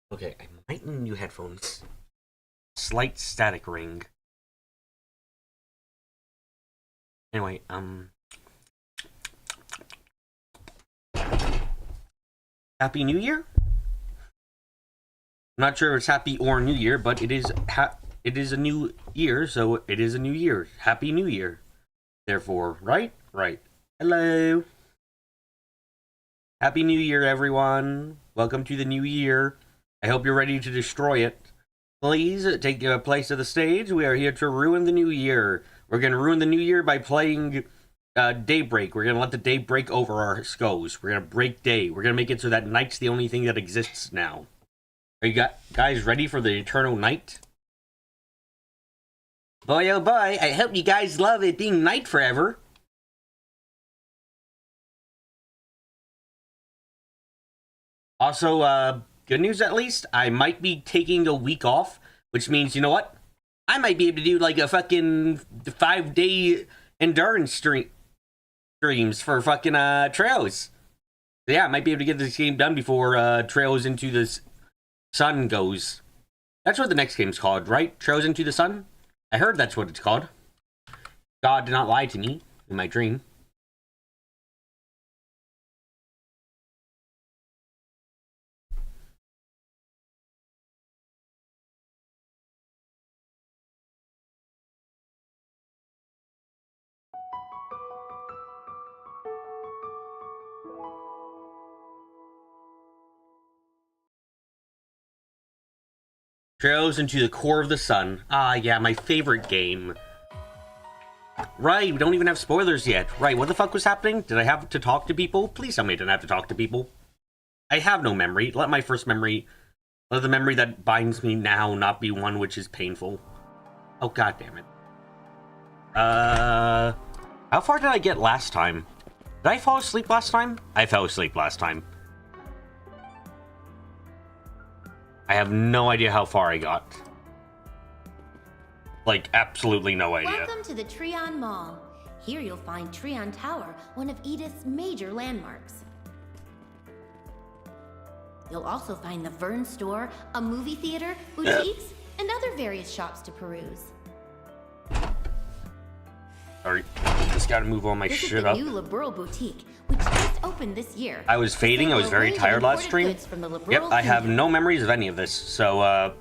Okay, I might need new headphones. Slight static ring. Anyway, Happy New Year? I'm not sure if it's Happy or New Year, but it is a new year, so it is a new year. Happy New Year. Therefore, right? Right. Hello. Happy New Year, everyone. Welcome to the new year. I hope you're ready to destroy it. Please take your place at the stage. We are here to ruin the new year. We're going to ruin the new year by playing Daybreak. We're going to let the day break over our skulls. We're going to break day. We're going to make it so that night's the only thing that exists now. Are you guys ready for the eternal night? Boy, oh boy, I hope you guys love it being night forever. Also, good news at least, I might be taking a week off, which means, you know what? I might be able to do like a fucking 5-day endurance streams for fucking Trails. Yeah, I might be able to get this game done before Trails into the Sun goes. That's what the next game's called, right? Trails into the Sun? I heard that's what it's called. God did not lie to me in my dream. Trails into the core of the sun. Ah, yeah, my favorite game. Right, we don't even have spoilers yet. Right, what the fuck was happening? Did I have to talk to people? Please tell me I didn't have to talk to people. I have no memory. Let the memory that binds me now not be one which is painful. Oh, god damn it. How far did I get last time? Did I fall asleep last time? I fell asleep last time. I have no idea how far I got. Like, absolutely no idea. Welcome to the Treon Mall. Here you'll find Treon Tower, one of Edith's major landmarks. You'll also find the Vern store, a movie theater, boutiques, and other various shops to peruse. Sorry, just gotta move all my shit up. This is the new Liberal Boutique, which just opened this year. I was fading, I was very tired last stream. Yep, I have no memories of any of this, so,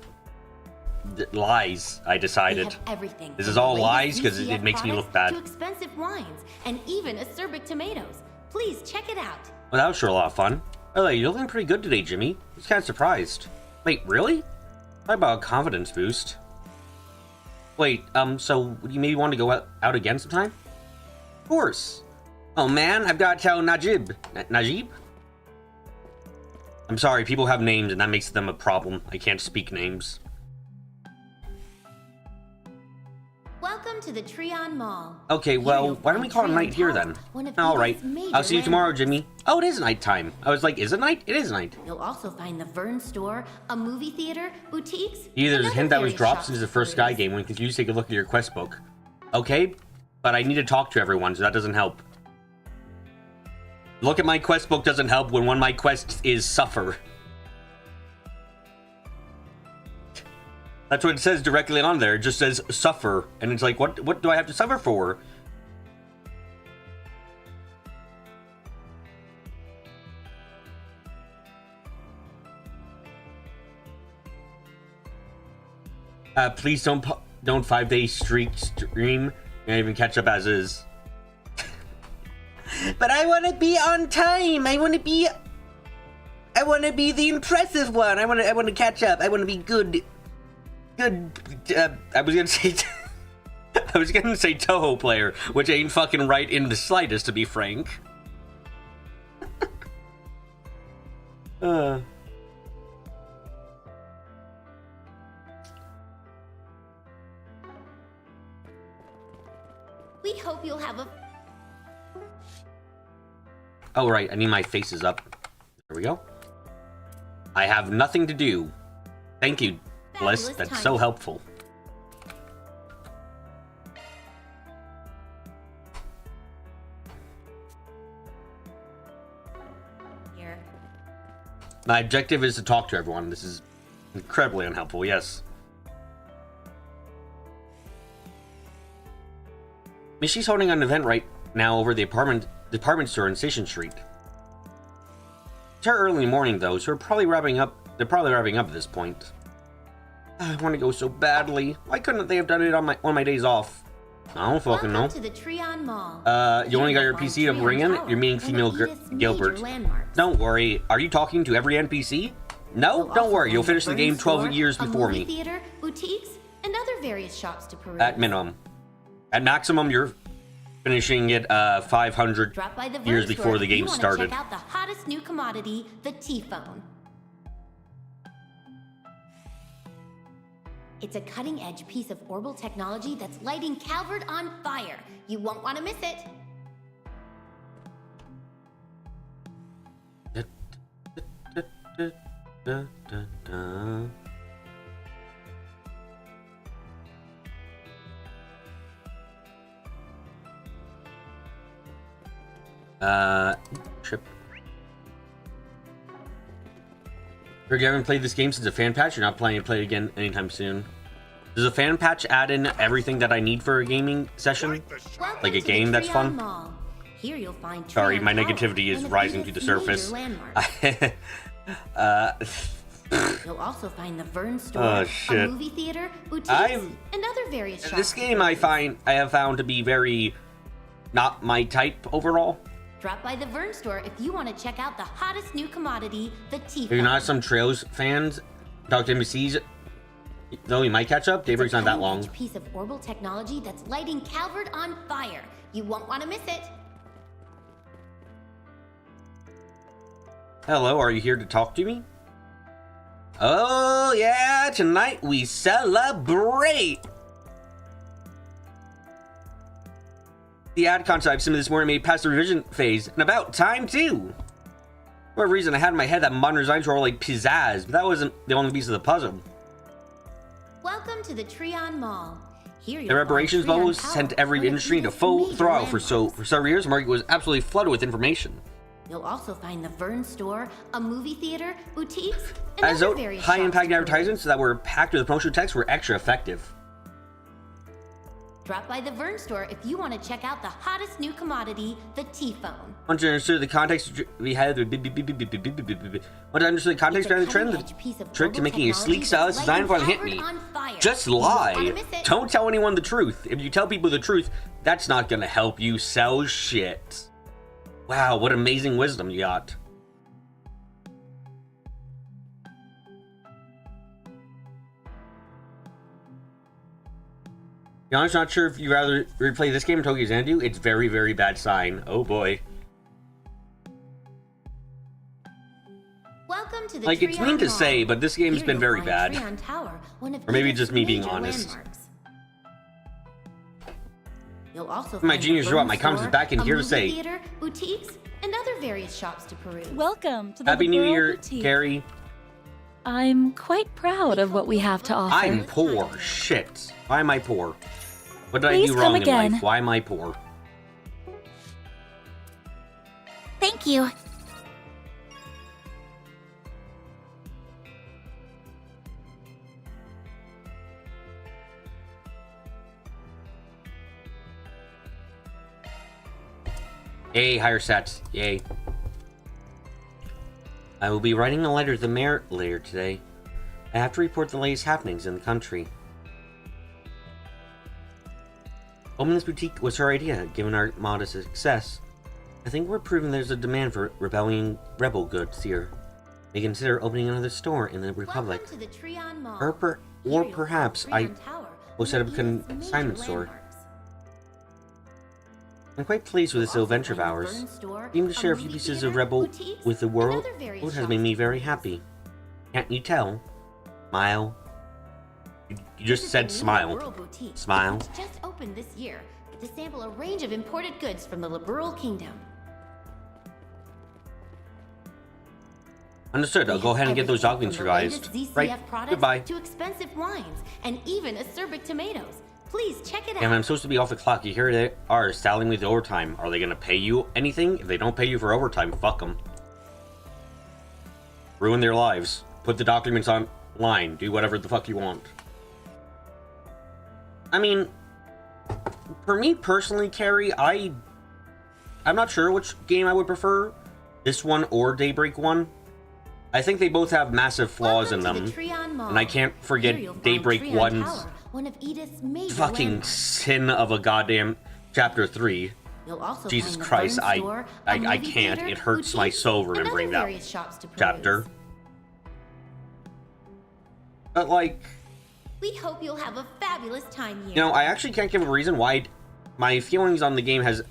lies, I decided. Everything. This is all lies, because it makes me look bad. To expensive wines, and even acerbic tomatoes. Please check it out. Well, that was sure a lot of fun. Oh, you're looking pretty good today, Jimmy. I was kind of surprised. Wait, really? Talk about a confidence boost. Wait, so you maybe want to go out again sometime? Of course. Oh man, I've got to tell Najib. Najib? I'm sorry, people have names and that makes them a problem. I can't speak names. Welcome to the Treon Mall. Okay, well, why don't we call it night here then? Alright, I'll see you tomorrow, Jimmy. Oh, it is nighttime. I was like, is it night? It is night. You'll also find the Vern store, a movie theater, boutiques. Either there's a hint that was dropped since the first Sky game. When you confused, take a look at your quest book. Okay, but I need to talk to everyone, so that doesn't help. Look at my quest book doesn't help when one of my quests is suffer. That's what it says directly on there. It just says suffer. And it's like, what do I have to suffer for? Please don't 5-day streak stream. Can't even catch up as is. But I want to be on time. I want to be the impressive one. I want to catch up. I want to be good. I was gonna say Toho player, which ain't fucking right in the slightest, to be frank. We hope you'll have a... Oh right, I need my faces up. There we go. I have nothing to do. Thank you, Bliss. That's so helpful. Here. My objective is to talk to everyone. This is Incredibly unhelpful, yes. I mean, she's holding an event right now over the department store in Station Street. It's her early morning though, so they're probably wrapping up at this point. I want to go so badly. Why couldn't they have done it on my days off? I don't fucking know. To the Treon Mall. You only got your PC to bring in? You're meeting female Gilbert. Don't worry. Are you talking to every NPC? No? Don't worry. You'll finish the game 12 years before me. Theater, boutiques, and other various shops to peruse. At minimum. At maximum, you're finishing it 500 years before the game started. Check out the hottest new commodity, the T-phone. It's a cutting-edge piece of orbital technology that's lighting Calvert on fire. You won't want to miss it. Trip. Heard you haven't played this game since a fan patch. You're not planning to play it again anytime soon. Does a fan patch add in everything that I need for a gaming session? Like a game that's fun? Here you'll find Sorry, my negativity is rising to the surface. You'll also find the Vern store, a movie theater, boutiques, and other various shops. This game I have found to be very not my type overall. Drop by the Vern store if you want to check out the hottest new commodity, the T-phone. If you're not some Trails fans, talk to NPCs. Though you might catch up. Daybreak's not that long. Piece of orbital technology that's lighting Calvert on fire. You won't want to miss it. Hello, are you here to talk to me? Oh yeah, tonight we celebrate. The ad concept I've submitted this morning made past the revision phase, and about time too. For whatever reason, I had in my head that modern designs were all like pizzazz, but that wasn't the only piece of the puzzle. Welcome to the Treon Mall. Here the reparations bubble was sent every industry into full throttle for several years. The market was absolutely flooded with information. You'll also find the Vern store, a movie theater, boutiques, and as other various high-impact advertisements that were packed with promotional text were extra effective. Drop by the Vern store if you want to check out the hottest new commodity, the T-phone. Once you understood the context we had, once I understood the context behind the trend, the trick to making a sleek, stylish design for hit me. Just lie. Don't tell anyone the truth. If you tell people the truth, that's not gonna help you sell shit. Wow, what amazing wisdom you got. To be honest, not sure if you'd rather replay this game or Tokyo Xanadu. It's very, very bad sign. Oh boy. Welcome to the like, it's mean to say, but this game's been very bad. Tower, or maybe just me being honest. You'll also my juniors are up. My comments is back in here to say. Theater, boutiques, and other various shops to peruse. Welcome to the Happy New Year, Boutique. Gary. I'm quite proud of what we have to offer. I'm poor. Shit. Why am I poor? What did I do wrong in life? Why am I poor? Thank you. Yay, higher stats. Yay. I will be writing a letter to the mayor later today. I have to report the latest happenings in the country. Opening this boutique was her idea, given our modest success. I think we're proving there's a demand for rebel goods here. We consider opening another store in the Republic. Or perhaps I will set up a consignment store. I'm quite pleased with this little venture of ours. Being to share a few pieces of Rebel with the world has made me very happy. Can't you tell? Smile. You just said smile. Smile. Just opened this year to sample a range of imported goods from the Liberal Kingdom. Understood. I'll go ahead and get those documents revised. Right. Goodbye. To expensive wines and even acerbic tomatoes. Please check it out. And I'm supposed to be off the clock. You hear they are saddling me with overtime. Are they going to pay you anything? If they don't pay you for overtime, fuck them. Ruin their lives. Put the documents on line. Do whatever the fuck you want. I mean, for me personally, Carrie, I'm not sure which game I would prefer. This one or Daybreak 1. I think they both have massive flaws in them. And I can't forget Daybreak 1's fucking sin of a goddamn Chapter 3. Jesus Christ, I can't. It hurts my soul remembering that chapter. But like, we hope you'll have a fabulous time here. You know, I actually can't give a reason why my feelings on the game has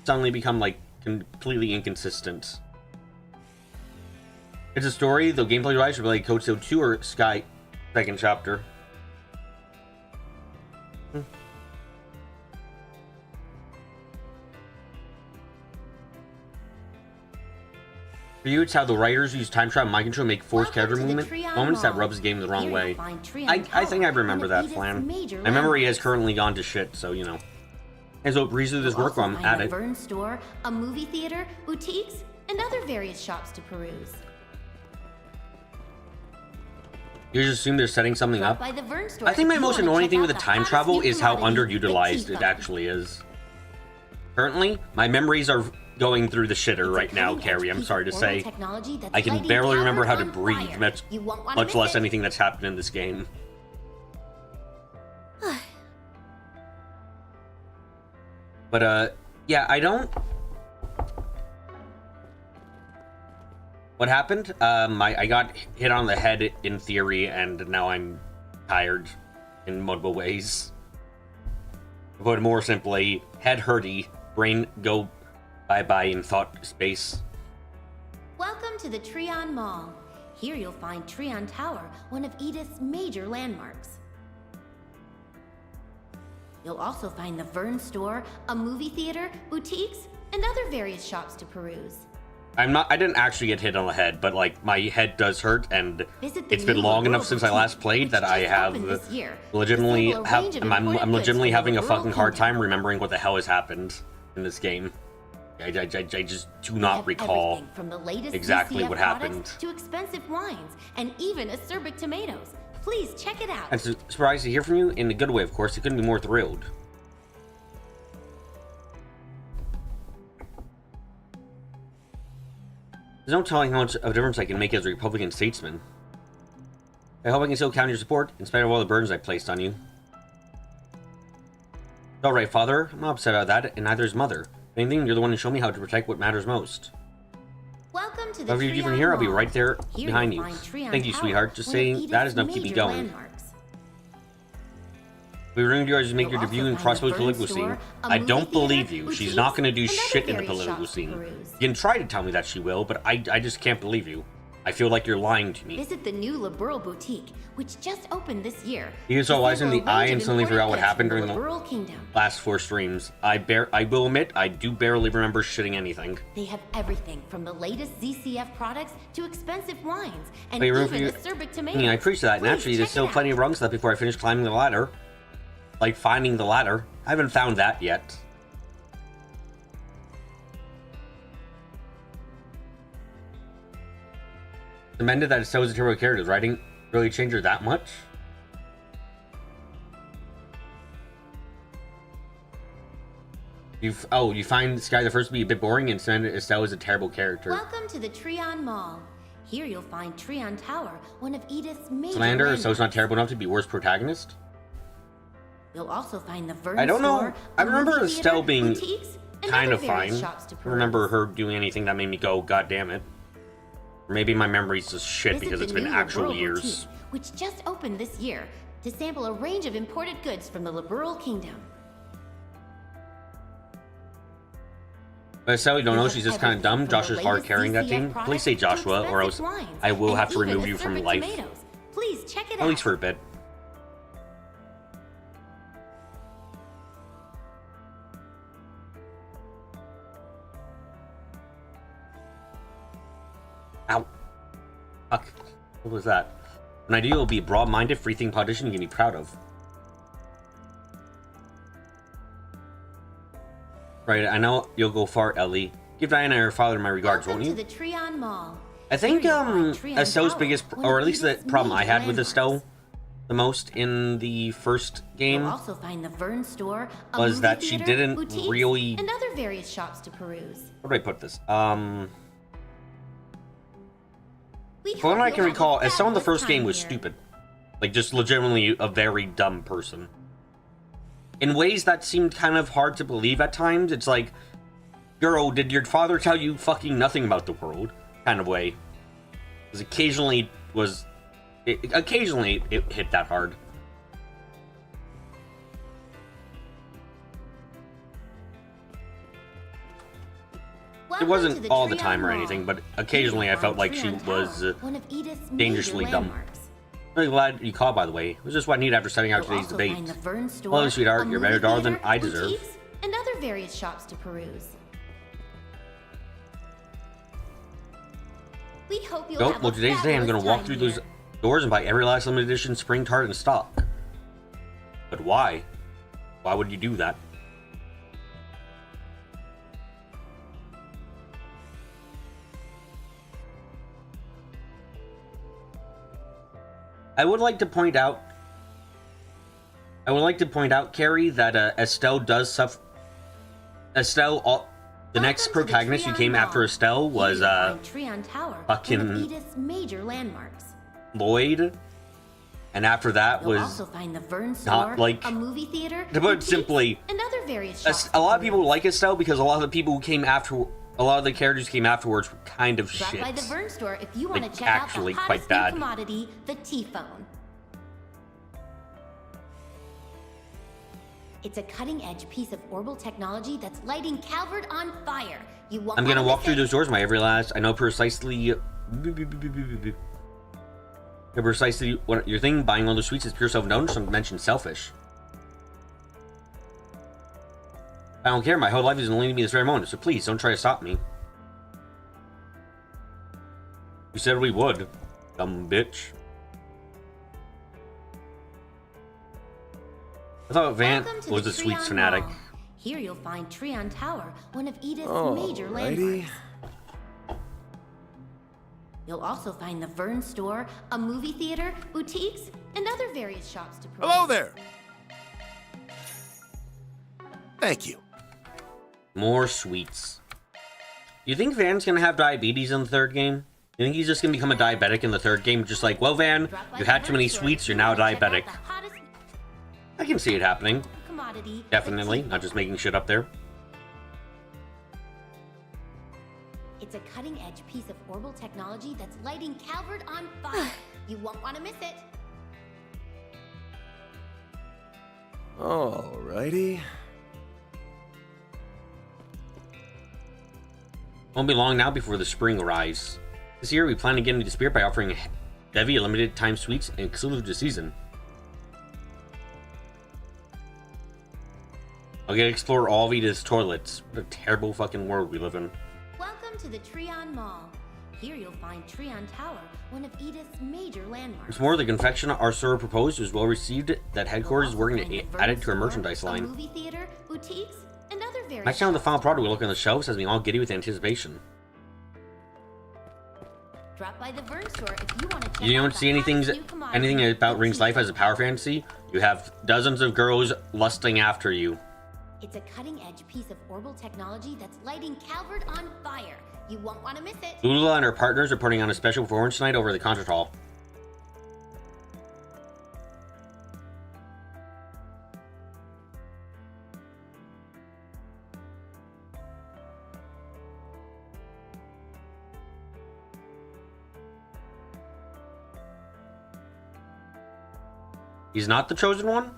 suddenly become like completely inconsistent. It's a story, though gameplay-wise should be like Code Steel 2 or Sky second chapter. For you, it's how the writers use time travel and mind control make forced character moments that rubs the game the wrong way. I think I remember that, Flan. My memory has currently gone to shit, so you know. And so breeze through this work while I'm at it. A Vern store, a movie theater, boutiques, and other various shops to peruse. You just assume they're setting something up? I think my most annoying thing with the time travel is how underutilized it actually is. Currently, my memories are going through the shitter right now, Carrie, I'm sorry to say. I can barely remember how to breathe, much less anything that's happened in this game. But, yeah, I don't... What happened? I got hit on the head in theory, and now I'm tired in multiple ways. To put it more simply, head hurty, brain go bye-bye in thought space. Welcome to the Treon Mall. Here you'll find Treon Tower, one of Edith's major landmarks. You'll also find the Vern store, a movie theater, boutiques, and other various shops to peruse. I didn't actually get hit on the head, but like my head does hurt, and it's been long enough since I last played that I have I'm legitimately having a fucking hard time remembering what the hell has happened in this game. I just do not recall exactly what happened. To expensive wines and even acerbic tomatoes. Please check it out. I'm surprised to hear from you in a good way, of course. I couldn't be more thrilled. There's no telling how much of a difference I can make as a Republican statesman. I hope I can still count your support, in spite of all the burdens I placed on you. It's alright, Father. I'm not upset about that, and neither is Mother. If anything, you're the one who showed me how to protect what matters most. Welcome to the Whenever you from here, I'll be right there behind you. Thank you, sweetheart. Just saying that is enough to keep me going. We were going to guys make your debut in crossbow political scene. I don't believe you. She's not going to do shit in the political scene. You can try to tell me that she will, but I just can't believe you. I feel like you're lying to me. Visit the new Liberal Boutique, which just opened this year. You saw wise in the eye and suddenly forgot what happened during the last 4 streams. I will admit, I do barely remember shitting anything. They have everything from the latest ZCF products to expensive wines and even acerbic tomatoes. I appreciate that. Naturally, there's still plenty of rungs left before I finish climbing the ladder. Like finding the ladder. I haven't found that yet. Amended that Estelle is a terrible character. Does writing really change her that much? You find Sky the First to be a bit boring, and Estelle is a terrible character. Welcome to the Treon Mall. Here you'll find Treon Tower, one of Edith's major Slander, Estelle's not terrible enough to be worst protagonist? You'll also find the Vern I don't know. store, I remember Estelle being kind of fine. I remember her doing anything that made me go, God damn it. Or maybe my memory's just shit because it's been actual years. Boutique, which just opened this year to sample a range of imported goods from the Liberal Kingdom. But Estelle, you don't know, she's just kind of dumb. Joshua's hard carrying that team. Please say Joshua, or else I will have to remove you from life. Please check it out. At least for a bit. Ow. Fuck. What was that? An idea will be a broad-minded, free-thinking politician you can be proud of. Right, I know you'll go far, Ellie. Give Diana and her father my regards, won't you? Welcome to the Treon Mall. I think Estelle's biggest, or at least the problem I had with Estelle the most in the first game also find the Vern store, was that she didn't really. And other various shops to peruse. Where do I put this? From what I can recall, Estelle in the first game was stupid. Like, just legitimately a very dumb person. In ways that seemed kind of hard to believe at times. It's like, girl, did your father tell you fucking nothing about the world? Kind of way. Because occasionally it hit that hard. It wasn't all the time or anything, but occasionally I felt like she was dangerously dumb. Really glad you called, by the way. It was just what I need after setting out today's debate. Hello, sweetheart. You're better daughter than I deserve. And other various shops to peruse. We hope you'll have well, today's the day I'm going to walk through those doors and buy every last limited edition spring tart in stock. But why? Why would you do that? I would like to point out, Carrie, that Estelle does suffer. Estelle, the next protagonist who came after Estelle was fucking major landmarks. Lloyd, and after that was not like, a movie theater, to put it simply, and other various shops a lot of people like Estelle because a lot of the people who came after, a lot of the characters who came afterwards were kind of shit. By the Vern store if you want to like, check actually out the quite hottest bad. new commodity, the T-phone. It's a cutting-edge piece of orbital technology that's lighting Calvert on fire. I'm gonna walk through those doors, my every last. I know precisely what your thing. Buying all the sweets is pure self-indulgence. Some mention selfish. I don't care. My whole life is leading me this very moment. So please don't try to stop me. You said we would, dumb bitch. I thought Vant was a sweets fanatic. Here you'll find Treon Tower, one of Edith's major landmarks. You'll also find the Vern store, a movie theater, boutiques, and other various shops to peruse. Hello there. Thank you. More sweets. You think Van's gonna have diabetes in the third game? You think he's just gonna become a diabetic in the third game? Just like, well, Van, you had too many sweets, you're now diabetic. I can see it happening. Definitely, not just making shit up there. It's a cutting-edge piece of orbital technology that's lighting Calvert on fire. You won't want to miss it. Alrighty. Won't be long now before the spring arrives. This year, we plan to get into the spirit by offering Devi a limited time sweets and exclusive to season. I'll get to explore all of Edith's toilets. What a terrible fucking world we live in. Welcome to the Treon Mall. Here you'll find Treon Tower, one of Edith's major landmarks. What's more, the confection our store proposed was well received. That headquarters is working to add it to our merchandise line. Movie theater, boutiques, and other various Next time the final product we look on the shelves has me all giddy with anticipation. Drop by the Vern store if you want to check You don't out see the anything about Ring's life as a power fantasy? You have dozens of girls lusting after you. It's a cutting-edge piece of orbital technology that's lighting Calvert on fire. You won't want to miss it. Lula and her partners are putting on a special performance tonight over the concert hall. He's not the chosen one?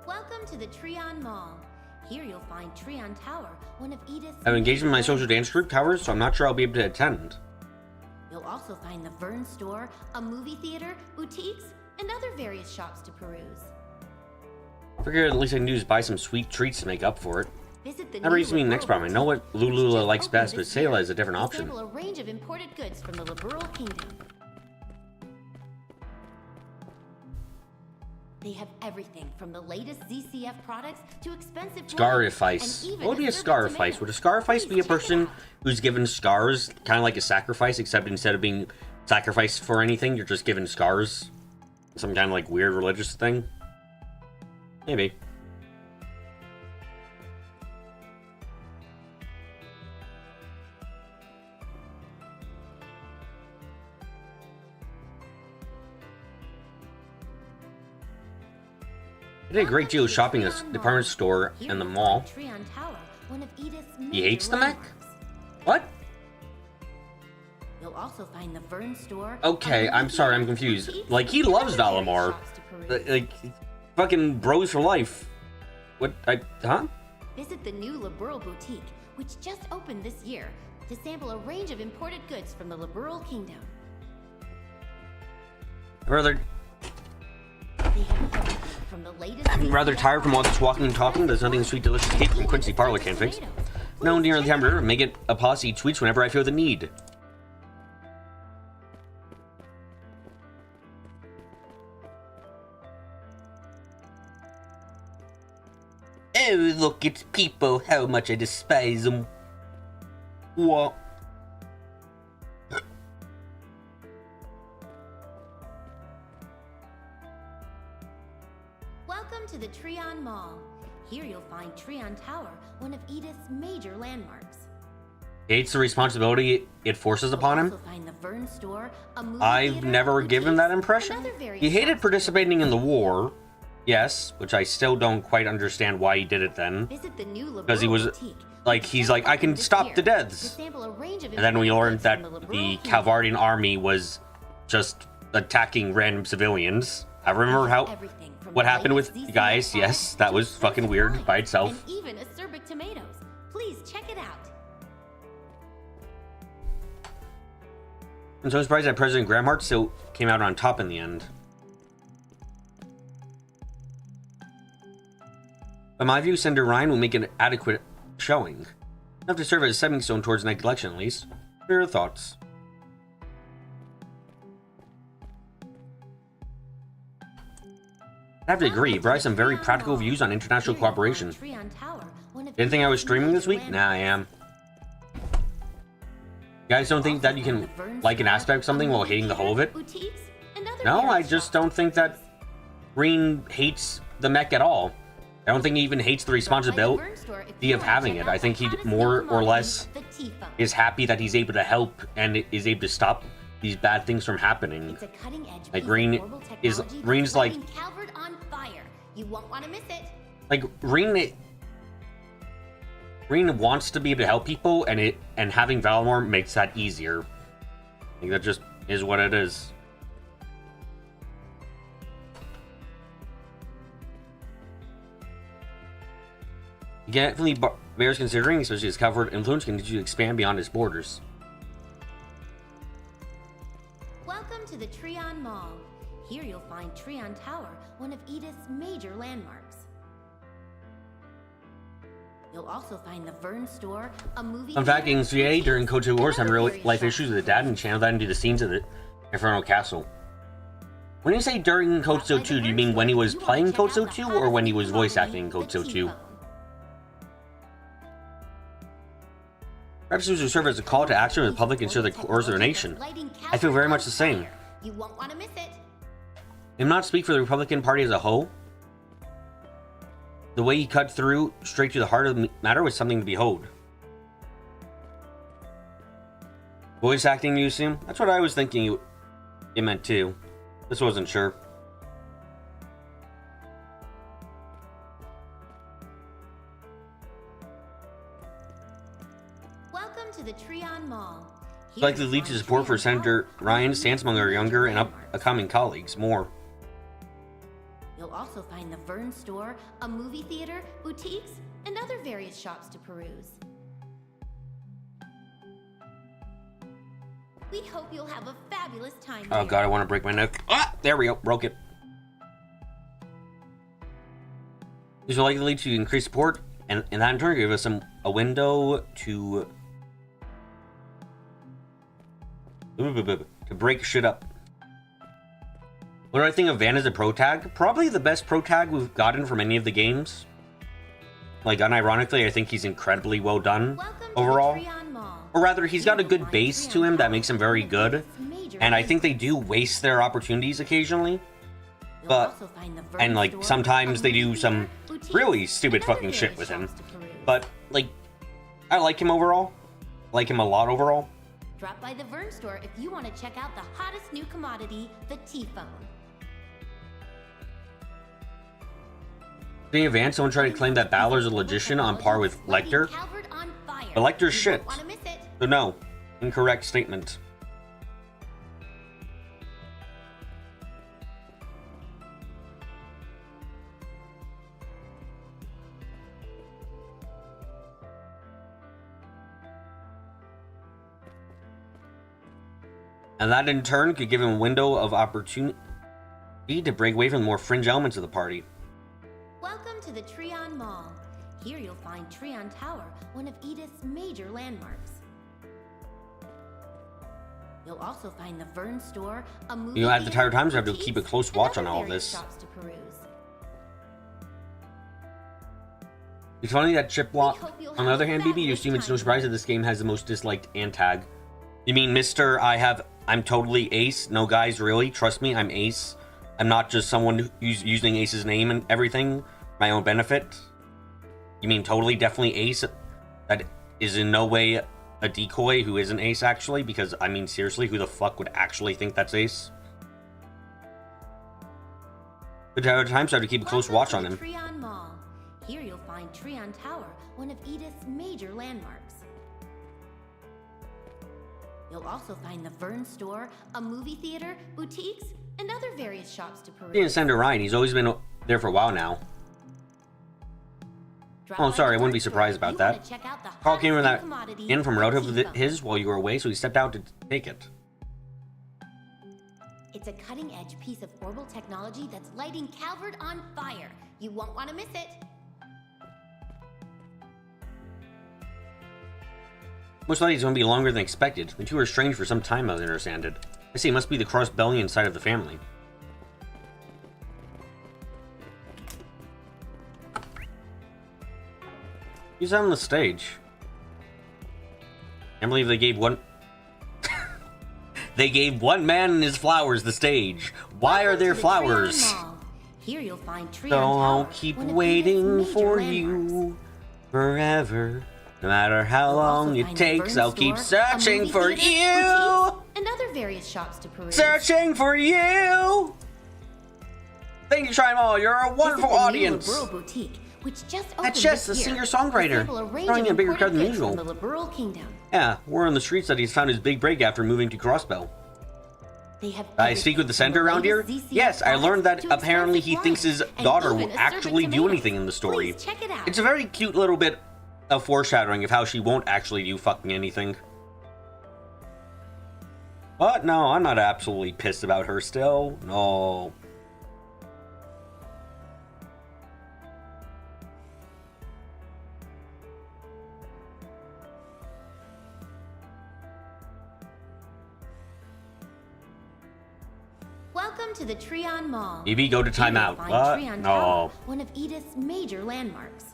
Welcome to the Treon Mall. Here you'll find Treon Tower, one of Edith's... I've engaged in my social dance group, Towers, so I'm not sure I'll be able to attend. You'll also find the Vern store, a movie theater, boutiques, and other various shops to peruse. I figured at least I can do is buy some sweet treats to make up for it. Visit the That brings me to the next problem. I know what Lula likes best, but Sayla is a different option. A range of imported goods from the liberal kingdom. They have everything from the latest ZCF products to expensive Scarifice. What would be a scarifice? Would a scarifice be a person who's given scars, kind of like a sacrifice, except instead of being sacrificed for anything, you're just given scars? Some kind of like weird religious thing? Maybe. I did a great deal of shopping at the department store and the mall. He hates the Mac? What? You'll also find the Vern store. Okay, I'm sorry, I'm confused. Like, he loves Valamar. Like, fucking bros for life. What? Huh? Visit the new Liberal Boutique, which just opened this year, to sample a range of imported goods from the Liberal Kingdom. I'm rather tired from all this walking and talking. There's nothing sweet, delicious cake from Quincy Parlor can't fix. No, near the hamburger, make it a posse eat sweets whenever I feel the need. Oh, look, it's people. How much I despise them. What? Welcome to the Treon Mall. Here you'll find Treon Tower, one of Edith's major landmarks. He hates the responsibility it forces upon him. Find the Vern store, a movie I've theater, never given that boutiques, impression. and other various He hated shops to participating in the peruse. war. Yes, which I still don't quite understand why he did it then. Visit the new Because he was, Liberal Boutique, like, which he's just like, I opened can this stop year the to deaths. sample a range of And then we imported learned goods that from the the Liberal Calvardian army was just attacking random civilians. I remember how what happened with you guys. Yes, that was fucking weird by itself. And even acerbic tomatoes. Please check it out. I'm so surprised that President Gramhart still came out on top in the end. In my view, Senator Ryan will make an adequate showing. Enough to serve as a stepping stone towards the next election, at least. What are your thoughts? I have to agree, Bryce has some very practical views on international cooperation. Didn't think I was streaming this week? Nah, I am. You guys don't think that you can like an aspect of something while hating the whole of it? No, I just don't think that Green hates the mech at all. I don't think he even hates the responsibility of having it. I think he more or less is happy that he's able to help and is able to stop these bad things from happening. Like Green's like You won't want to miss it. Like Green wants to be able to help people, and having Valamar makes that easier. I think that just is what it is. Definitely bears considering, especially his covert influence can continue to expand beyond its borders. Welcome to the Treon Mall. Here you'll find Treon Tower, one of Edith's major landmarks. You'll also find the Vern store, a movie. Fun fact: in 3A during Code 2 Wars, having real life issues with the dad and channeled that into the scenes of the Infernal Castle. When you say during Code 2, do you mean when he was playing Code 2 or when he was voice acting in Code 2? Perhaps this will serve as a call to action with the public and ensure the course of the nation. I feel very much the same. You won't want to miss it. I do not speak for the Republican Party as a whole. The way he cut through straight to the heart of the matter was something to behold. Voice acting, you assume? That's what I was thinking it meant too. This wasn't sure. Welcome to the Treon Mall. Likely lead to support for Senator Ryan stands among our younger and upcoming colleagues. More. You'll also find the Vern store, a movie theater, boutiques, and other various shops to peruse. We hope you'll have a fabulous time. Oh god, I want to break my neck. Ah, there we go, broke it. These will likely lead to increased support, and that in turn give us a window to break shit up. What do I think of Van as a pro tag? Probably the best pro tag we've gotten from any of the games. Like, unironically, I think he's incredibly well done overall. Or rather, he's got a good base to him that makes him very good. And I think they do waste their opportunities occasionally. But, and like, sometimes they do some really stupid fucking shit with him. But, like, I like him overall. Like him a lot overall. Drop by the Vern store if you want to check out the hottest new commodity, the T-Phone. Speaking of Van, someone tried to claim that Balor's a logician on par with Lecter. But Lecter's shit. So no, incorrect statement. And that in turn could give him a window of opportunity to break away from the more fringe elements of the party. Welcome to the Treon Mall. Here you'll find Treon Tower, one of Edith's major landmarks. You'll also find the Vern store, a movie You know, at the Tired Times, I have to boutiques, keep a close watch on and all of other this. shops to peruse. It's funny that Chip Block. hope you'll On the have other a hand, BB, you fabulous assume it's no time. surprise that this game has the most disliked antag. You mean Mr. I'm totally Ace? No, guys, really? Trust me, I'm Ace. I'm not just someone who's using Ace's name and everything for my own benefit. You mean totally, definitely Ace? That is in no way a decoy who isn't Ace, actually? Because, I mean, seriously, who the fuck would actually think that's Ace? But at times, I have to keep a close watch on him. Treon Mall. Here you'll find Treon Tower, one of Edith's major landmarks. You'll also find the Vern store, a movie theater, boutiques, and other various shops to peruse. He didn't send to Ryan. He's always been there for a while now. Oh, sorry, I wouldn't be surprised about that. Carl came in from a relative of his while you were away, so he stepped out to take it. It's a cutting-edge piece of orbital technology that's lighting Calvert on fire. You won't want to miss it. Most likely it's going to be longer than expected. The two were estranged for some time, as I understand it. I see, it must be the cross-belly side of the family. He's on the stage. Can't believe they gave one... They gave one man and his flowers the stage. Why are there flowers? Here you'll find Treon So I'll Tower, keep one of waiting Edith's for major landmarks. you forever. No matter how You'll long also it find the takes, Vern I'll keep store, a searching movie for theater, you. boutiques, and other various shops to peruse. Searching for you. Thank you, Try Mall. You're a wonderful Visit the new audience. Liberal Boutique, which just opened That's Jess, the this year. singer-songwriter. Assemble a range Throwing of a bigger crowd imported than goods usual. from the Liberal Kingdom. Yeah, word on the streets that he's found his big break after moving to Crossbell. They have I speak with the everything center from the around here? latest ZCF Yes, I learned that products to apparently expensive he thinks his wines, and daughter even will a servant actually do tomato. anything in the story. Please check it out. It's a very cute little bit of foreshadowing of how she won't actually do fucking anything. But no, I'm not absolutely pissed about her still. No. Welcome to the Treon Mall. Maybe go to Here you'll timeout. find What? Treon No. Tower, one of Edith's major landmarks.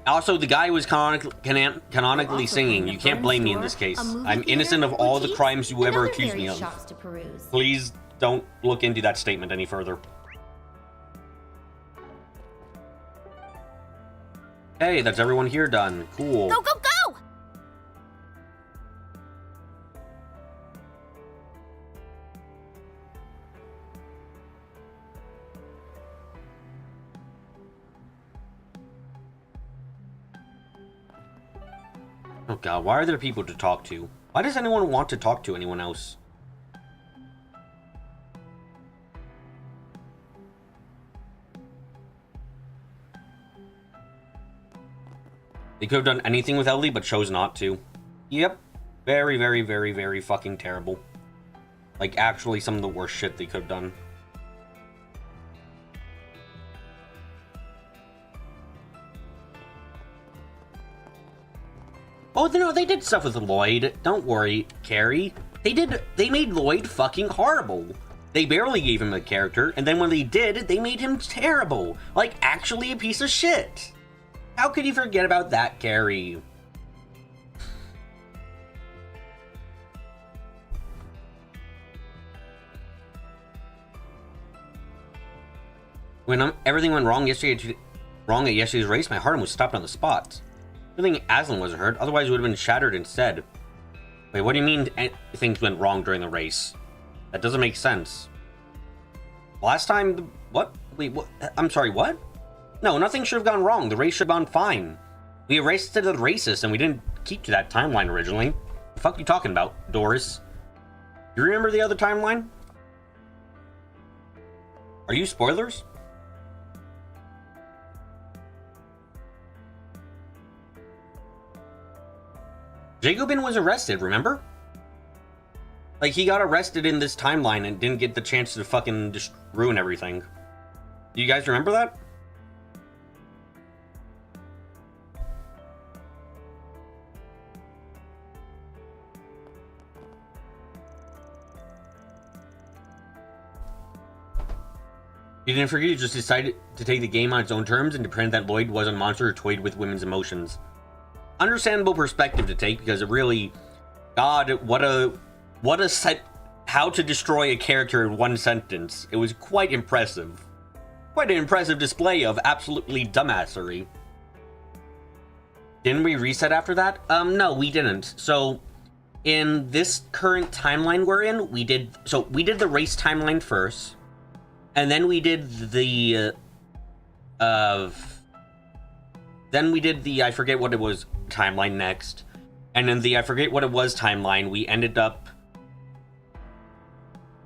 Also, the guy was canonically Also singing. find the You can't Vern blame me in store, this case. a movie I'm innocent theater, of all the boutiques, crimes you and ever other accused me various of. shops to peruse. Please don't look into that statement any further. Hey, that's everyone here done. Cool. Go, go, go! Oh god, why are there people to talk to? Why does anyone want to talk to anyone else? They could have done anything with Ellie, but chose not to. Yep. Very, very, very, very fucking terrible. Like, actually, some of the worst shit they could have done. Oh, no, they did stuff with Lloyd. Don't worry, Carrie. They made Lloyd fucking horrible. They barely gave him a character, and then when they did, they made him terrible. Like, actually a piece of shit. How could you forget about that, Carrie? When everything went wrong at yesterday's race, my heart was stopped on the spot. Good thing Aslan wasn't hurt, otherwise it would have been shattered instead. Wait, what do you mean things went wrong during the race? That doesn't make sense. Last time, what? Wait, what? I'm sorry, what? No, nothing should have gone wrong. The race should have gone fine. We erased it as racist, and we didn't keep to that timeline originally. The fuck are you talking about, Doris? You remember the other timeline? Are you spoilers? Jacobin was arrested, remember? Like, he got arrested in this timeline and didn't get the chance to fucking just ruin everything. Do you guys remember that? You didn't forget, you just decided to take the game on its own terms and to pretend that Lloyd was a monster who toyed with women's emotions. Understandable perspective to take, because it really... God, what a set... How to destroy a character in one sentence. It was quite impressive. Quite an impressive display of absolutely dumbassery. Didn't we reset after that? No, we didn't. So, in this current timeline we're in, we did the race timeline first. And then we did the... Then we did the I forget what it was timeline next. And in the I forget what it was timeline, we ended up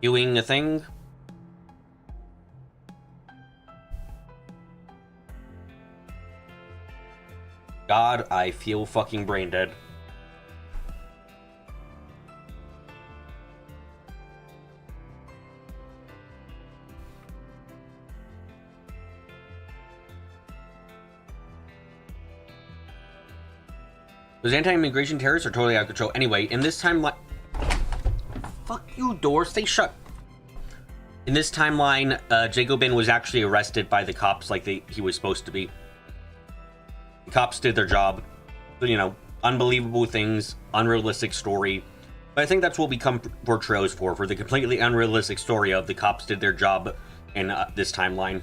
doing a thing. God, I feel fucking brain dead. Those anti-immigration terrorists are totally out of control. Anyway, in this timeline... Fuck you, Doris. Stay shut. In this timeline, Jacobin was actually arrested by the cops like he was supposed to be. The cops did their job. You know, unbelievable things, unrealistic story. But I think that's what we come for trailers for the completely unrealistic story of the cops did their job in this timeline.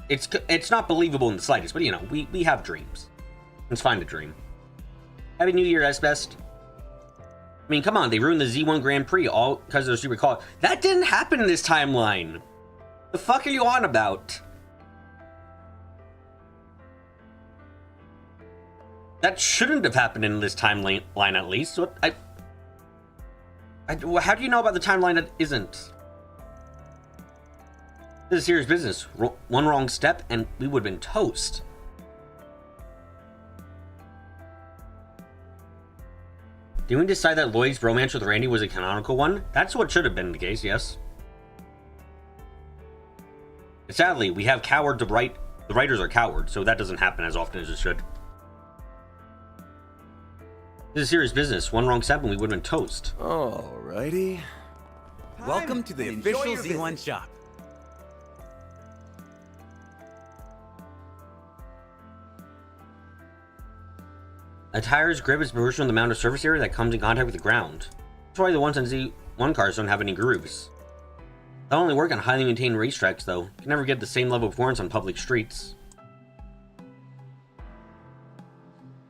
It's not believable in the slightest, but you know, we have dreams. It's fine to dream. Happy New Year, Best. I mean, come on, they ruined the Z1 Grand Prix all because of the super car. That didn't happen in this timeline. The fuck are you on about? That shouldn't have happened in this timeline at least. So how do you know about the timeline that isn't? This is serious business. One wrong step and we would have been toast. Didn't we decide that Lloyd's romance with Randy was a canonical one? That's what should have been the case, yes. But sadly, we have cowards to write. The writers are cowards, so that doesn't happen as often as it should. This is serious business. One wrong step and we would have been toast. Alrighty. Welcome to the official Z1 shop. A tire's grip is proportional to the amount of surface area that comes in contact with the ground. That's why the ones on Z1 cars don't have any grooves. They'll only work on highly maintained racetracks, though. You can never get the same level of performance on public streets.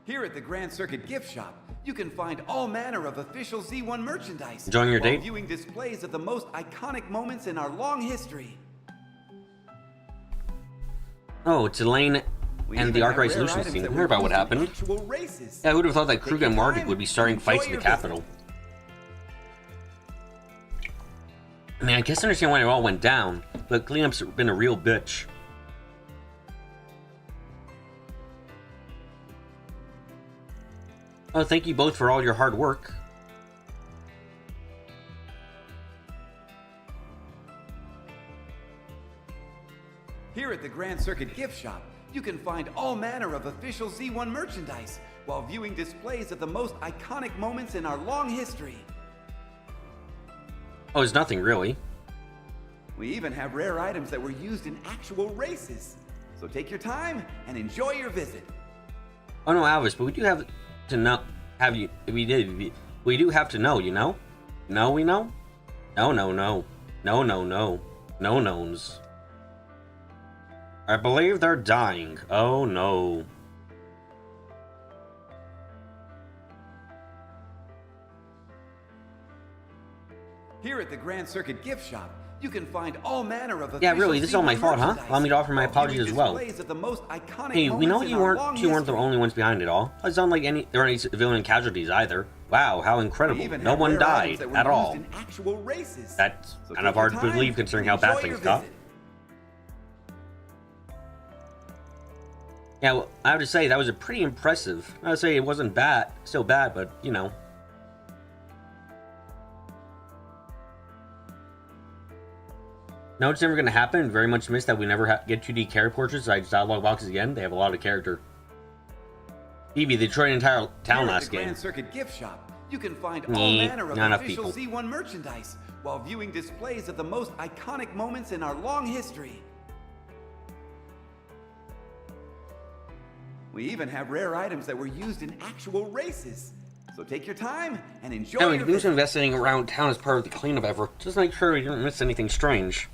Here at the Grand Circuit Gift Shop, you can find all manner of official Z1 merchandise. Enjoying your while date? Viewing displays of the most iconic moments in our long history. Oh, it's Elaine We and even the Arc have Race rare Solutions items team. that Heard about what were used in happened. actual races. Yeah, I would have thought that Krug Take and your Mardik time would be starting and fights in enjoy the your capital. visit. I mean, I guess I understand why it all went down, but cleanup's been a real bitch. Oh, thank you both for all your hard work. Here at the Grand Circuit Gift Shop, you can find all manner of official Z1 merchandise while viewing displays of the most iconic moments in our long history. Oh, it's nothing really. We even have rare items that were used in actual races. So take your time and enjoy your visit. Oh no, Alvis, but we do have to know. We do have to know, you know? No, we know? No, no, no. No, no, no. No knowns. I believe they're dying. Oh no. Here at the Grand Circuit Gift Shop, you can find all manner of Yeah, really, this is all my fault, huh? Allow me to offer my apologies as well. Hey, we know you weren't the only ones behind it all. It sound like there weren't any civilian casualties either. Wow, how incredible. No one died at all. That's kind of hard to believe considering how bad things got. Yeah, well, I have to say, that was a pretty impressive. I would say it wasn't bad, still bad, but, you know. No, it's never going to happen. Very much miss that we never get 2D character portraits besides dialogue boxes again. They have a lot of character. Phoebe, they destroyed an entire town last game. Grand Circuit Gift Shop, you can find all manner of official Z1 merchandise while viewing displays of the most iconic moments in our long history. We even have rare items that were used in actual races. So take your time and enjoy. Yeah, we can do some investigating around town as part of the cleanup effort. Just make sure we didn't miss anything strange.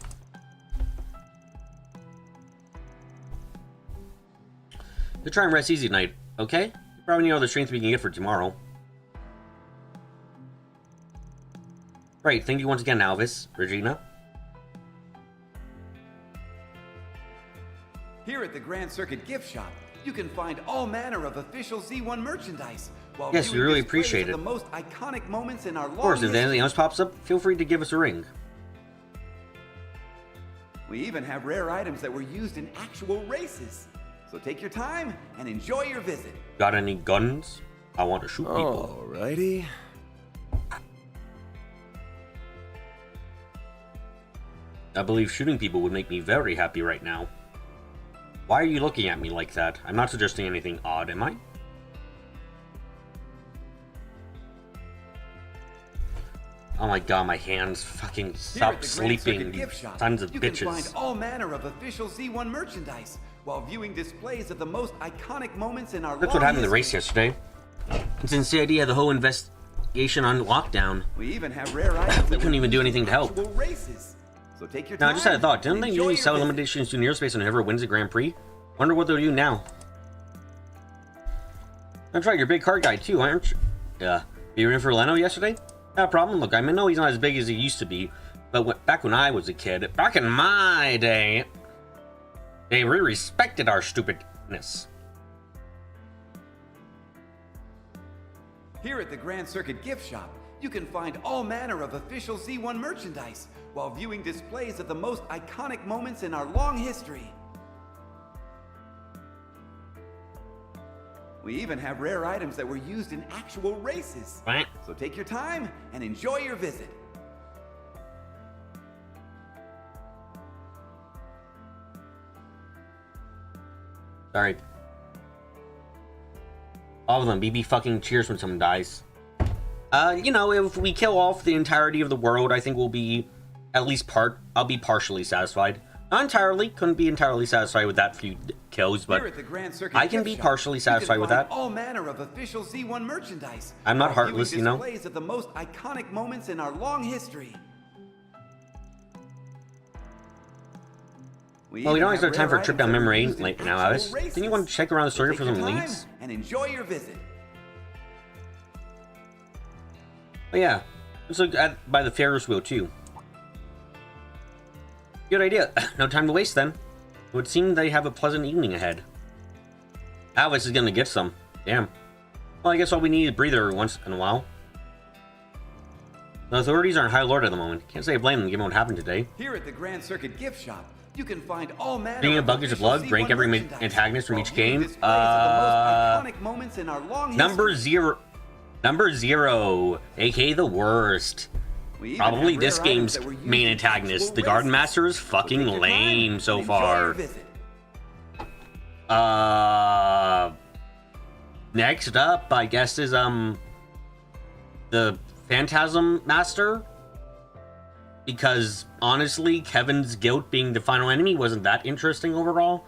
We'll try and rest easy tonight, okay? Probably need all the strength we can get for tomorrow. Great, thank you once again, Alvis, Regina. Here at the Grand Circuit Gift Shop, you can find all manner of official Z1 merchandise. While yes, we really appreciate it. The most iconic moments in our of course, if anything else pops up, feel free to give us a ring. We even have rare items that were used in actual races. So take your time and enjoy your visit. Got any guns? I want to shoot people. Alrighty. I believe shooting people would make me very happy right now. Why are you looking at me like that? I'm not suggesting anything odd, am I? Oh my god, my hands fucking stop sleeping, you sons of bitches. You can find all manner of official Z1 merchandise while viewing displays of the most iconic moments in our That's what happened in the race yesterday. And since the idea of the whole investigation on lockdown, we even have rare items we couldn't even do anything to help. So take your now, time. I just had a thought. Didn't they usually sell limitations to near space on whoever wins the Grand Prix? Wonder what they'll do now. That's right, you're a big car guy too, aren't you? Yeah. You were in for Leno yesterday? No problem. Look, I mean, no, he's not as big as he used to be, but back when I was a kid, back in my day, they really respected our stupidness. Here at the Grand Circuit Gift Shop, you can find all manner of official Z1 merchandise while viewing displays of the most iconic moments in our long history. We even have rare items that were used in actual races. What? So take your time and enjoy your visit. Sorry. All of them. BB fucking cheers when someone dies. You know, if we kill off the entirety of the world, I think we'll be at least I'll be partially satisfied. Not entirely, couldn't be entirely satisfied with that few kills, but I can be partially satisfied with that. All manner of official Z1 merchandise. I'm not heartless, you know. Displays of the most iconic moments in our long history. Well, we don't have time for a trip down memory lane now, Alice. Didn't you want to check around the circuit for some leads? And enjoy your visit. Oh yeah, let's look by the Ferris wheel too. Good idea. No time to waste then. It would seem they have a pleasant evening ahead. Alice is gonna get some. Damn. Well, I guess all we need is a breather once in a while. The authorities are on high alert at the moment. Can't say I blame them given what happened today. Here at the Grand Circuit Gift Shop, you can find all manner Being a bucket of blood, break every antagonist from each game. Number zero, aka the worst. Probably this game's main antagonist. The Garden Master is fucking lame so far. Next up, I guess, is the Phantasm Master. because honestly, Kevin's guilt being the final enemy wasn't that interesting overall.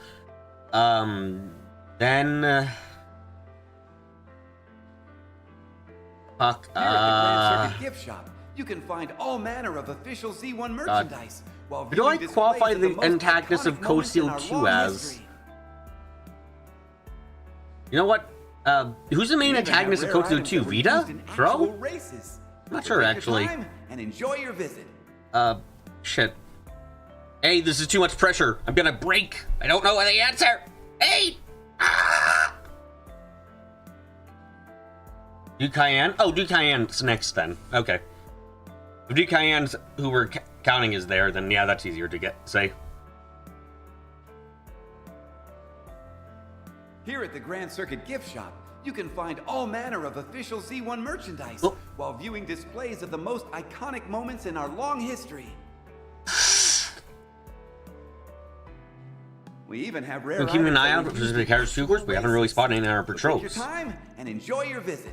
Then fuck. Here at the Grand Circuit Gift Shop, you can find all manner of official Z1 merchandise. While Who do I viewing qualify displays the most antagonist of iconic Code moments in Steel our 2 long as? history. You know what? Who's the main We even antagonist of have Code rare Steel items 2? that were Vita? used in actual Bro? races. I'm not So sure, take your actually. time and enjoy your visit. Shit. Hey, this is too much pressure. I'm gonna break. I don't know the answer. Hey! Ah! Duke Cayenne? Oh, Duke Cayenne's next then. Okay. If Duke Cayenne's who we're counting is there, then yeah, that's easier to say. Here at the Grand Circuit Gift Shop, you can find all manner of official Z1 merchandise Oh. while viewing displays of the most iconic moments in our long history. We even have rare We're keeping an items eye that out were for used specific in characters actual figures. We haven't really races. spotted any in our So take patrols. your time and enjoy your visit.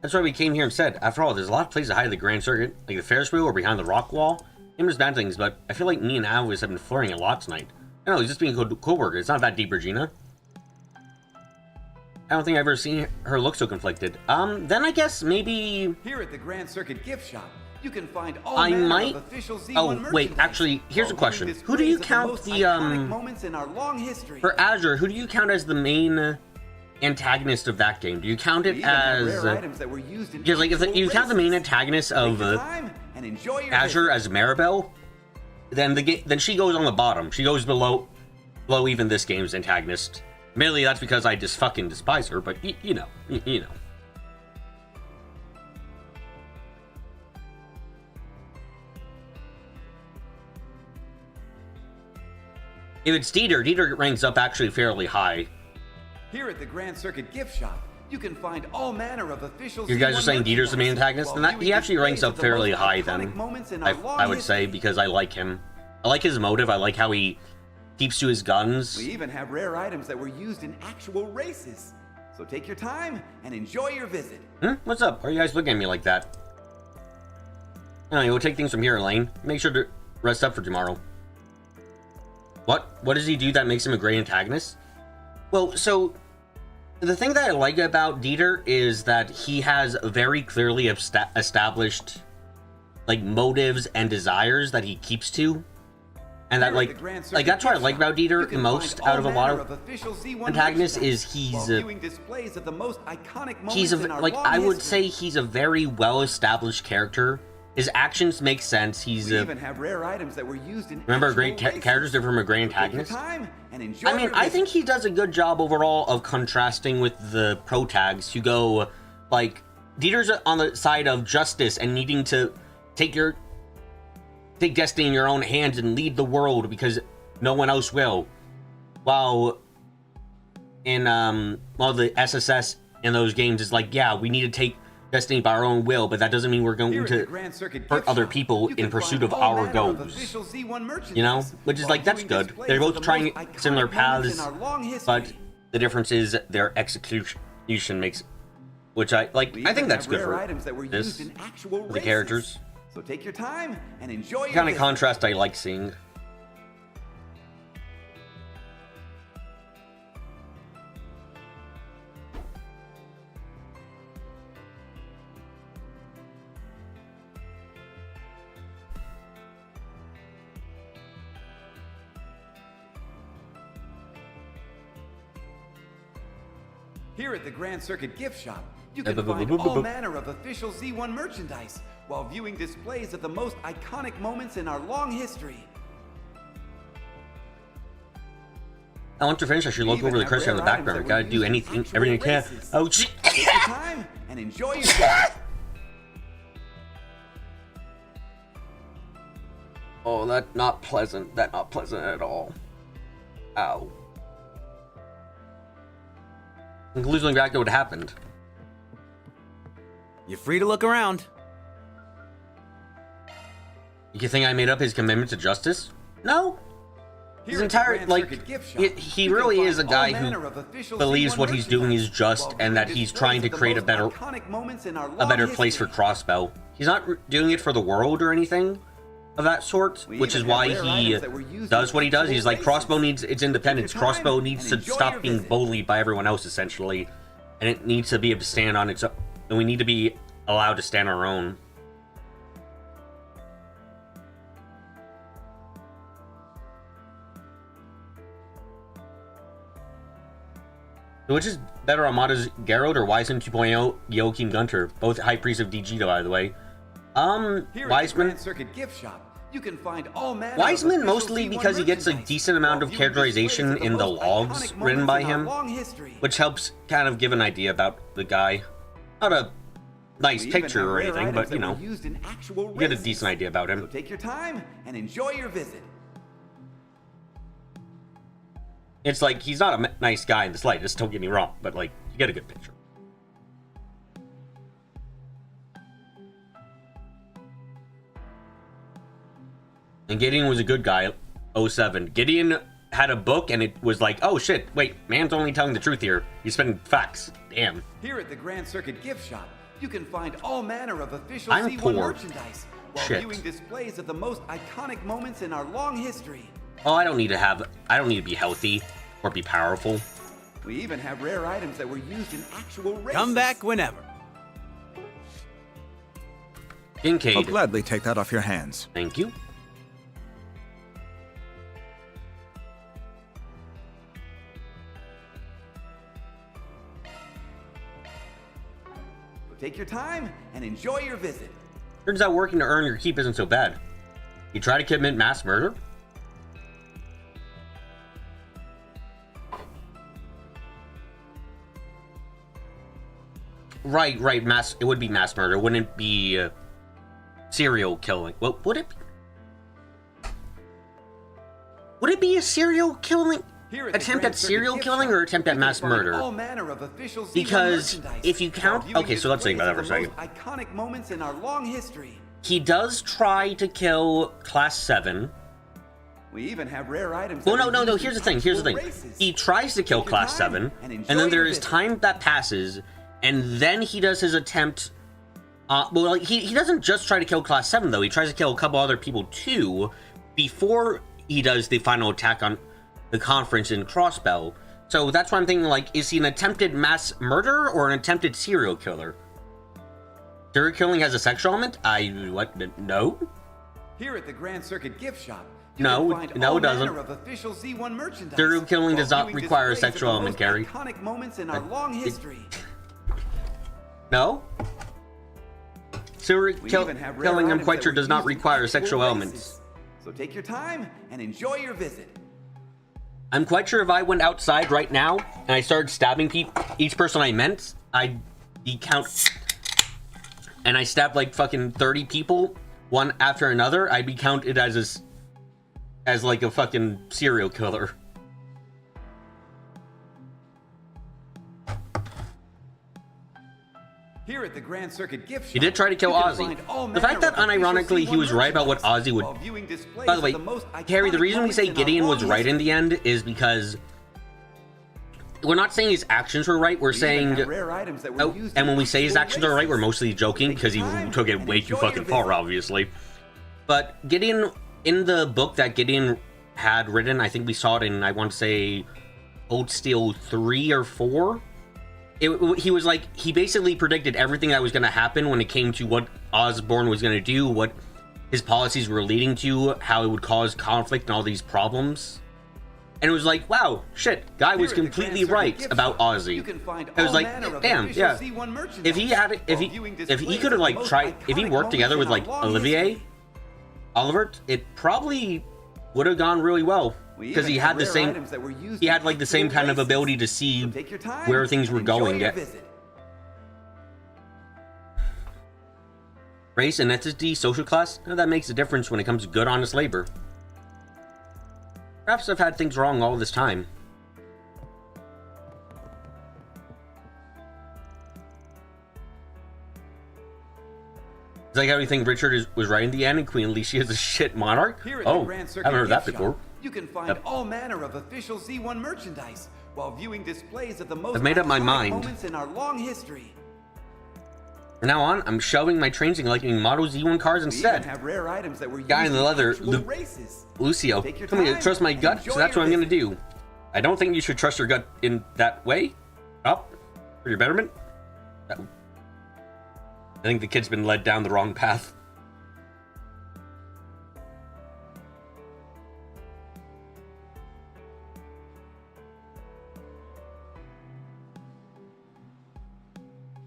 That's why we came here instead. After all, there's a lot of places to hide the Grand Circuit, like the Ferris wheel or behind the rock wall. There's bad things, but I feel like me and Alvis have been flirting a lot tonight. I know, he's just being a co-worker. It's not that deep, Regina. I don't think I've ever seen her look so conflicted. Then I guess maybe... Here at the Grand Circuit Gift Shop, you can find all I manner might... of official Z1 Oh, wait, merchandise actually, here's a while question. viewing Who do you displays of count most the, iconic moments in our long history. For Azure, who do you count as the main antagonist of that game? Do you count We it even have as... rare items that were used in Because, like, if actual you count the main races. antagonist Take of your time and enjoy your Azure visit. as Maribel, then then she goes on the bottom. She goes below even this game's antagonist. Mainly that's because I just fucking despise her, but you know. If it's Dieter ranks up actually fairly high. Here at the Grand Circuit Gift Shop, you can find all manner of official You guys Z1 are saying Dieter's the main merchandise antagonist, while and that he viewing actually ranks displays up of the fairly most high iconic then. moments in our long I would say, history. because I like him. I like his motive, I like how he keeps to his guns. We even have rare items that were used in actual races. So take your time and enjoy your visit. What's up? Why are you guys looking at me like that? Anyway, we'll take things from here, Elaine. Make sure to rest up for tomorrow. What? What does he do that makes him a great antagonist? Well, so... The thing that I like about Dieter is that he has very clearly established, like, motives and desires that he keeps to. And that, like that's what I like about Dieter the most out of a lot of antagonists is he's a I would say he's a very well-established character. His actions make sense. He's a remember, a great characters different from a great antagonist. I mean, I think he does a good job overall of contrasting with the protags who go like Dieter's on the side of justice and needing to take destiny in your own hands and lead the world because no one else will. While in the SSS in those games is like, yeah, we need to take destiny by our own will, but that doesn't mean we're going to hurt other people in pursuit of our goals. You know? Which is like, that's good. They're both trying similar paths, but the difference is their execution makes, which I think that's good for the characters. So take your time and enjoy your Kind of visit. contrast I like seeing. Here at the Grand Circuit Gift Shop, you can find all manner of official Z1 merchandise while viewing displays of the most iconic moments in our long history. I want to finish. I should look over the cursor in the background. Gotta do anything, everything I can. Oh, shit. Take your time and enjoy your visit. Oh, that's not pleasant. That's not pleasant at all. Ow. Conclusively back to what happened. You're free to look around. You think I made up his commitment to justice? No. his entire, like, he really is a guy who believes what he's doing is just and that he's trying to create a better place for Crossbow. He's not doing it for the world or anything of that sort, which is why he does what he does. He's like, Crossbow needs its independence. Crossbow needs to stop being bullied by everyone else, essentially, and it needs to be able to stand on its own, and we need to be allowed to stand on our own. Which is better, Armada's Geralt or Wiseman 2.0 Joachim Gunter? Both High Priest of DG, though, by the way. Wiseman. Circuit gift shop, you can find all manner Wiseman mostly because he gets a decent amount of characterization in the logs written by him, which helps kind of give an idea about the guy. Not a nice picture or anything, but you know, you get a decent idea about him. So take your time and enjoy your visit. It's like, he's not a nice guy in the slightest, don't get me wrong, but like, you get a good picture. And Gideon was a good guy, 07. Gideon had a book and it was like, oh shit, wait, man's only telling the truth here. He's spitting facts. Damn. Here at the Grand Circuit gift shop, you can find all manner of official I'm Z1 poor. merchandise while Shit. viewing displays of the most iconic moments in our long history. Oh, I don't need to be healthy or be powerful. We even have rare items that were used in actual races. Come back whenever. I'll Kincaid, gladly take that off your hands. thank you. Take your time and enjoy your visit. Turns out working to earn your keep isn't so bad. You try to commit mass murder? Right, it would be mass murder. Wouldn't it be serial killing? Well, would it be? Would it be a serial killing? Attempt at serial killing or attempt at mass murder? Because if you count... Okay, so let's think about that for a second. Iconic moments in our long history. He does try to kill Class 7. We even have rare items. Well, no, here's the thing. He tries to kill Class 7, and then there is time that passes, and then he does his attempt... well, like, he doesn't just try to kill Class 7, though. He tries to kill a couple other people, too, before he does the final attack on the conference in Crossbow. So that's why I'm thinking, like, is he an attempted mass murderer or an attempted serial killer? Serial killing has a sexual element? No? Here at the Grand Circuit gift shop, No, it doesn't. Serial killing does not require a sexual element, Gary. Iconic moments in our long history. No? Serial killing, I'm quite sure, does not require sexual elements. So take your time and enjoy your visit. I'm quite sure if I went outside right now and I started stabbing each person I meant, I'd decount, and I stabbed like fucking 30 people, one after another, I'd be counted as like a fucking serial killer. Here at the Grand Circuit gift shop, He did try to kill Ozzy. The fact that unironically he was right about what Ozzy would... By the way, Carrie, the reason we say Gideon was right in the end is because we're not saying his actions were right, we're saying... Oh, and when we say his actions are right, we're mostly joking because he took it way too fucking far, obviously. But Gideon, in the book that Gideon had written, I think we saw it in, I want to say, Old Steel 3 or 4? He was like, he basically predicted everything that was going to happen when it came to what Osborn was going to do, what his policies were leading to, how it would cause conflict and all these problems. And it was like, wow, shit, guy was completely right about Ozzy. It was like, damn, yeah. If he could have like tried, if he worked together with like Oliver, it probably would have gone really well. Because he had the same kind of ability to see where things were going. Race and ethnicity, social class, that makes a difference when it comes to good, honest labor. Perhaps I've had things wrong all this time. It's like how you think Richard was right in the end and Queen Alicia is a shit monarch? Oh, I haven't heard that before. You can find all manner of official Z1 merchandise while viewing displays of the most I've made up my iconic mind. moments in our long history. From now on, I'm shelving my trains and collecting Model Z1 cars We instead. even have rare items that were Guy in used the leather, actual races. Lucio, Take your tell me to time trust my and gut, enjoy so that's your what I'm gonna visit. do. I don't think you should trust your gut in that way. Up for your betterment. I think the kid's been led down the wrong path.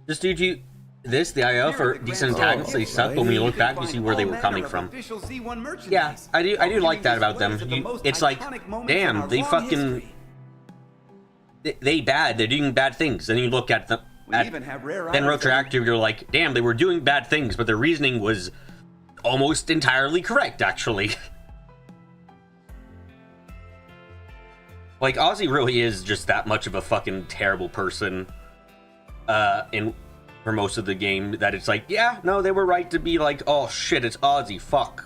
Just due to this, the IL for decent antagonists, they suck, but when you look back, you see where they were coming from. Yeah, I do like that about them. It's like, damn, they fucking... They bad, they're doing bad things. Then you look at them, then retroactive, you're like, damn, they were doing bad things, but their reasoning was almost entirely correct, actually. Like, Ozzy really is just that much of a fucking terrible person for most of the game, that it's like, yeah, no, they were right to be like, oh shit, it's Ozzy, fuck.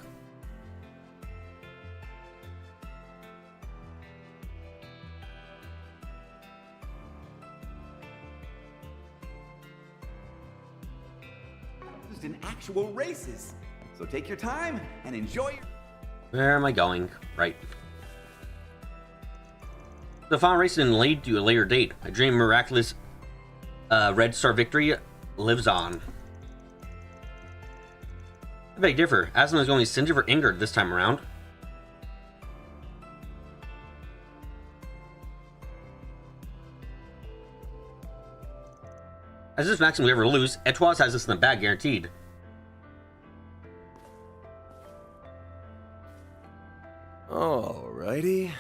In actual races. So take your time and enjoy. Where am I going? Right. The final race is delayed to a later date. My dream of miraculous Red Star victory lives on. I beg to differ. Aslan is going Sindri for Ingrid this time around. As this maximum we ever lose, Etoise has us in the bag guaranteed. Alrighty.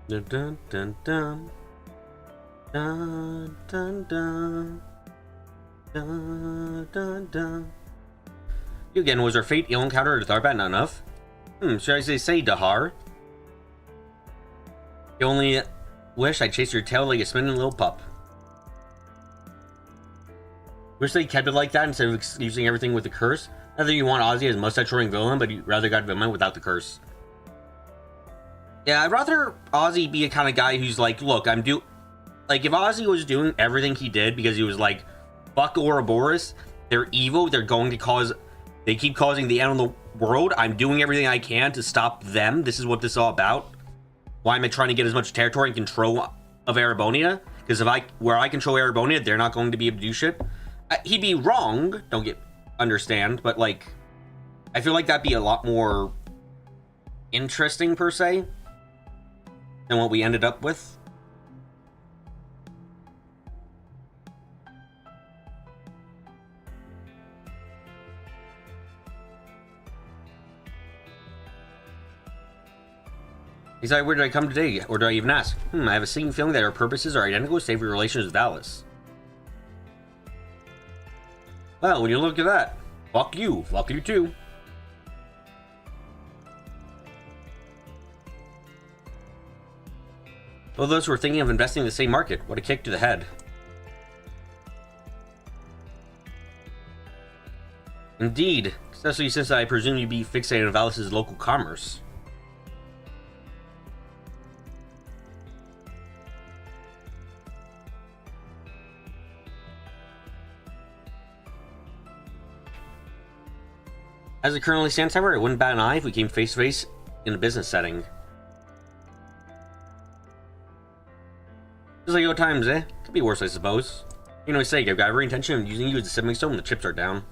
Dun dun dun dun. Dun dun dun. Dun dun dun. You again, was our fate ill encounter at Tharbat not enough? Should I say Dahar? You only wish I chased your tail like a spinning little pup. Wish they kept it like that instead of excusing everything with the curse? Not that you want Ozzy as mustache-twirling villain, but you rather got villain without the curse. Yeah, I'd rather Ozzy be a kind of guy who's like, look, like, if Ozzy was doing everything he did because he was like, fuck Ouroboros, they're evil, they keep causing the end of the world, I'm doing everything I can to stop them, this is what this is all about. Why am I trying to get as much territory and control of Erebonia? Because where I control Erebonia, they're not going to be able to do shit. He'd be wrong, understand, but like, I feel like that'd be a lot more interesting, per se, than what we ended up with. He's like, where did I come today? Or do I even ask? I have a sinking feeling that our purposes are identical, save for your relations with Alice. Well, when you look at that, fuck you too. Both of us were thinking of investing in the same market. What a kick to the head. Indeed, especially since I presume you'd be fixated on Alice's local commerce. As it currently stands, however, it wouldn't bat an eye if we came face to face in a business setting. Just like old times, eh? Could be worse, I suppose. You know, sake, I've got every intention of using you as a stepping stone when the chips are down.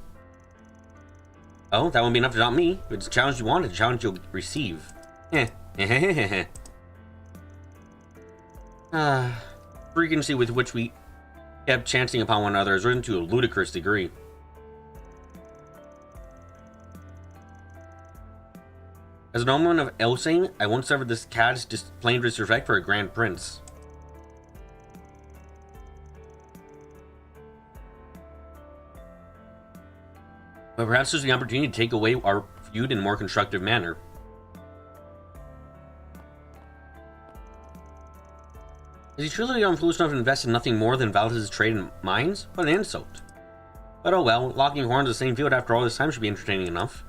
Oh, that won't be enough to stop me. If it's a challenge you want, it's a challenge you'll receive. Frequency with which we kept chancing upon one another has risen to a ludicrous degree. As an omen of Elsane, I once suffered this cad's displain disrespect for a grand prince. But perhaps there's the opportunity to take away our feud in a more constructive manner. Is he truly unfoolish enough to invest in nothing more than Valdez's trade in mines? What an insult. But oh well, locking horns in the same field after all this time should be entertaining enough.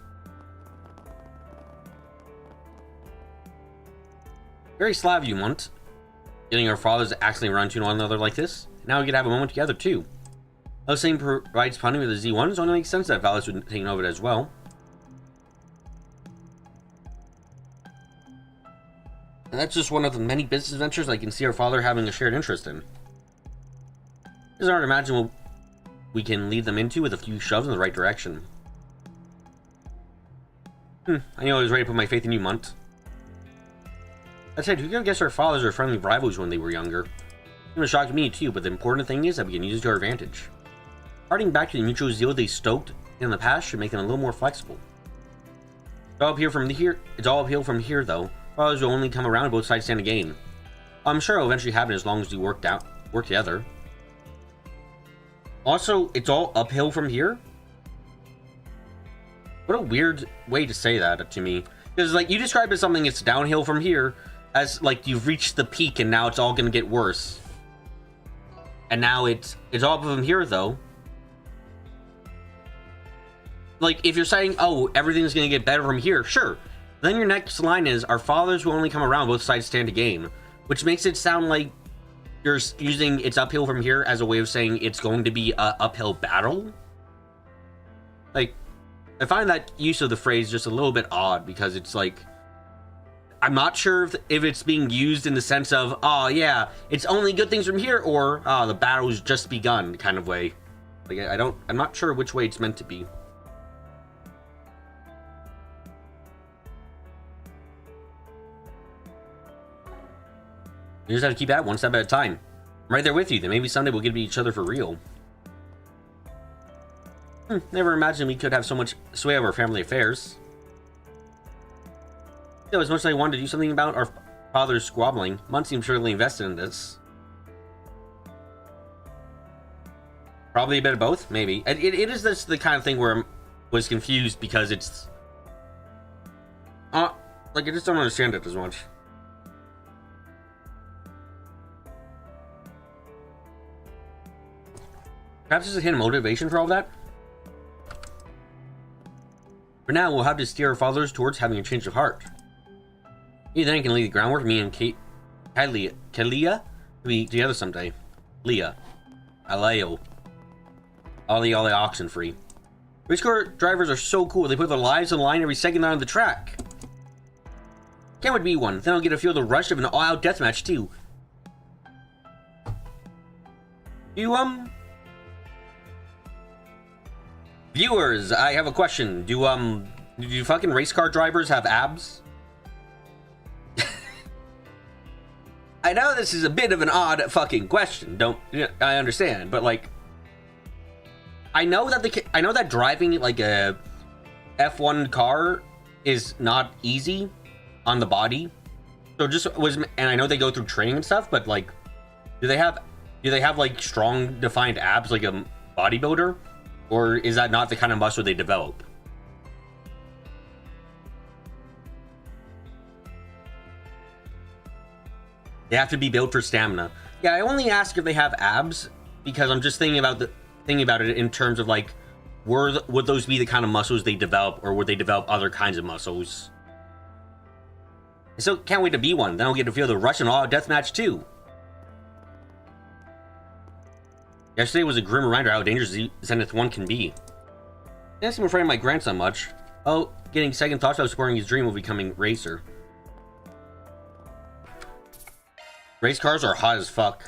Very Slav you want. Getting our fathers to accidentally run to one another like this. Now we could have a moment together too. Though same provides punting with the Z1s, only makes sense that Valdez would take over it as well. And that's just one of the many business ventures I can see our father having a shared interest in. It's hard to imagine what we can lead them into with a few shoves in the right direction. I knew I was ready to put my faith in you, Munt. That said, who could have guessed our fathers were friendly rivals when they were younger? It was shocked me too, but the important thing is that we can use it to our advantage. Harking back to the mutual zeal they stoked in the past should make them a little more flexible. It's all uphill from here, though. Fathers will only come around and both sides stand to gain. I'm sure it'll eventually happen as long as we work together. Also, it's all uphill from here? What a weird way to say that to me. Because, like, you describe it as something it's downhill from here, as, like, you've reached the peak and now it's all gonna get worse. And now it's all up from here, though. Like, if you're saying, oh, everything's gonna get better from here, sure. Then your next line is, our fathers will only come around, both sides stand to gain. Which makes it sound like you're using it's uphill from here as a way of saying it's going to be a uphill battle. Like, I find that use of the phrase just a little bit odd, because it's like, I'm not sure if it's being used in the sense of, oh yeah, it's only good things from here, or oh, the battle's just begun kind of way. Like, I'm not sure which way it's meant to be. You just have to keep at it one step at a time. I'm right there with you. Then maybe someday we'll get to each other for real. Never imagined we could have so much sway over family affairs. Still, as much as I wanted to do something about our father's squabbling, Munt seems surely invested in this. Probably a bit of both, maybe. It is this the kind of thing where I was confused because it's... like, I just don't understand it as much. Perhaps there's a hidden motivation for all that? For now, we'll have to steer our fathers towards having a change of heart. Maybe then can lay the groundwork. Me and Kalia to be together someday. Leah. Aleo. Ollie oxen free. Race car drivers are so cool. They put their lives on the line every second they're on the track. Can't wait to be one. Then I'll get to feel the rush of an all-out deathmatch too. Viewers, I have a question. Do fucking race car drivers have abs? I know this is a bit of an odd fucking question. I understand, but like, I know that driving like a F1 car is not easy on the body. So and I know they go through training and stuff, but like, do they have like strong defined abs like a bodybuilder? Or is that not the kind of muscle they develop? They have to be built for stamina. Yeah, I only ask if they have abs because I'm just thinking about it in terms of like, would those be the kind of muscles they develop, or would they develop other kinds of muscles? So can't wait to be one. Then I'll get to feel the rush and all-out deathmatch too. Yesterday was a grim reminder how dangerous Zenith 1 can be. I didn't seem afraid of my grandson much. Oh, getting second thoughts about supporting his dream of becoming racer. Race cars are hot as fuck.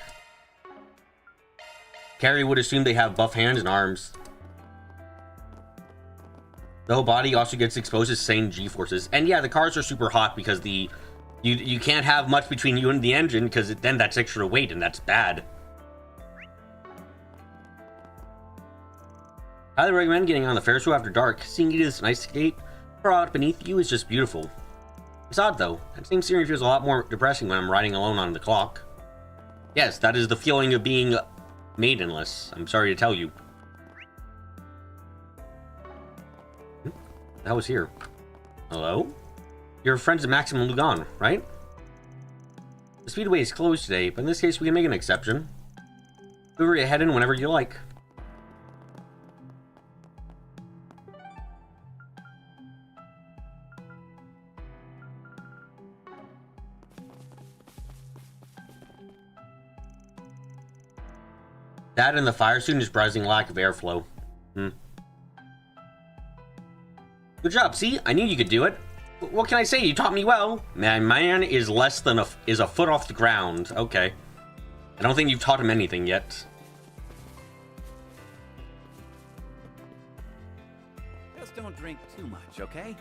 Carrie would assume they have buff hands and arms. The whole body also gets exposed to same G-forces. And yeah, the cars are super hot because you can't have much between you and the engine, because then that's extra weight and that's bad. I highly recommend getting on the Ferris wheel after dark. Seeing you do this nice escape out beneath you is just beautiful. It's odd though. That same scenery feels a lot more depressing when I'm riding alone on the clock. Yes, that is the feeling of being maidenless. I'm sorry to tell you. That was here. Hello? You're friends of Maximum Lugan, right? The Speedway is closed today, but in this case we can make an exception. Feel free to head in whenever you like. That and the fire suit is browsing lack of airflow. Good job. See, I knew you could do it. What can I say? You taught me well. Man is less than a foot off the ground. Okay. I don't think you've taught him anything yet. Just don't drink too much, okay?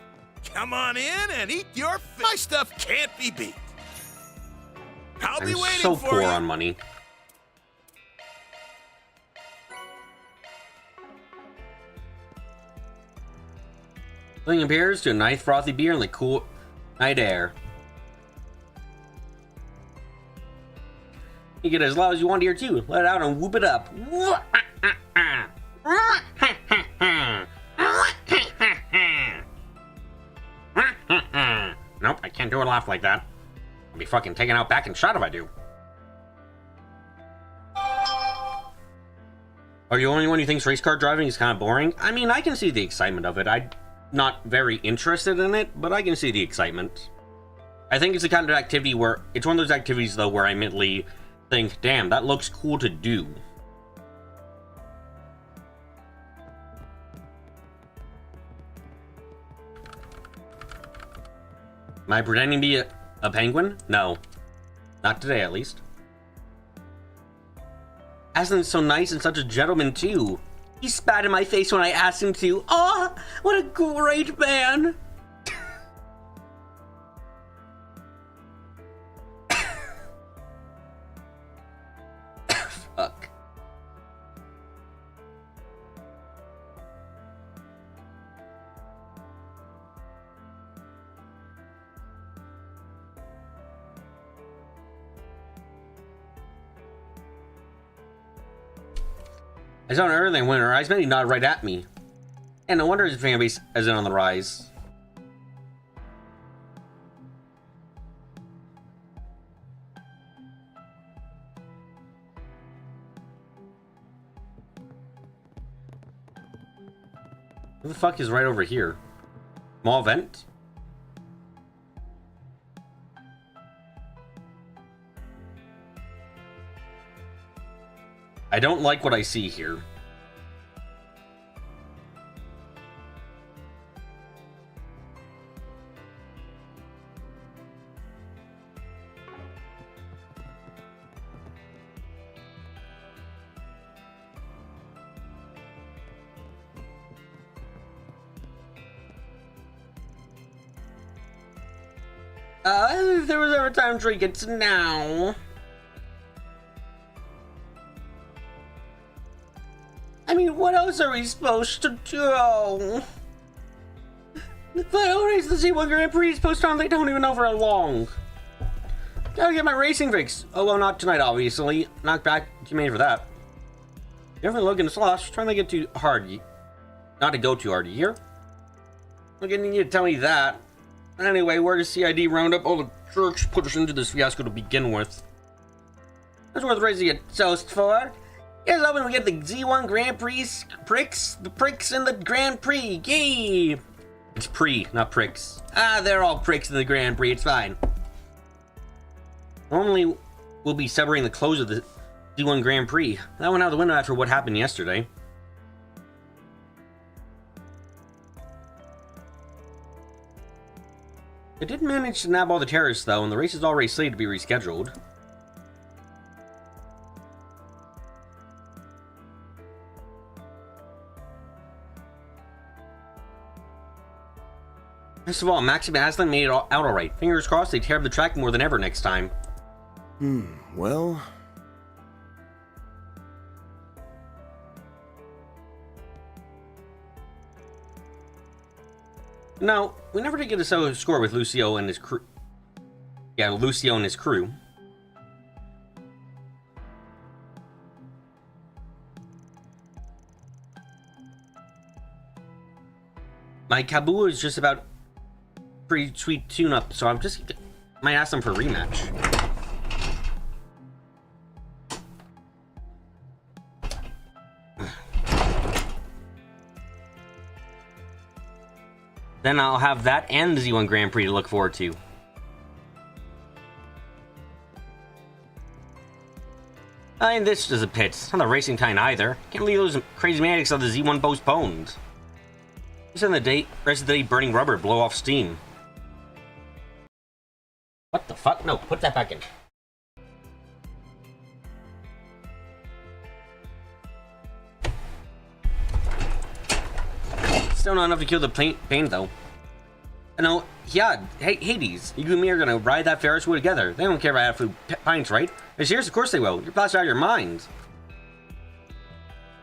Come on in and eat your My stuff can't be beat. I'll be I'm waiting so for poor you. on money. Filling appears to a nice frothy beer in the cool night air. You get as loud as you want here too. Let it out and whoop it up. Nope, I can't do a laugh like that. I'll be fucking taken out back and shot if I do. Are you the only one who thinks race car driving is kind of boring? I mean, I can see the excitement of it. I'm not very interested in it, but I can see the excitement. I think it's the kind of activity where... It's one of those activities, though, where I mentally think, damn, that looks cool to do. Am I pretending to be a penguin? No. Not today, at least. Aslan's so nice and such a gentleman, too. He spat in my face when I asked him to. Oh, what a great man! Fuck. I saw an earlier when her eyes met, he nodded right at me. And no wonder his fan base isn't on the rise. Who the fuck is right over here? Small vent? I don't like what I see here. If there was ever a time to drink, it's now. I mean, what else are we supposed to do? The final race of the Z1 Grand Prix is postponed. They don't even know for how long. Gotta get my racing fix. Although not tonight, obviously. Knock back too many for that. Definitely looking to slosh. Trying to get too hard. Not to go too hard. You hear? I'm gonna need to tell me that. Anyway, where does CID round up all the jerks put us into this fiasco to begin with? That's worth raising a toast for. Here's hoping we get the Z1 Grand Prix pricks, the pricks in the Grand Prix. Yay! It's pre, not pricks. Ah, they're all pricks in the Grand Prix. It's fine. Normally, we'll be celebrating the close of the Z1 Grand Prix. That went out the window after what happened yesterday. They did manage to nab all the terrorists, though, and the race is already slated to be rescheduled. First of all, Maxim and Aslan made it out alright. Fingers crossed they tear up the track more than ever next time. Well... No, we never did get a solo score with Lucio and his crew. Yeah, Lucio and his crew. My Kabua is just about pretty sweet tune-up, so I'm just might ask them for a rematch. Then I'll have that and the Z1 Grand Prix to look forward to. And this is a pit. It's not the racing kind either. Can't leave those crazy maniacs of the Z1 postponed. Just in the rest of the day burning rubber, blow off steam. What the fuck? No, put that back in. Still not enough to kill the pain though. You know, yeah, hey, Hades, you and me are gonna ride that Ferris wheel together. They don't care about food pints, right? Are you serious? Of course they will. You're blasted out of your mind.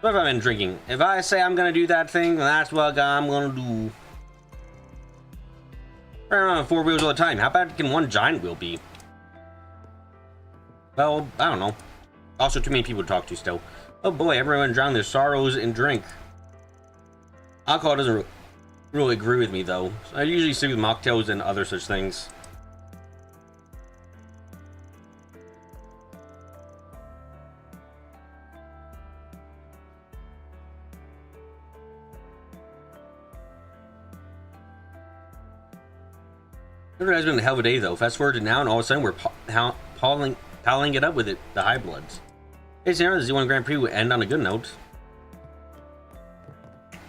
What have I been drinking? If I say I'm gonna do that thing, then that's what I'm gonna do. Right around on 4 wheels all the time. How bad can one giant wheel be? Well, I don't know. Also, too many people to talk to still. Oh boy, everyone drowned their sorrows in drink. Alcohol doesn't really agree with me though. So I usually stick with mocktails and other such things. It has been a hell of a day though. Fast forward to now and all of a sudden we're piling it up with the high bloods. Hey Sarah, the Z1 Grand Prix will end on a good note.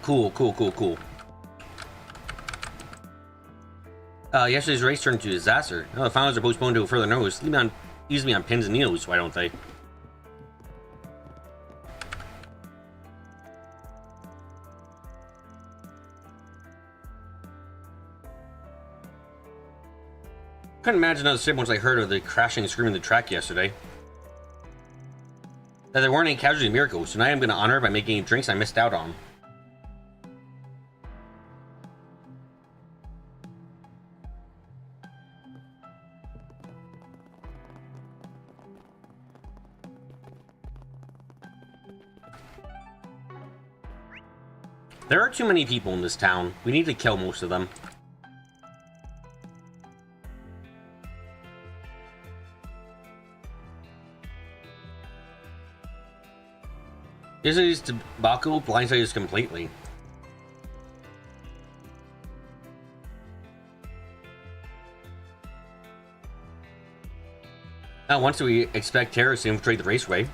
Cool. Yesterday's race turned into a disaster. The finals are postponed to a further notice. Use me on pins and needles, why don't they? Couldn't imagine another sip once I heard of the crashing and screaming of the track yesterday. That there weren't any casualty miracles, so now I'm going to honor it by making drinks I missed out on. There are too many people in this town. We need to kill most of them. Yesterday's debacle blindsided us completely. Not once do we expect terrorists to infiltrate the raceway.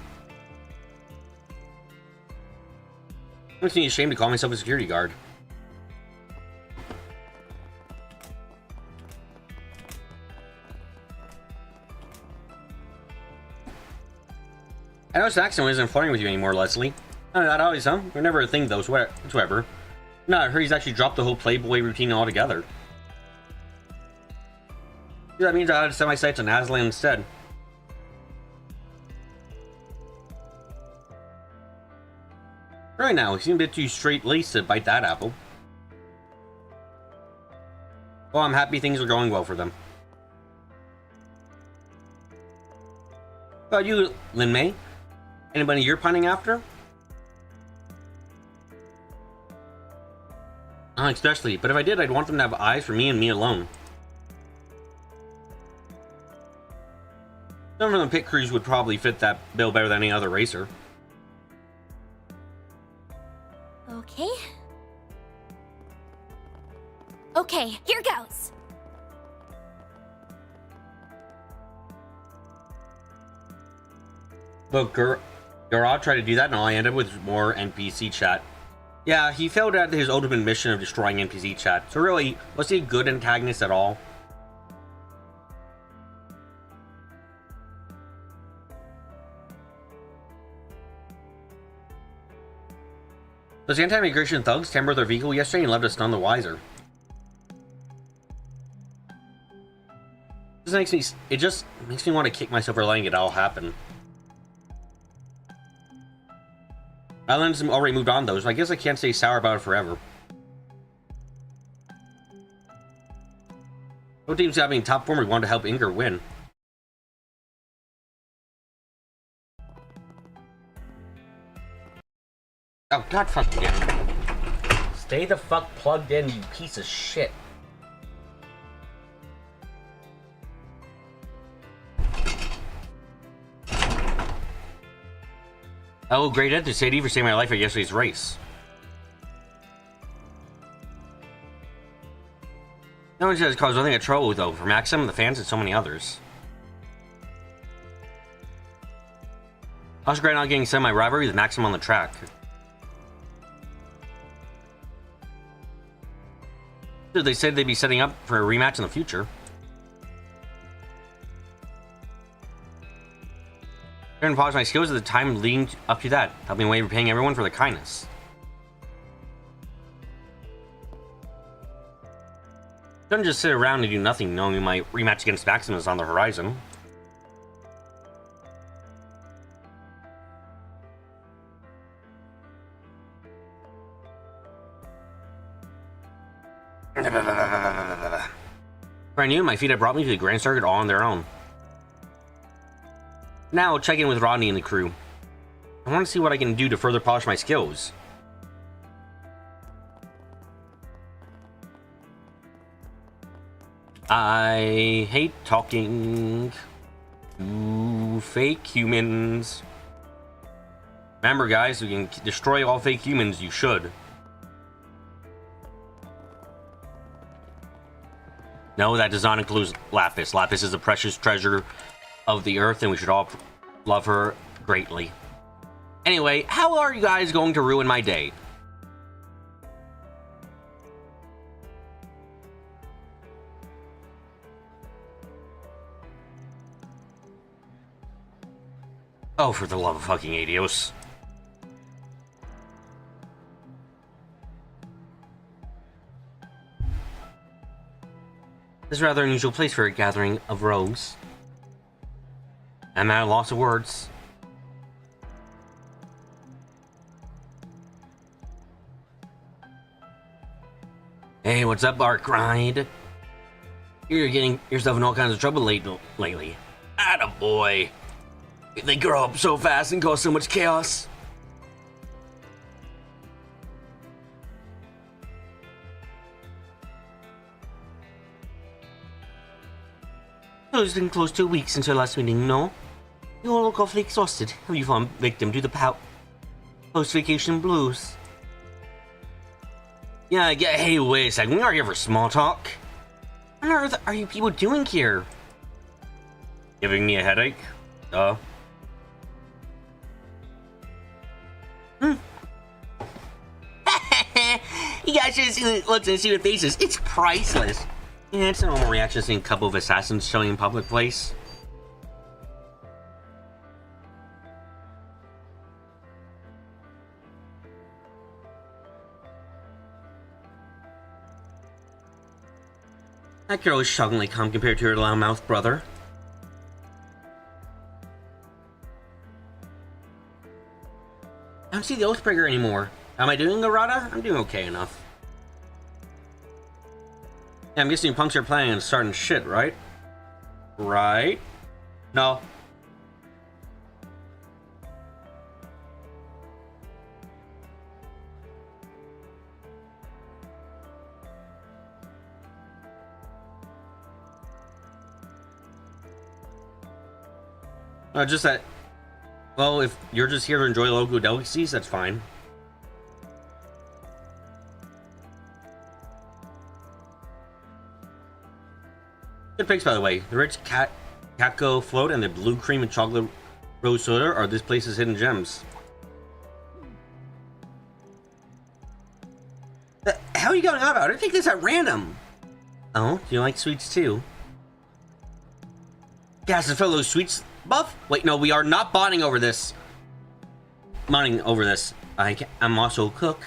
Makes me ashamed to call myself a security guard. I noticed Axon isn't flirting with you anymore, Leslie. Not always, huh? We're never a thing, though, whatsoever. No, I heard he's actually dropped the whole Playboy routine altogether. That means I had to set my sights on Aslan instead. Right now, he seemed a bit too straight-laced to bite that apple. Well, I'm happy things are going well for them. How about you, Lin May? Anybody you're pining after? Especially, but if I did, I'd want them to have eyes for me and me alone. Some of the pit crews would probably fit that bill better than any other racer. Okay. Okay, here goes. Look, Garrod tried to do that and all I ended up with more NPC chat. Yeah, he failed at his ultimate mission of destroying NPC chat. So really, was he a good antagonist at all? Those anti-immigration thugs tampered their vehicle yesterday and left us none the wiser. It just makes me want to kick myself for letting it all happen. Islands already moved on though, so I guess I can't stay sour about it forever. Both teams having in top form, we want to help Inger win. Oh, god fucking damn it. Stay the fuck plugged in, you piece of shit. Oh, great end to Sadie for saving my life at yesterday's race. No one says cause nothing but trouble though for Maxim, the fans, and so many others. I was regret not getting some of my rivalry with Maxim on the track. So they said they'd be setting up for a rematch in the future. I didn't polish my skills at the time leading up to that, helping away repaying everyone for the kindness. Couldn't just sit around and do nothing knowing my rematch against Maxim is on the horizon. I knew my feet had brought me to the Grand Circuit all on their own. Now, check in with Rodney and the crew. I want to see what I can do to further polish my skills. I hate talking to fake humans. Remember, guys, we can destroy all fake humans, you should. No, that does not include Lapis. Lapis is a precious treasure of the earth, and we should all love her greatly. Anyway, how are you guys going to ruin my day? Oh, for the love of fucking Adios. This is a rather unusual place for a gathering of rogues. I'm at a loss of words. Hey, what's up, Arkride? You're getting yourself in all kinds of trouble lately. Attaboy. They grow up so fast and cause so much chaos. It's been close to a week since our last meeting, no? You all look awfully exhausted. Have you fallen victim to the post-vacation blues? Yeah, hey, wait a second. We aren't here for small talk. What on earth are you people doing here? Giving me a headache? You guys should have seen the looks and see with faces. It's priceless. Yeah, it's a normal reaction seeing a couple of assassins showing in public place. That girl is shockingly calm compared to her loudmouth brother. I don't see the Oathbreaker anymore. How am I doing, Garada? I'm doing okay enough. Yeah, I'm guessing you punks are planning on starting shit, right? Right? No. Just that. Well, if you're just here to enjoy local delicacies, that's fine. Good picks, by the way. The rich cacao float and the blue cream and chocolate rose soda are this place's hidden gems. How are you going on about it? I think this at random. Oh, do you like sweets too? Gas and fellow sweets buff? Wait, no, we are not bonding over this. Bonding over this. I'm also a cook.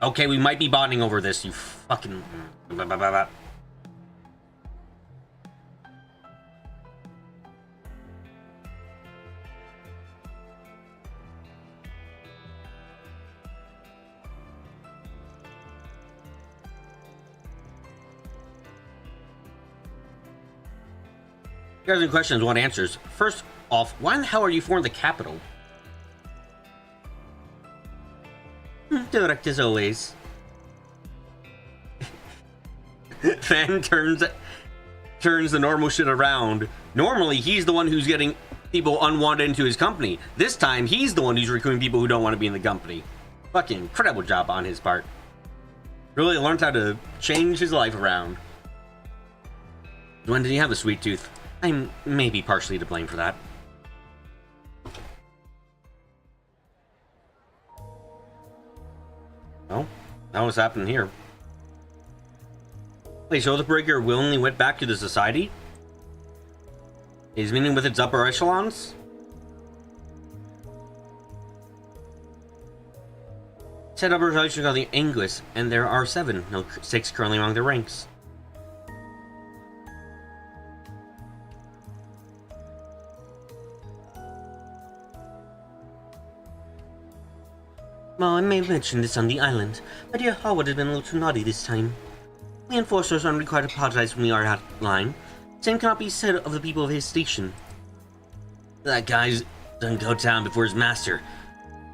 Okay, we might be bonding over this, you fucking... You guys have any questions, want answers. First off, why in the hell are you for the capital? Direct as always. Fan turns the normal shit around. Normally, he's the one who's getting people unwanted into his company. This time, he's the one who's recruiting people who don't want to be in the company. Fucking incredible job on his part. Really learned how to change his life around. When did he have a sweet tooth? I'm maybe partially to blame for that. Oh, now what's happening here? Wait, so the Breaker willingly went back to the society? Is meeting with its upper echelons? Set upper echelons are the Anguis, and there are 7, no 6 currently among their ranks. Well, I may have mentioned this on the island, but dear Howard has been a little too naughty this time. We enforcers aren't required to apologize when we are out of line. Same cannot be said of the people of his station. That guy's done go down before his master.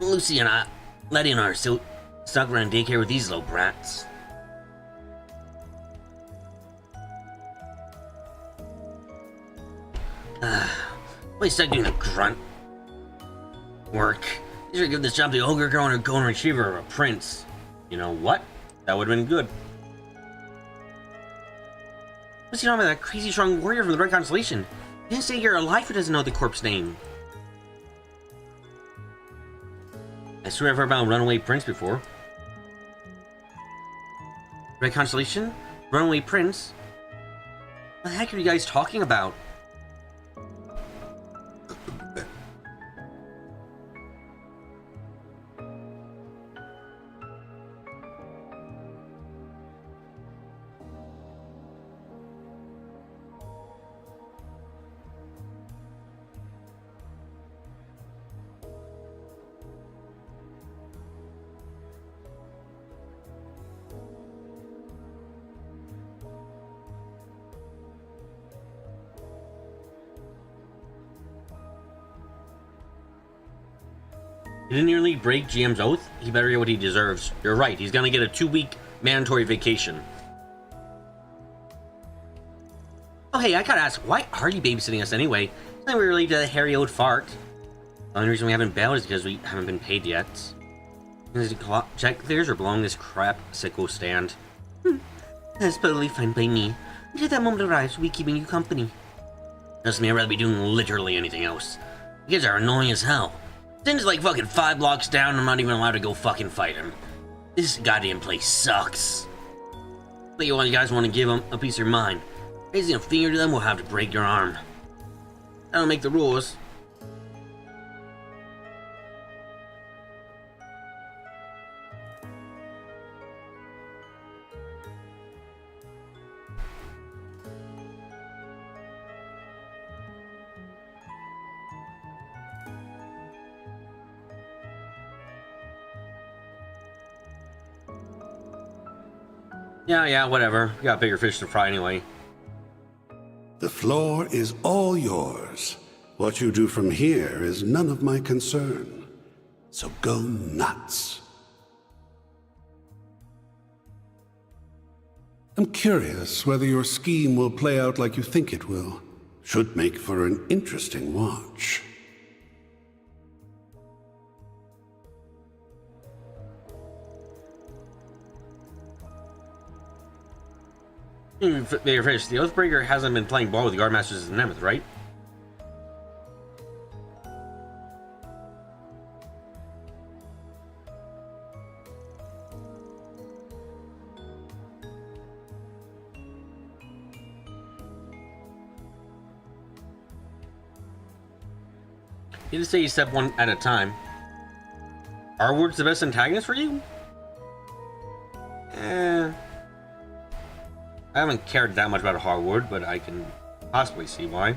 Lucy and Letty and I are still stuck around daycare with these little brats. Why stuck doing the grunt work? You should give this job to the ogre girl and her golden retriever of a prince. You know what? That would have been good. What's going on with that crazy strong warrior from the Red Constellation? You didn't say you're alive who doesn't know the corpse name. I swear I've heard about a runaway prince before. Red Constellation? Runaway prince? What the heck are you guys talking about? He didn't nearly break GM's oath? He better get what he deserves. You're right, he's gonna get a 2-week mandatory vacation. Oh hey, I gotta ask, why are you babysitting us anyway? It's not really to the hairy old fart. The only reason we haven't bailed is because we haven't been paid yet. Check clears or belong this crap sicko stand. That's totally fine by me. Until that moment arrives, we'll be keeping you company. Trust me, I'd rather be doing literally anything else. You guys are annoying as hell. Sin's like fucking 5 blocks down, I'm not even allowed to go fucking fight him. This goddamn place sucks. But you guys want to give them a piece of your mind. Raising a finger to them will have to break your arm. I don't make the rules. Yeah, whatever. We got bigger fish to fry anyway. The floor is all yours. What you do from here is none of my concern. So go nuts. I'm curious whether your scheme will play out like you think it will. Should make for an interesting watch. Bigger fish. The Oathbreaker hasn't been playing ball with the Guardmasters in Nemeth, right? You just say you step one at a time. Are words the best antagonist for you? I haven't cared that much about Harwood, but I can possibly see why.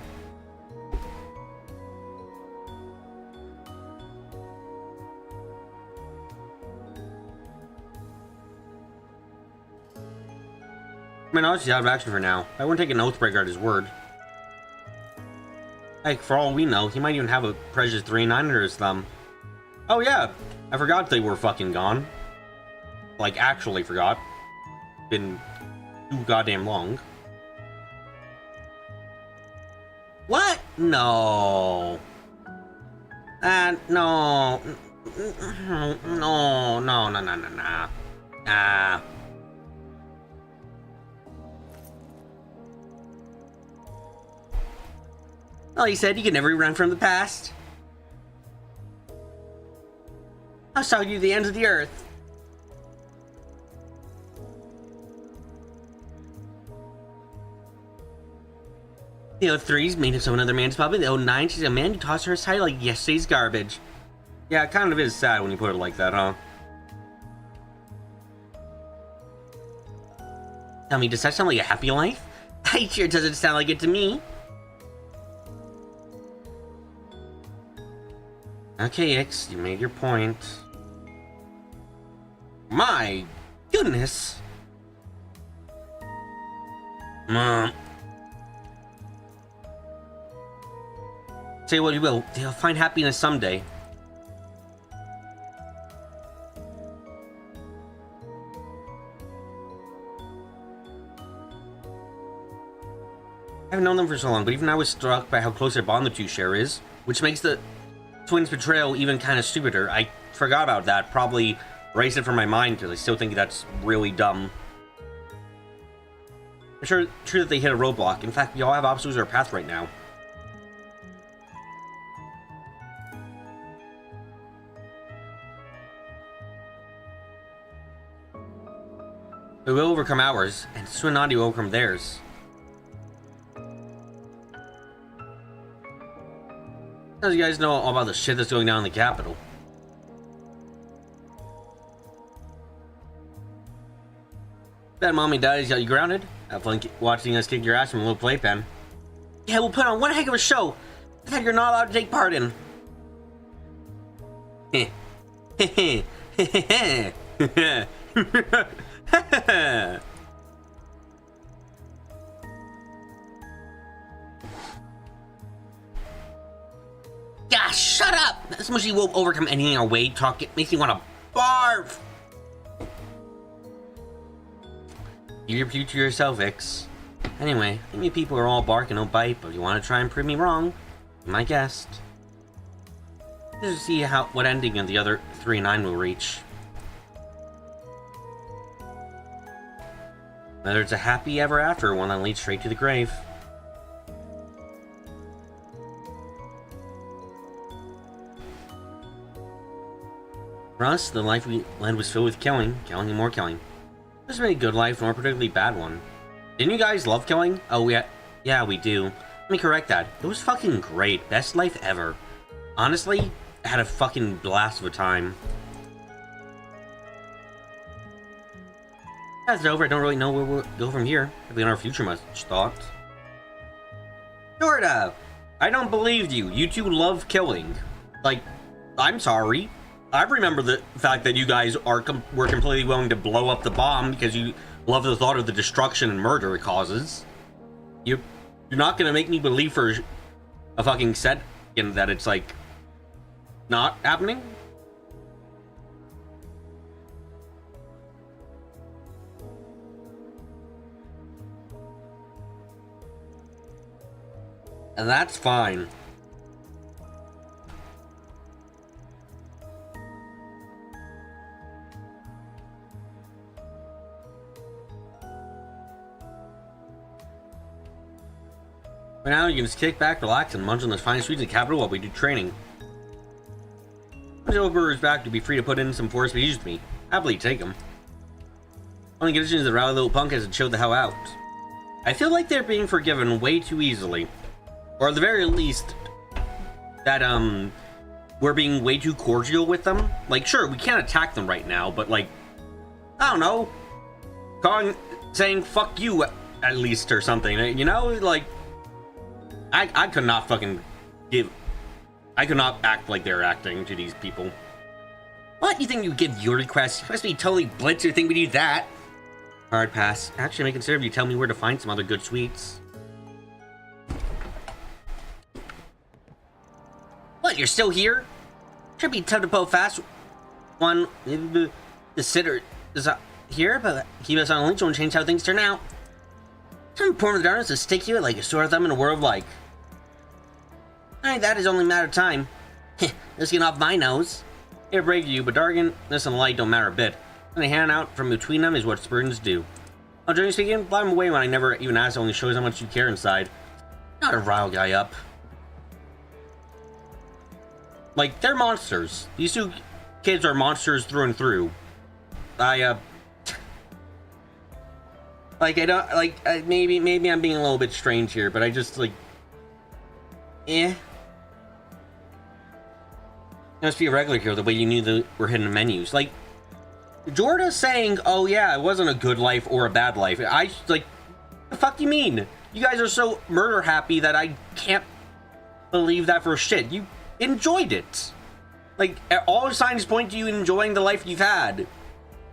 I mean, obviously out of action for now. I wouldn't take an Oathbreaker at his word. Like, for all we know, he might even have a Precious 3-9 under his thumb. Oh yeah, I forgot they were fucking gone. Like, actually forgot. Been too goddamn long. What? No. No. No. Well, he said you can never run from the past. I'll show you the ends of the earth. The 03's made of another man's puppet. The 09, she's a man who tossed her aside like yesterday's garbage. Yeah, it kind of is sad when you put it like that, huh? Tell me, does that sound like a happy life? It sure doesn't sound like it to me. Okay, X, you made your point. My goodness. Mom. Say what you will, they'll find happiness someday. I haven't known them for so long, but even I was struck by how close their bond the two share is, which makes the twins' betrayal even kind of stupider. I forgot about that, probably erased it from my mind because I still think that's really dumb. I'm sure true that they hit a roadblock. In fact, we all have obstacles in our path right now. We will overcome ours, and Swinati will overcome theirs. As you guys know all about the shit that's going down in the capital. Bad mommy dies, got you grounded. Have fun watching us kick your ass from a little playpen. Yeah, we'll put on one heck of a show that you're not allowed to take part in. Yeah, shut up! This mushy won't overcome anything in our way. Talk, it makes me want to barf! Keep your pew to yourself, Ix. Anyway, I think you people are all bark and no bite, but if you want to try and prove me wrong, be my guest. Just see what ending of the other 3 and 9 will reach. Whether it's a happy ever after or one that leads straight to the grave. For us, the life we led was filled with killing and more killing. This was a good life, nor a particularly bad one. Didn't you guys love killing? Oh, yeah, we do. Let me correct that. It was fucking great. Best life ever. Honestly, I had a fucking blast of a time. As it's over, I don't really know where we'll go from here. If we in our future much thought. Jorda! I don't believe you. You two love killing. Like, I'm sorry. I remember the fact that you guys were completely willing to blow up the bomb because you love the thought of the destruction and murder it causes. You're not gonna make me believe for a fucking second that it's like not happening? And that's fine. For now, you can just kick back, relax, and munch on the fine sweets of the capital while we do training. Once Over is back, to be free to put in some force speeches with me. Happily take them. Only condition is the rowdy little punk hasn't showed the hell out. I feel like they're being forgiven way too easily. Or at the very least, that, we're being way too cordial with them. Like, sure, we can't attack them right now, but, like, I don't know. Saying, fuck you, at least, or something, you know? Like, I could not fucking I could not act like they're acting to these people. What? You think you give your request? You must be totally blitz or think we do that. Hard pass. Actually, I may consider if you tell me where to find some other good sweets. What, you're still here? Should be tough to pull fast. One, the sitter is here, but keep us on lynch won't change how things turn out. Some poor the darkness to stick you like a sore thumb in a world like. I think that is only a matter of time. This getting off my nose. It'll break you, but Dargan, this and the light don't matter a bit. And a hand out from between them is what Spurgeons do. I'll generally speaking, blow him away when I never even ask, only shows how much you care inside. Not a rile guy up. Like, they're monsters. These two kids are monsters through and through. Like, I don't, like, maybe I'm being a little bit strange here, but I just, like, It must be a regular here, the way you knew there were hidden menus. Like, Jorda's saying, oh yeah, it wasn't a good life or a bad life. Like, the fuck you mean? You guys are so murder happy that I can't believe that for shit. You enjoyed it. Like, all the signs point to you enjoying the life you've had.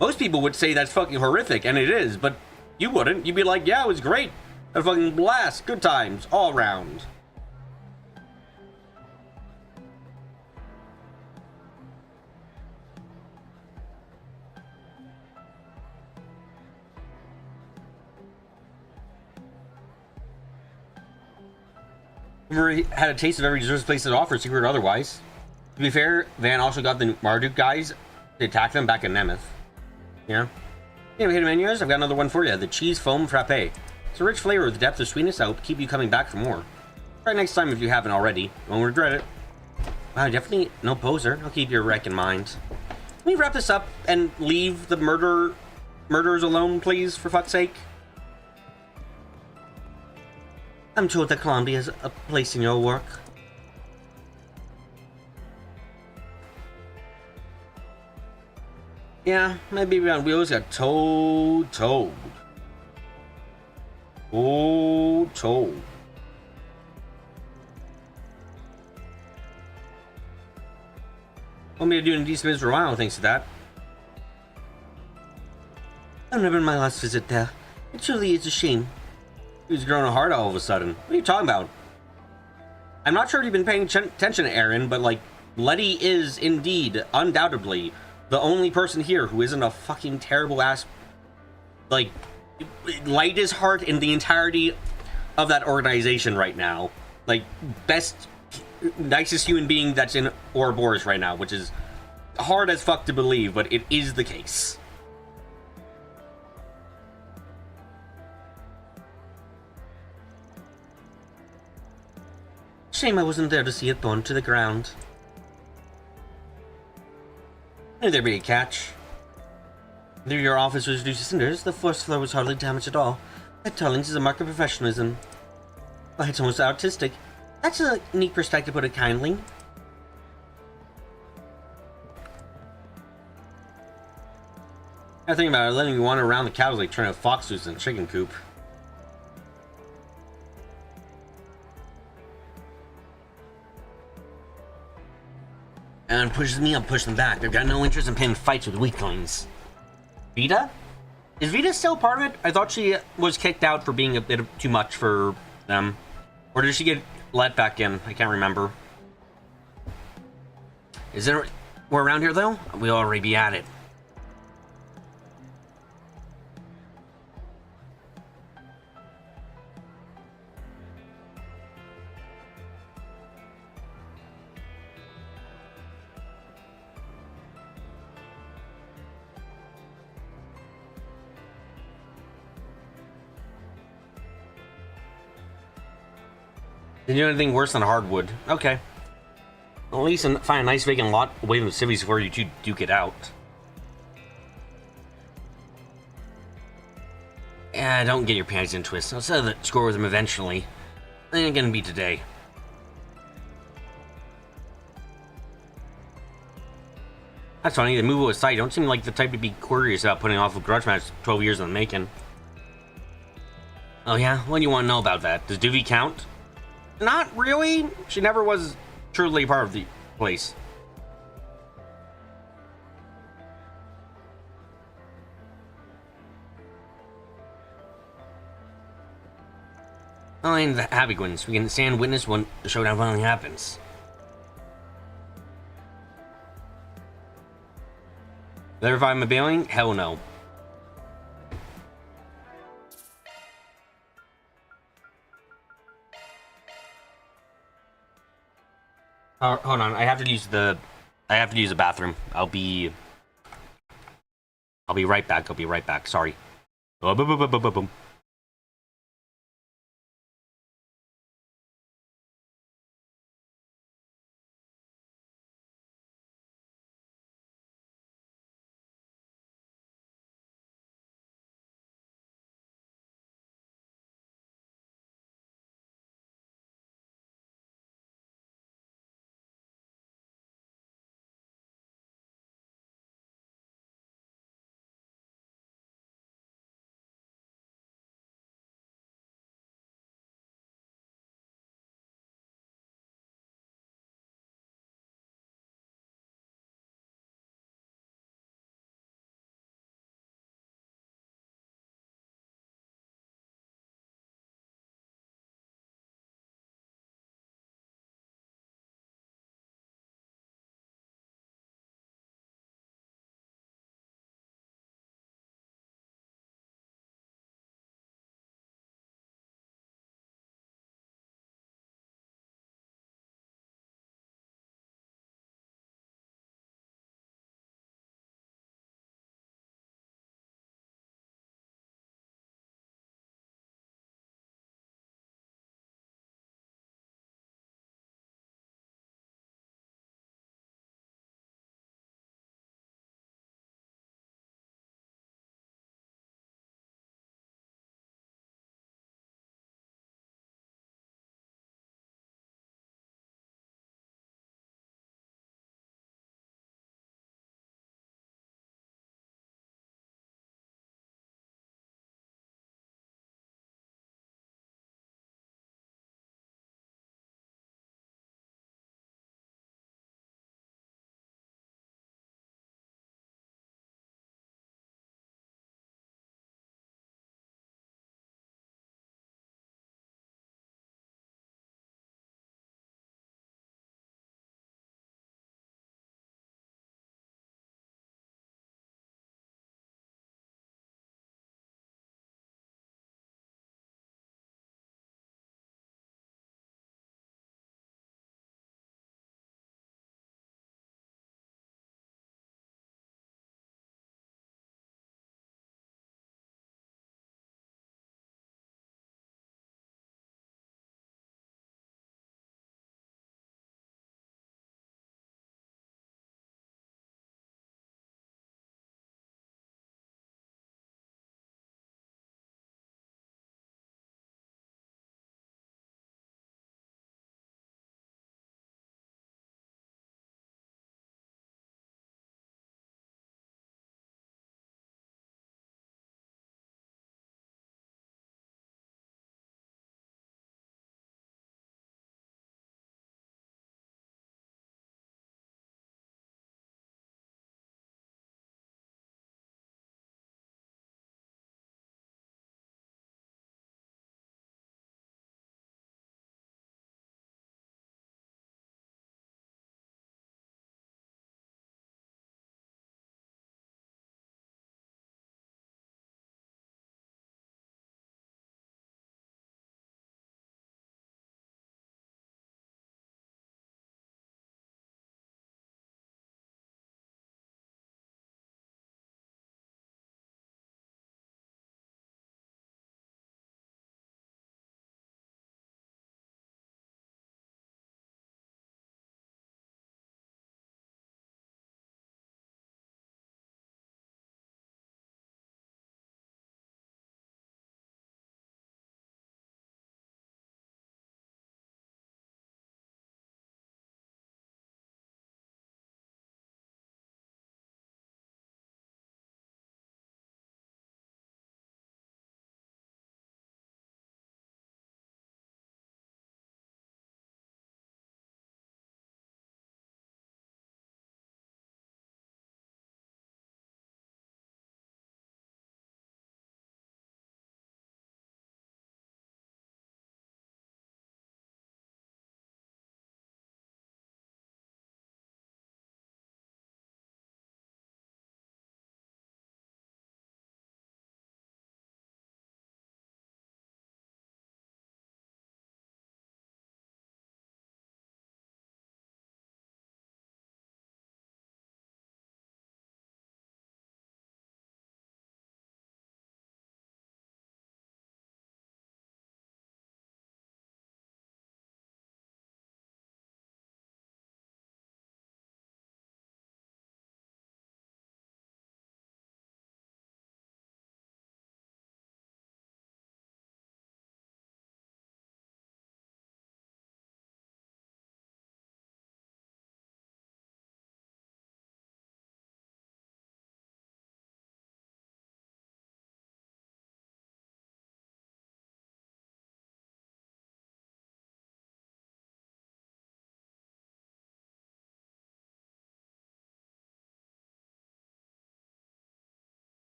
Most people would say that's fucking horrific, and it is, but you wouldn't. You'd be like, yeah, it was great. A fucking blast. Good times. All around. Never had a taste of every deserted place it offers, secret or otherwise. To be fair, Van also got the Marduk guys to attack them back in Nemeth. Yeah. Anyway, hidden menus, I've got another one for you. The cheese foam frappe. It's a rich flavor with the depth of sweetness that will keep you coming back for more. Try next time if you haven't already. You won't regret it. Wow, definitely no poser. I'll keep your wreck in mind. Can we wrap this up and leave the murderers alone, please, for fuck's sake? I'm told that Colombia is a place in your work. Yeah, my baby on wheels got told. Told. Want me to do an decent visit for a while, thanks to that. I've never in my last visit there. It truly is a shame. He's growing a heart all of a sudden. What are you talking about? I'm not sure if you've been paying attention to Aaron, but like, Letty is indeed, undoubtedly, the only person here who isn't a fucking terrible ass, like, light his heart in the entirety of that organization right now. Like, best, nicest human being that's in Ouroboros right now, which is hard as fuck to believe, but it is the case. Shame I wasn't there to see it burned to the ground. Knew there'd be a catch. Though your office was reduced to cinders, the first floor was hardly damaged at all. That Tullings is a mark of professionalism. Why, it's almost artistic. That's a neat perspective, to put it kindly. I think about it, letting me wander around the cows like trying to fox loose in a chicken coop. And pushes me, I'll push them back. They've got no interest in picking fights with weaklings. Vita? Is Vita still part of it? I thought she was kicked out for being a bit too much for them. Or did she get let back in? I can't remember. Is there... We're around here, though? We'll already be at it. Didn't do anything worse than hardwood. Okay. Well, at least find a nice vacant lot away from the cities where you two duke it out. Yeah, don't get your panties in twists. I'll settle the score with them eventually. It ain't gonna be today. That's funny, the move aside, you don't seem like the type to be curious about putting off a grudge match 12 years in the making. Oh yeah? What do you want to know about that? Does Doovie count? Not really. She never was truly part of the place. Oh, and the Habigwins. We can stand witness when the showdown finally happens. Verify my bailing? Hell no. Hold on, I have to use the bathroom. I'll be right back. Sorry. Boom, boom, boom, boom, boom, boom.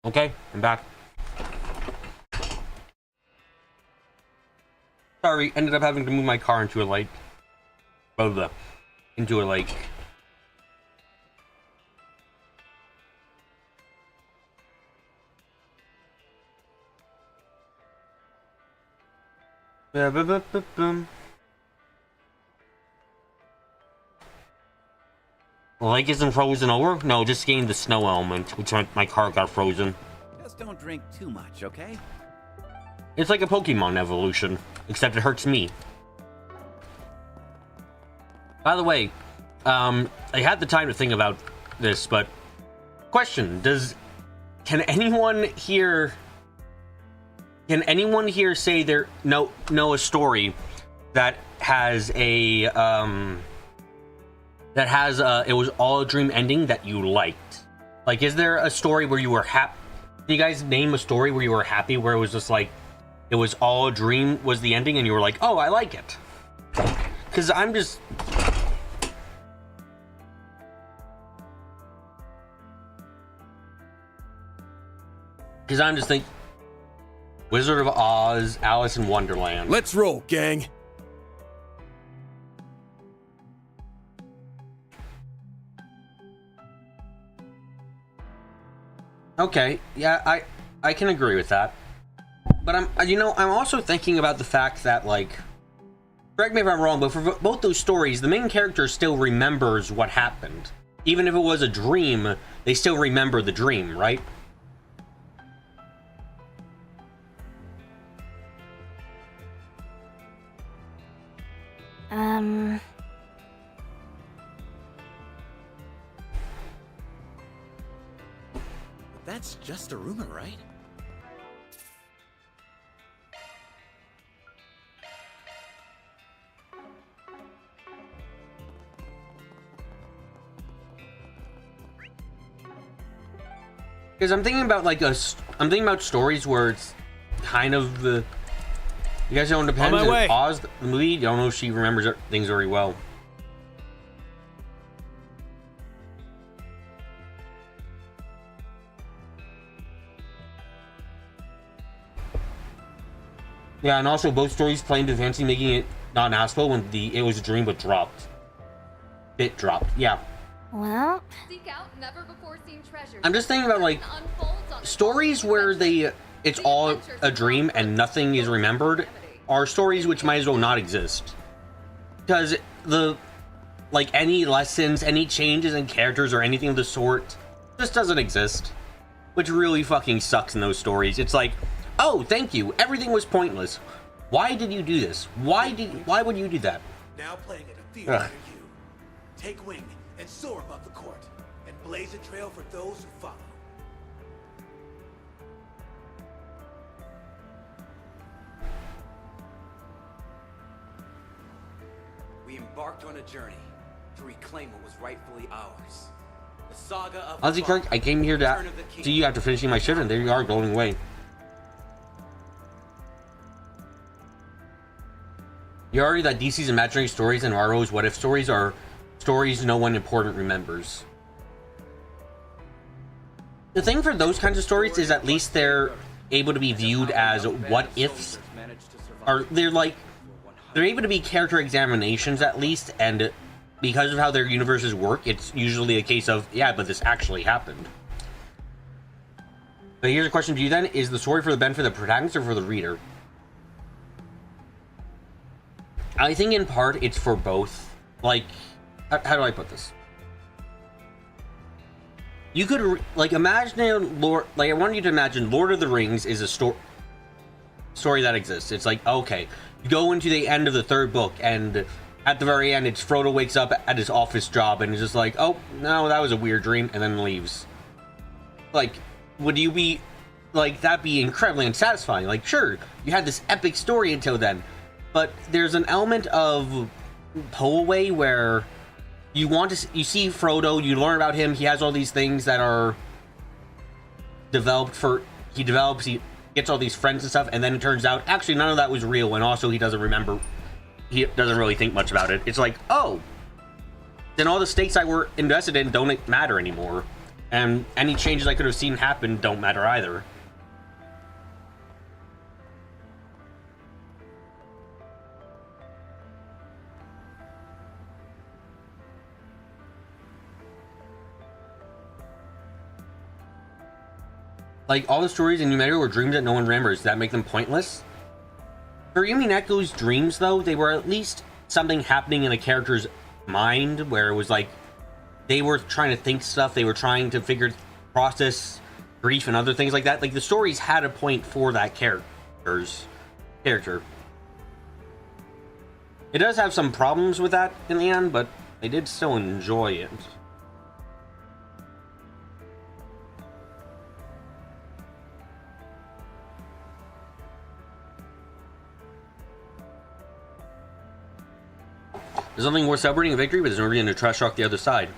Okay, I'm back. Sorry, ended up having to move my car into a lake. Into a lake. The lake isn't frozen over? No, just gained the snow element, which meant my car got frozen. Just don't drink too much, okay? It's like a Pokemon evolution, except it hurts me. By the way, I had the time to think about this, but question: can anyone here say they know a story that has a it was all a dream ending that you liked? Like, is there a story where you were happy? Can you guys name a story where you were happy, where it was just like it was all a dream was the ending and you were like, oh, I like it? Because I'm just... thinking Wizard of Oz, Alice in Wonderland. Let's roll, gang. Okay, yeah, I can agree with that. But I'm also thinking about the fact that, like, correct me if I'm wrong, but for both those stories, the main character still remembers what happened. Even if it was a dream, they still remember the dream, right? That's just a rumor, right? Because I'm thinking about I'm thinking about stories where it's kind of the... You guys don't depend. On my way. Oz, the movie, don't know if she remembers things very well. Yeah, and also both stories claimed to fancy making it not Aspo when it was a dream but dropped. It dropped, yeah. Well, Seek out never before seen treasures. I'm just thinking about, like, stories where it's all a dream and nothing is remembered are stories which might as well not exist. Because any lessons, any changes in characters or anything of the sort just doesn't exist. Which really fucking sucks in those stories. It's like, oh, thank you, everything was pointless. Why did you do this? Why would you do that? Now playing at a theater near you. Take wing and soar above the court, and blaze a trail for those who follow. We embarked on a journey to reclaim what was rightfully ours. The saga of Ozzy Kirk, I came here to see you after finishing my shift, and there you are, going away. You argue that DC's imaginary stories and Marvel's what-if stories are stories no one important remembers. The thing for those kinds of stories is at least they're able to be viewed as what-ifs. They're able to be character examinations at least, and because of how their universes work, it's usually a case of, yeah, but this actually happened. But here's a question to you then, is the story for the benefit of the protagonist or for the reader? I think in part it's for both. Like, how do I put this? You could imagine I want you to imagine Lord of the Rings is a story that exists. It's like, okay, you go into the end of the third book, and at the very end, it's Frodo wakes up at his office job and is just like, oh no, that was a weird dream, and then leaves. Like, would you be like, that'd be incredibly unsatisfying? Like, sure, you had this epic story until then, but there's an element of pull-away where you see Frodo, you learn about him, he has all these things that are he gets all these friends and stuff, and then it turns out, actually, none of that was real, and also he doesn't really think much about it. It's like, oh, then all the stakes I were invested in don't matter anymore. And any changes I could have seen happen don't matter either. Like, all the stories in Yumeru were dreams that no one remembers. Does that make them pointless? For Yumineko's dreams, though, they were at least something happening in a character's mind, where it was like, they were trying to think stuff, they were trying to process grief and other things like that. Like, the stories had a point for that character. It does have some problems with that in the end, but I did still enjoy it. There's nothing more celebrating a victory, but there's no reason to trash talk the other side.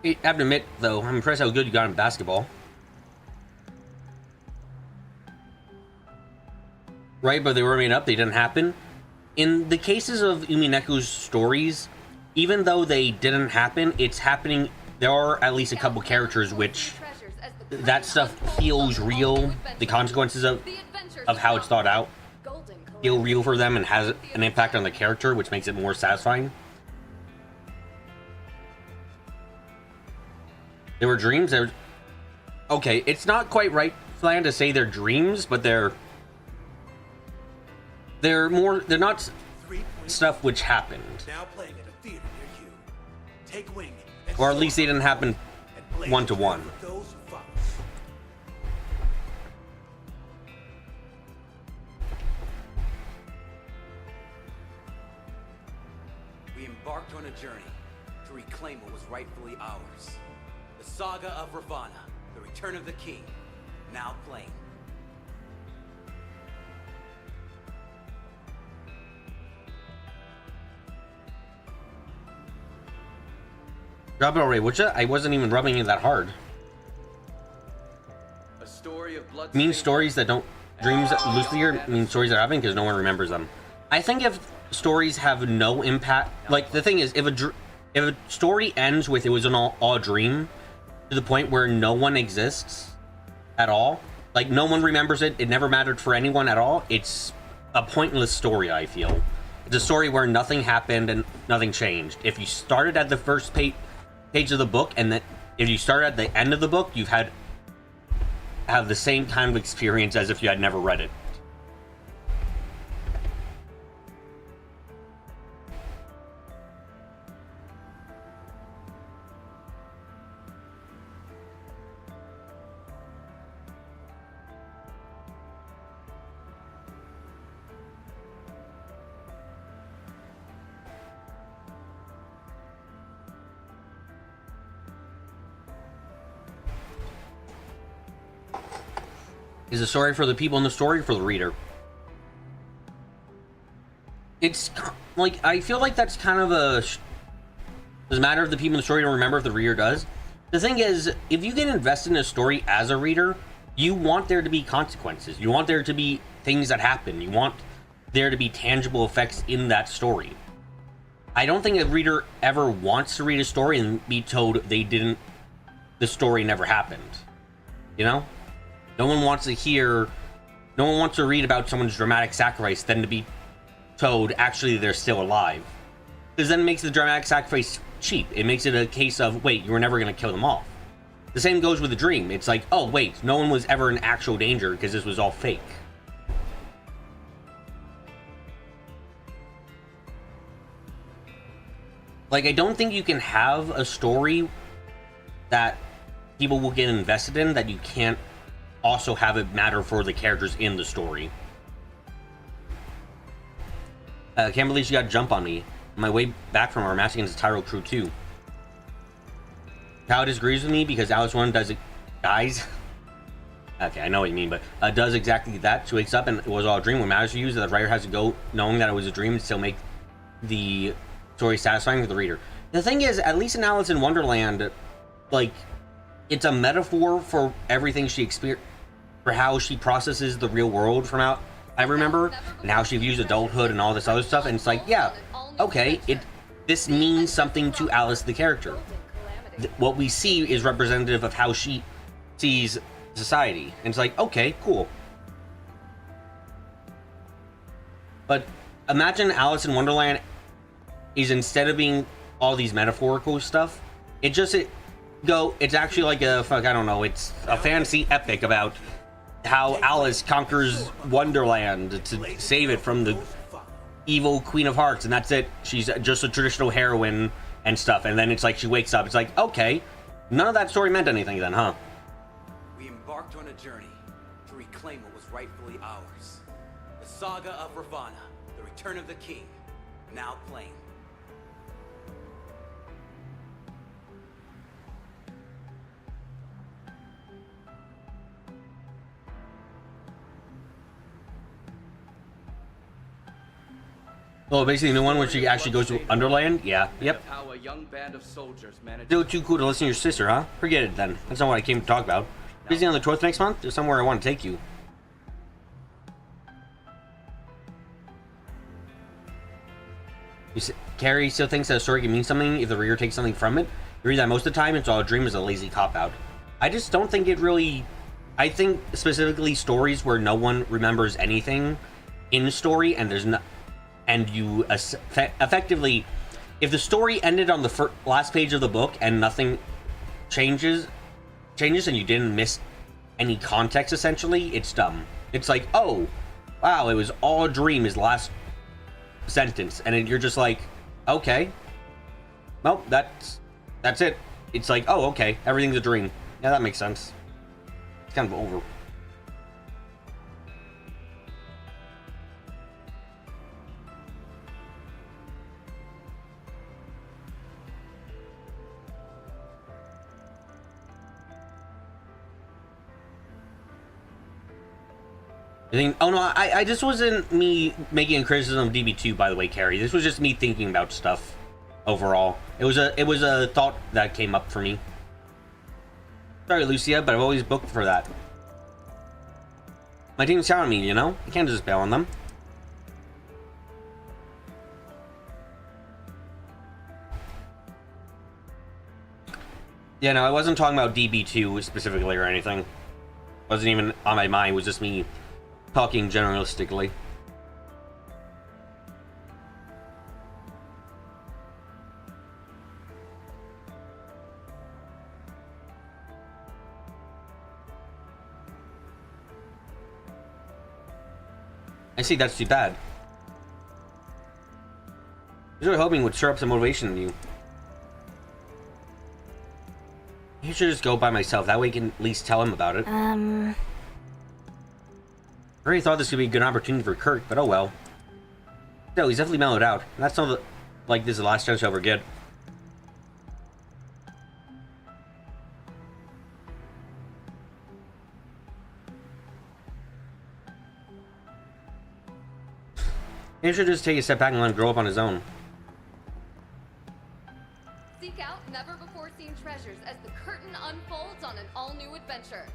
I have to admit, though, I'm impressed how good you got in basketball. Right, but they were made up, they didn't happen. In the cases of Umineko's stories, even though they didn't happen, it's happening. There are at least a couple characters which that stuff feels real. The consequences of how it's thought out feel real for them and has an impact on the character, which makes it more satisfying. There were dreams. Okay, it's not quite right, Flan, to say they're dreams, but they're not stuff which happened. Now playing at a theater near you. Take wing. Or at least they didn't happen one-to-one. We embarked on a journey to reclaim what was rightfully ours. The saga of Ravana, the return of the king, now playing. Drop it already, would ya? I wasn't even rubbing it that hard. A story of blood. Mean stories that don't... Dreams loosely here mean stories that are happening because no one remembers them. I think if stories have no impact... Like, the thing is, if a story ends with it was an all a dream, to the point where no one exists at all, like, no one remembers it, it never mattered for anyone at all, it's a pointless story, I feel. It's a story where nothing happened and nothing changed. If you started at the first page of the book, and then if you start at the end of the book, you've have the same kind of experience as if you had never read it. Is the story for the people in the story, for the reader? It's like, I feel like that's kind of a... Does it matter if the people in the story don't remember if the reader does? The thing is, if you get invested in a story as a reader, you want there to be consequences. You want there to be things that happen. You want there to be tangible effects in that story. I don't think a reader ever wants to read a story and be told the story never happened. You know? No one wants to read about someone's dramatic sacrifice than to be told, actually, they're still alive. Because then it makes the dramatic sacrifice cheap. It makes it a case of, wait, you were never going to kill them off. The same goes with the dream. It's like, oh, wait, no one was ever in actual danger because this was all fake. Like, I don't think you can have a story that people will get invested in that you can't also have it matter for the characters in the story. Can't believe she got a jump on me on my way back from our match against the Tyro crew too. Kyle disagrees with me because Alice 1 does it, guys. Okay, I know what you mean, but does exactly that. She wakes up and it was all a dream. What matters to you is that the writer has to go knowing that it was a dream and still make the story satisfying for the reader. The thing is, at least in Alice in Wonderland, like, it's a metaphor for everything she experienced, for how she processes the real world from I remember, and how she views adulthood and all this other stuff, and it's like, yeah, okay, this means something to Alice the character. What we see is representative of how she sees society, and it's like, okay, cool. But imagine Alice in Wonderland is, instead of being all these metaphorical stuff, it's actually like I don't know, it's a fantasy epic about how Alice conquers Wonderland to save it from the evil Queen of Hearts, and that's it. She's just a traditional heroine and stuff, and then it's like she wakes up. It's like, okay, none of that story meant anything then, huh? We embarked on a journey to reclaim what was rightfully ours. The saga of Ravana, the return of the king, now playing. Well, basically, the new one where she actually goes to Underland? Yeah, yep. How a young band of soldiers managed Still too cool to listen to your sister, huh? Forget it then. That's not what I came to talk about. Busy on the 12th next month? There's somewhere I want to take you. Carrie still thinks that a story can mean something if the reader takes something from it. You read that most of the time, it's all a dream is a lazy cop-out. I just don't think it really... I think specifically stories where no one remembers anything in the story, and there's no... And you effectively, if the story ended on the last page of the book and nothing changes, and you didn't miss any context, essentially, it's dumb. It's like, oh, wow, it was all a dream, his last sentence, and you're just like, okay, well, that's it. It's like, oh, okay, everything's a dream. Yeah, that makes sense. It's kind of over. Oh no, I just wasn't me making a criticism of DB2, by the way, Carrie. This was just me thinking about stuff overall. It was a thought that came up for me. Sorry, Lucia, but I've always booked for that. My team's counting me, you know? You can't just bail on them. Yeah, no, I wasn't talking about DB2 specifically or anything. Wasn't even on my mind. It was just me talking generalistically. I see, that's too bad. I was really hoping it would stir up some motivation in you. You should just go by myself. That way you can at least tell him about it. I already thought this would be a good opportunity for Kirk, but oh well. No, he's definitely mellowed out. And that's not like this is the last chance he'll ever get. He should just take a step back and let him grow up on his own. Seek out never-before-seen treasures as the curtain unfolds on an all-new adventure.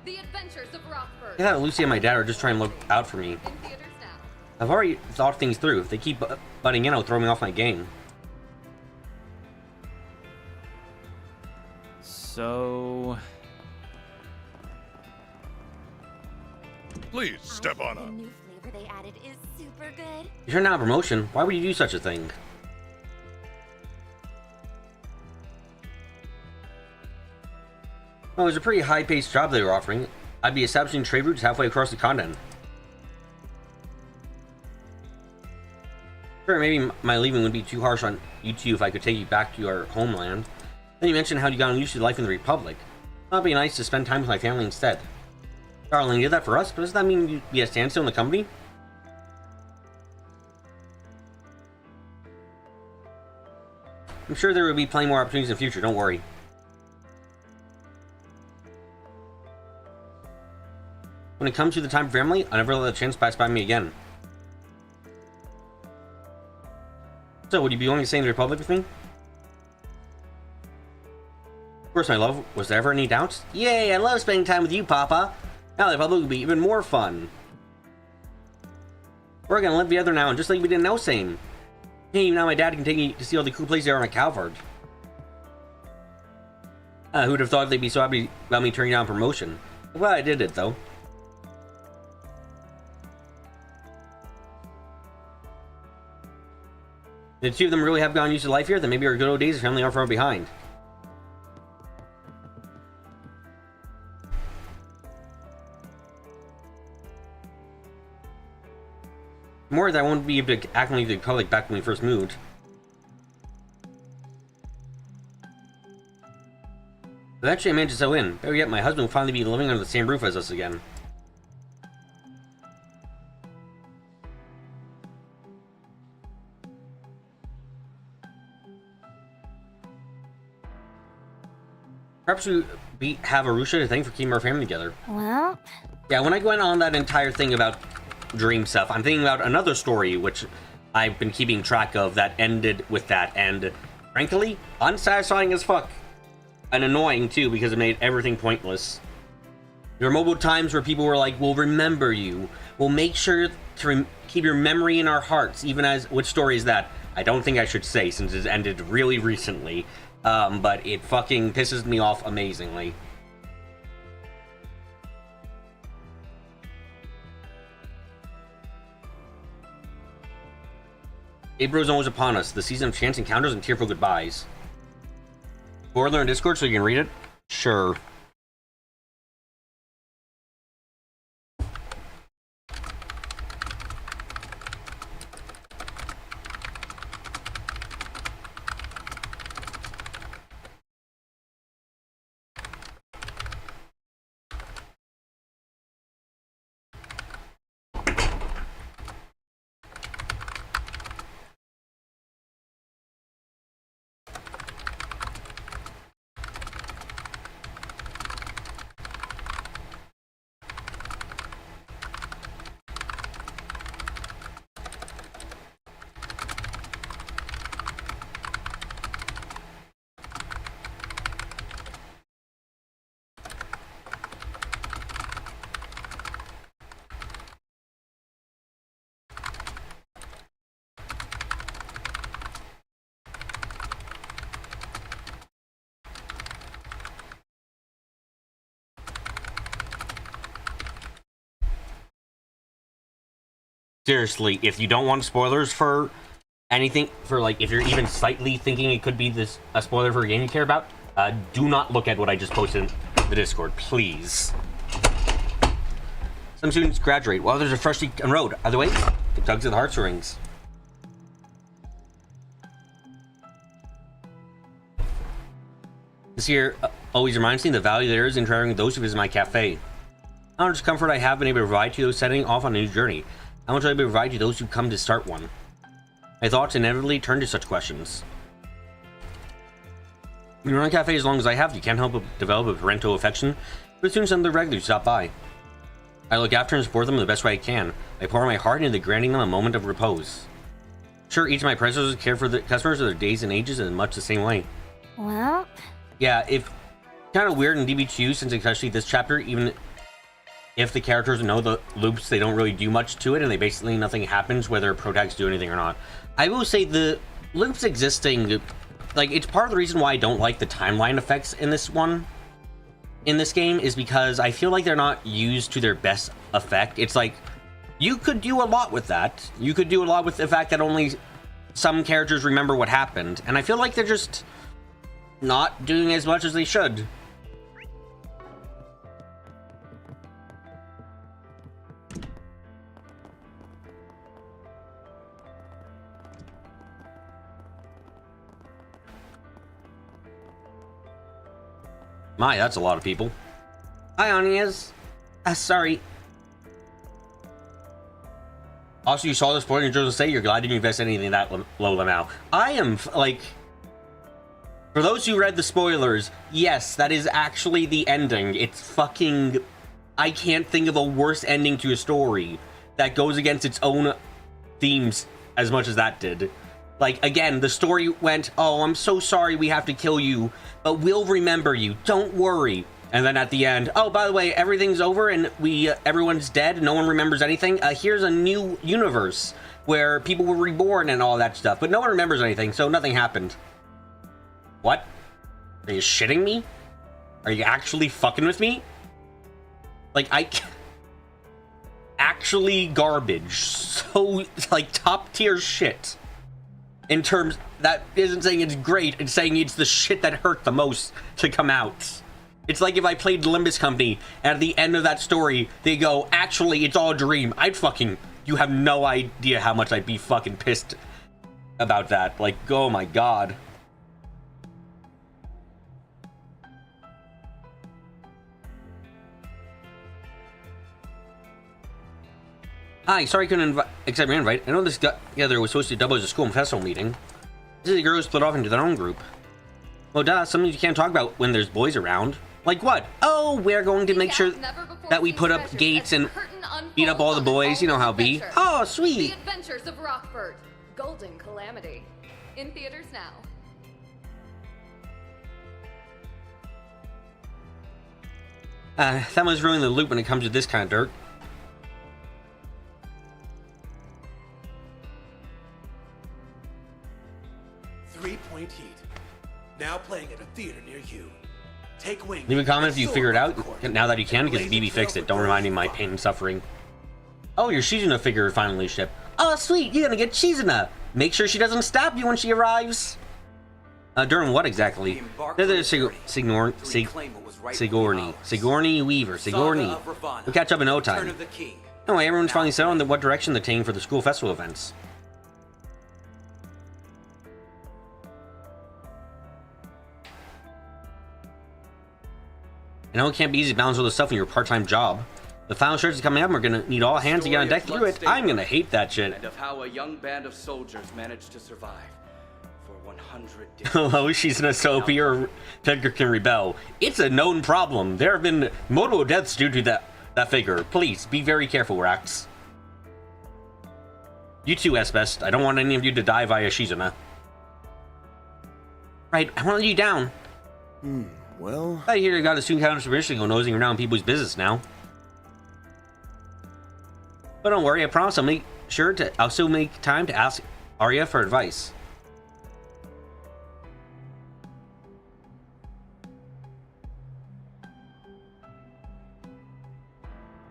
The Adventures of Rockford. Yeah, Lucy and my dad are just trying to look out for me. In theaters now. I've already thought things through. If they keep butting in, it'll throw me off my game. So... Please step on The up. new flavor they added is super good. You're not on promotion. Why would you do such a thing? Well, it was a pretty high-paced job they were offering. I'd be establishing trade routes halfway across the continent. Sure, maybe my leaving would be too harsh on you two if I could take you back to your homeland. Then you mentioned how you got used to life in the Republic. It'd be nice to spend time with my family instead. Darling, you did that for us, but does that mean you'd be a standstill in the company? I'm sure there will be plenty more opportunities in the future, don't worry. When it comes to the time for family, I'll never let the chance pass by me again. So, would you be willing to stay in the Republic with me? Of course, my love. Was there ever any doubts? Yay, I love spending time with you, Papa! Now the Republic will be even more fun. We're gonna live together now, and just like we didn't know same. Hey, now my dad can take me to see all the cool places there on a Calvard. Who'd have thought they'd be so happy about me turning down promotion? Well, I did it, though. If the two of them really have gotten used to life here, then maybe our good old days of family aren't far behind. More that I won't be able to act like the public back when we first moved. Eventually I managed to settle in. Better yet, my husband will finally be living under the same roof as us again. Perhaps we have Arusha to thank for keeping our family together. Well... Yeah, when I went on that entire thing about dream stuff, I'm thinking about another story which I've been keeping track of that ended with that, and frankly, unsatisfying as fuck. And annoying too, because it made everything pointless. There were multiple times where people were like, we'll remember you. We'll make sure to keep your memory in our hearts, even as... Which story is that? I don't think I should say, since it ended really recently. But it fucking pisses me off amazingly. April is almost upon us. The season of chance encounters and tearful goodbyes. Spoiler in Discord so you can read it? Sure. Seriously, if you don't want spoilers for anything, for like, if you're even slightly thinking it could be a spoiler for a game you care about, do not look at what I just posted in the Discord, please. Some students graduate while others are freshly enrolled. Other way, it tugs at the heartstrings. This year always reminds me of the value there is in traveling those who visit my cafe. How much comfort I have been able to provide to those setting off on a new journey. How much I will provide to those who come to start one. My thoughts inevitably turn to such questions. When you run a cafe as long as I have, you can't help but develop a parental affection, but soon some of the regulars stop by. I look after and support them in the best way I can. I pour my heart into granting them a moment of repose. Sure, each of my predecessors care for the customers of their days and ages in much the same way. Well... Yeah, if kind of weird in DB2, since especially this chapter, even if the characters know the loops, they don't really do much to it, and they basically nothing happens whether protagonists do anything or not. I will say the loops existing, like, it's part of the reason why I don't like the timeline effects in this one, in this game, is because I feel like they're not used to their best effect. It's like, you could do a lot with that. You could do a lot with the fact that only some characters remember what happened, and I feel like they're just not doing as much as they should. My, that's a lot of people. Hi, Onias. Sorry. Also, you saw this point in Joseph say you're glad you didn't invest anything that low amount. I am, like... For those who read the spoilers, yes, that is actually the ending. It's fucking... I can't think of a worse ending to a story that goes against its own themes as much as that did. Like, again, the story went, oh, I'm so sorry we have to kill you, but we'll remember you. Don't worry. And then at the end, oh, by the way, everything's over and everyone's dead. No one remembers anything. Here's a new universe where people were reborn and all that stuff. But no one remembers anything, so nothing happened. What? Are you shitting me? Are you actually fucking with me? Like, actually garbage. So, like, top tier shit. In terms, that isn't saying it's great, it's saying it's the shit that hurt the most to come out. It's like if I played Limbus Company, and at the end of that story, they go, actually, it's all a dream. You have no idea how much I'd be fucking pissed about that. Like, oh my god. Hi, sorry I couldn't accept your invite. I know this got-together was supposed to double as a school and festival meeting. This is the girls split off into their own group. Well, duh, something you can't talk about when there's boys around. Like what? Oh, we're going to make sure that we put up gates and beat up all the boys. You know how it be. Oh, sweet. The Adventures of Rockford. Golden Calamity. In theaters now. That was ruining the loop when it comes to this kind of dirt. Three-point heat. Now playing at a theater near you. Take wing. Leave a comment if you figure it out now that you can, because BB fixed it. Don't remind me of my pain and suffering. Oh, your Shizuna figure finally shipped. Oh, sweet, you're gonna get Shizuna. Make sure she doesn't stab you when she arrives. During what exactly? There's Sigourney Weaver. Sigourney. We'll catch up in no time. Anyway, everyone's finally settled on what direction they're taking for the school festival events. I know it can't be easy to balance all this stuff in your part-time job. The final search is coming up and we're gonna need all hands to get on deck through it. I'm gonna hate that shit. And of how a young band of soldiers managed to survive for 100 days. Oh, she's an SOP or Pedgar can rebel. It's a known problem. There have been multiple deaths due to that figure. Please, be very careful, Rax. You too, Esbest. I don't want any of you to die via Shizuna. Right, I won't let you down. Well... I hear you got a student council supervision go nosing around people's business now. But don't worry, I promise I'll still make time to ask Arya for advice.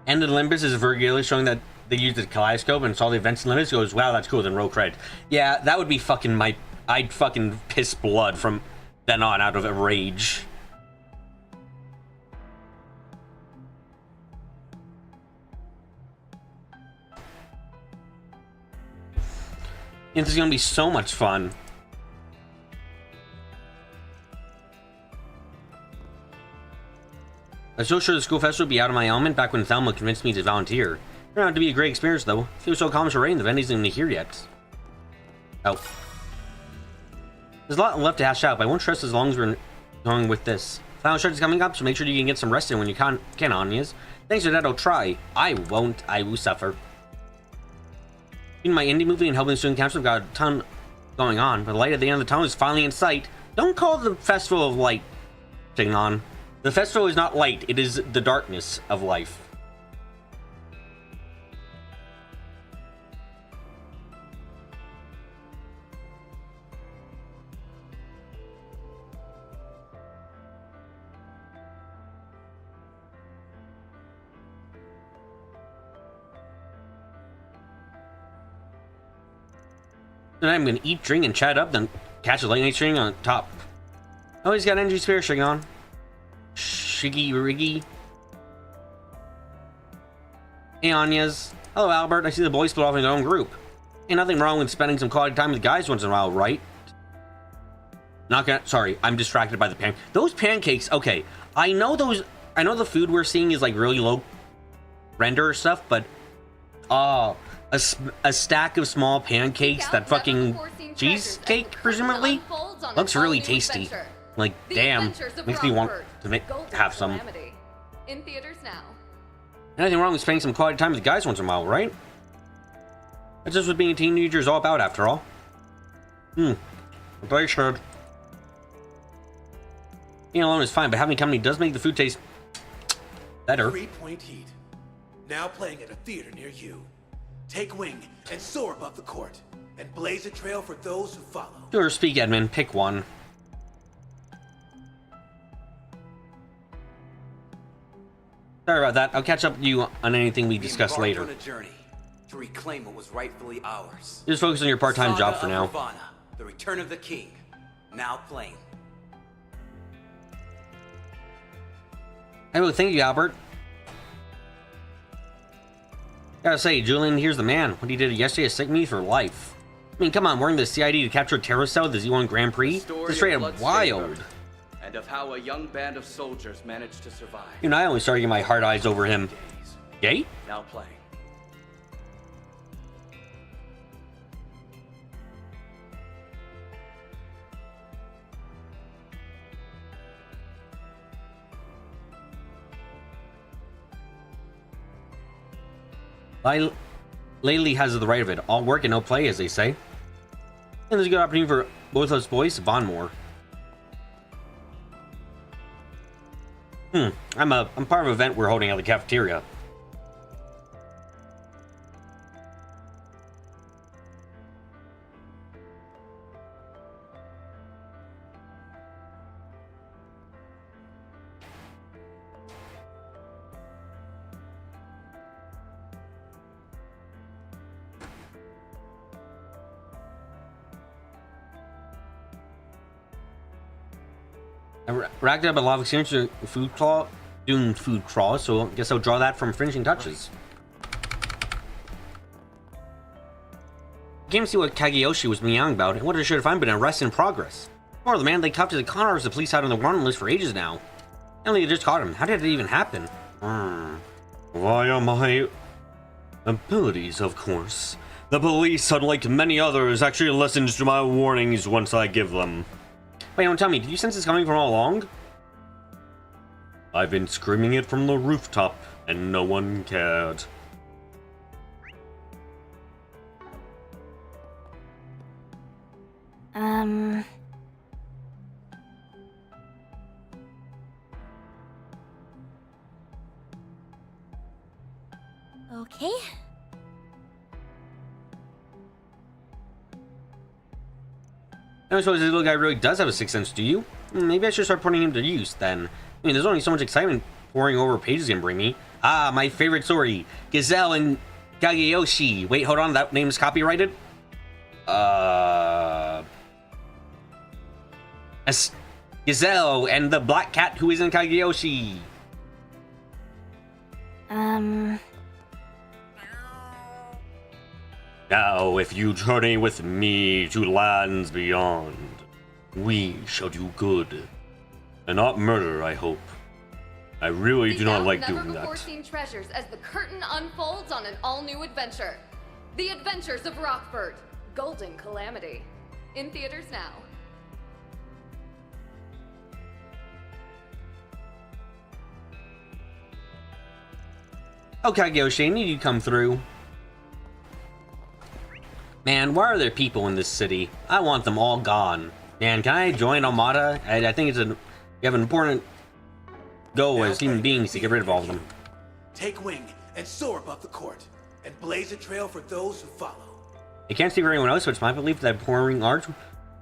And the Limbus is regularly showing that they used the kaleidoscope and saw the events in Limbus. Goes, wow, that's cool, then roll cred. Yeah, that would be fucking I'd fucking piss blood from then on out of a rage. This is gonna be so much fun. I was so sure the school festival would be out of my element back when Thelma convinced me to volunteer. Turned out to be a great experience though. Feels so calm and serene, the event isn't even here yet. Oh. There's a lot left to hash out, but I won't stress as long as we're going with this. Final stretch is coming up, so make sure you can get some rest in when you can, Anyas. Thanks for that, I'll try. I won't, I will suffer. In my indie movie and helping the student council, got a ton going on, but the light at the end of the tunnel is finally in sight. Don't call the Festival of Light thing on. The festival is not light, it is the darkness of life. Tonight I'm gonna eat, drink, and chat up, then catch a late night string on top. Oh, he's got energy spare string on. Shiggy Riggy. Hey, Anya's. Hello, Albert. I see the boys split off in their own group. Ain't nothing wrong with spending some quality time with the guys once in a while, right? Not gonna. Sorry, I'm distracted by the those pancakes. Okay, I know the food we're seeing is like really low render stuff, but a stack of small pancakes that fucking cheesecake presumably looks really tasty. Like, damn, makes me want to have some. In theaters now. Anything wrong with spending some quality time with the guys once in a while, right? That's just what being a teenager is all about, after all. But they should. Being alone is fine, but having company does make the food taste Better. 3 Point Heat. Now playing at a theater near you. Take wing and soar above the court, and blaze a trail for those who follow. Sure, speak, Edmund. Pick one. Sorry about that. I'll catch up with you on anything we discuss later. On a journey to reclaim what was rightfully ours. Just focus on your part-time job for now. Ravana, the Return of the King. Now playing. Hey, well, thank you, Albert. Gotta say, Julian, here's the man. What he did yesterday has sick me for life. I mean, come on, we're in the CID to capture Terracell, the Z1 Grand Prix. It's straight up wild. And of how a young band of soldiers managed to survive. You know, I only started getting my hard eyes over him. Gay? Now playing. Laylee has the right of it. All work and no play, as they say. And there's a good opportunity for both those boys to bond more. I'm part of an event we're holding at the cafeteria. I racked up a lot of experience doing food crawl, so I guess I'll draw that from finishing touches. I came to see what Kageyoshi was meowing about, and what should have been an arrest in progress. Or the man they cuffed as a con artist the police had on the wanted list for ages now. And they just caught him. How did it even happen? Via my abilities, of course. The police, unlike many others, actually listens to my warnings once I give them. Wait, don't tell me, did you sense this coming from all along? I've been screaming it from the rooftop, and no one cared. Okay. I suppose this little guy really does have a sixth sense, do you? Maybe I should start putting him to use, then. I mean, there's only so much excitement pouring over pages can bring me. Ah, my favorite story. Gazelle and Kageyoshi. Wait, hold on, that name's copyrighted? Gazelle and the black cat who isn't Kageyoshi. Now, if you journey with me to lands beyond, we shall do good. And not murder, I hope. I really do not like doing that. Never-before-seen treasures as the curtain unfolds on an all-new adventure. The Adventures of Rockford. Golden Calamity. In theaters now. Oh, Kageyoshi, I need you to come through. Man, why are there people in this city? I want them all gone. Man, can I join Armada? I think we have an important goal as human beings to get rid of all of them. Take wing and soar above the court, and blaze a trail for those who follow. I can't speak for anyone else, but it's my belief that pouring art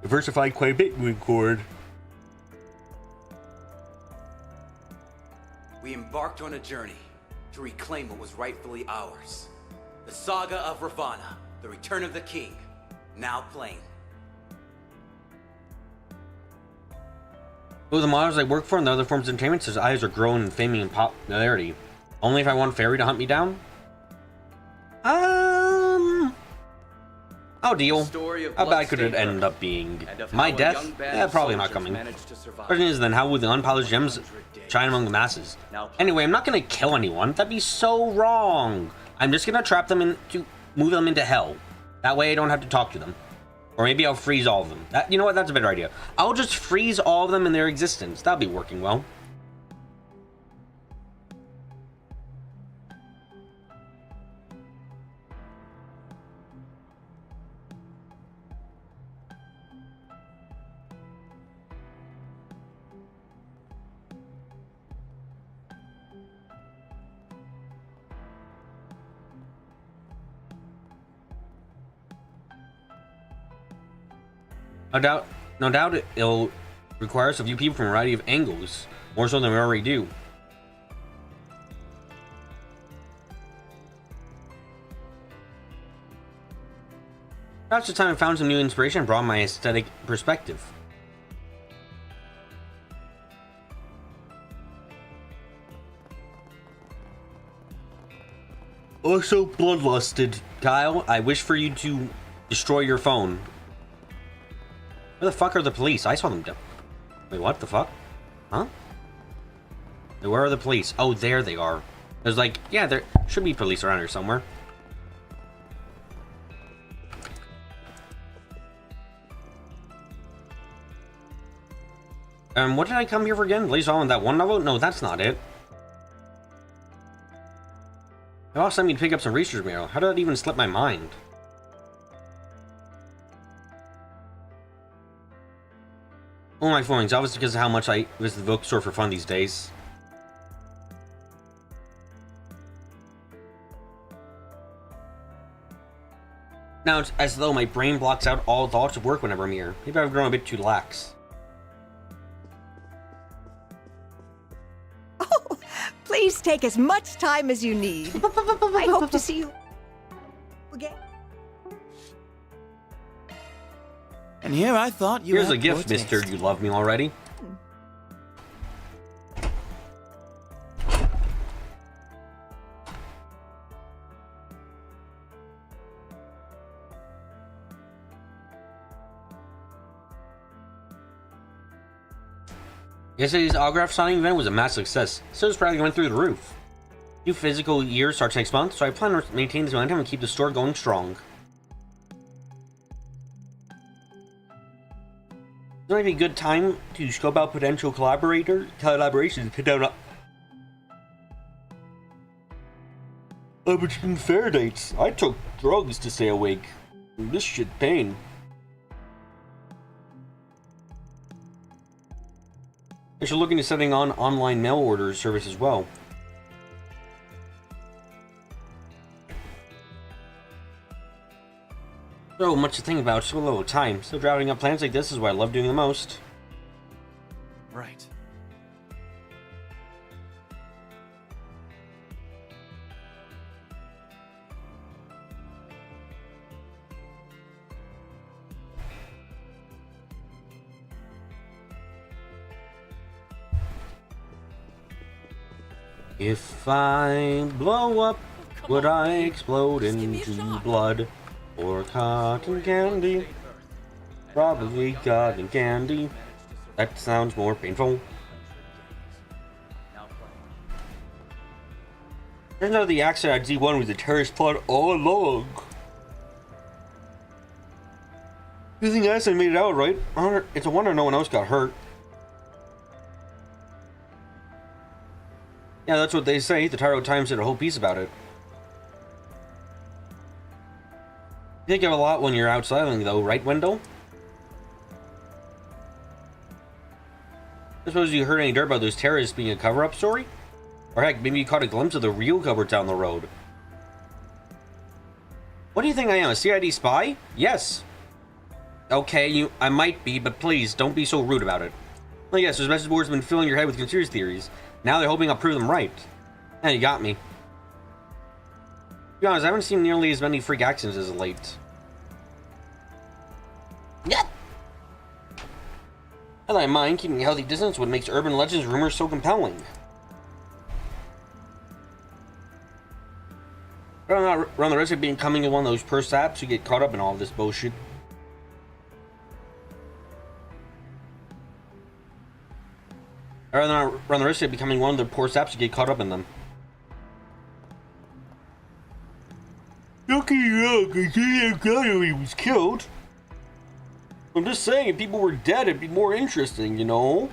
diversified quite a bit with Cord. We embarked on a journey to reclaim what was rightfully ours. The Saga of Ravana, the Return of the King, now playing. Both the models I work for and the other forms of entertainment, his eyes are growing in fame and popularity. Only if I want Fairy to hunt me down? Oh, deal. How bad could it end up being? My death? Yeah, probably not coming. Question is then, how would the unpolished gems shine among the masses? Anyway, I'm not gonna kill anyone. That'd be so wrong. I'm just gonna trap them into, move them into hell. That way I don't have to talk to them. Or maybe I'll freeze all of them. You know what? That's a better idea. I'll just freeze all of them in their existence. That'll be working well. No doubt it'll require us to view people from a variety of angles, more so than we already do. Perhaps the time I found some new inspiration and brought my aesthetic perspective. Also bloodlusted, Kyle. I wish for you to destroy your phone. Where the fuck are the police? I saw them. Wait, what the fuck? Huh? Where are the police? Oh, there they are. There's like, yeah, there should be police around here somewhere. What did I come here for again? Lays on that one novel? No, that's not it. They all sent me to pick up some research mail. How did that even slip my mind? All my feelings, obviously because of how much I visit the bookstore for fun these days. Now it's as though my brain blocks out all thoughts of work whenever I'm here. Maybe I've grown a bit too lax. Oh, please take as much time as you need. I hope to see you again. And here I thought you Here's had a gift, poor mister. taste. You love me already. Yesterday's autograph signing event was a massive success. Sales probably went through the roof. New physical year starts next month, so I plan to maintain this momentum and keep the store going strong. This might be a good time to scope out potential collaborations. Put down between fair dates. I took drugs to stay awake. This shit pain. I should look into setting on online mail order service as well. So much to think about, so little time. Still drafting up plans like this is what I love doing the most. Right. If I blow up, would I explode into blood or cotton candy? Probably cotton candy. That sounds more painful. Turns out the accident at Z1 was a terrorist plot all along. You think I made it out, right? It's a wonder no one else got hurt. Yeah, that's what they say. The Tyro Times did a whole piece about it. You think of a lot when you're out sailing, though, right, Wendell? I suppose you heard any dirt about those terrorists being a cover-up story? Or heck, maybe you caught a glimpse of the real cover down the road. What do you think I am, a CID spy? Yes. Okay, I might be, but please, don't be so rude about it. Well, yes, those message boards have been filling your head with conspiracy theories. Now they're hoping I'll prove them right. Yeah, you got me. To be honest, I haven't seen nearly as many freak accidents as of late. Yep. I don't mind keeping a healthy distance what makes urban legends rumors so compelling. I don't know, run the risk of becoming one of those purse apps who get caught up in all this bullshit. I'd rather not run the risk of becoming one of the poor saps to get caught up in them. Okay, he was killed. I'm just saying, if people were dead, it'd be more interesting, you know?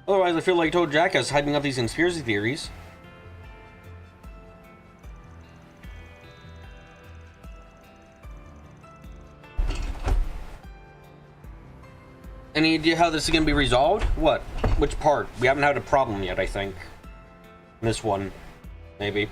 Otherwise, I feel like Toad Jackass hyping up these conspiracy theories. Any idea how this is going to be resolved? What? Which part? We haven't had a problem yet, I think. This one. Maybe.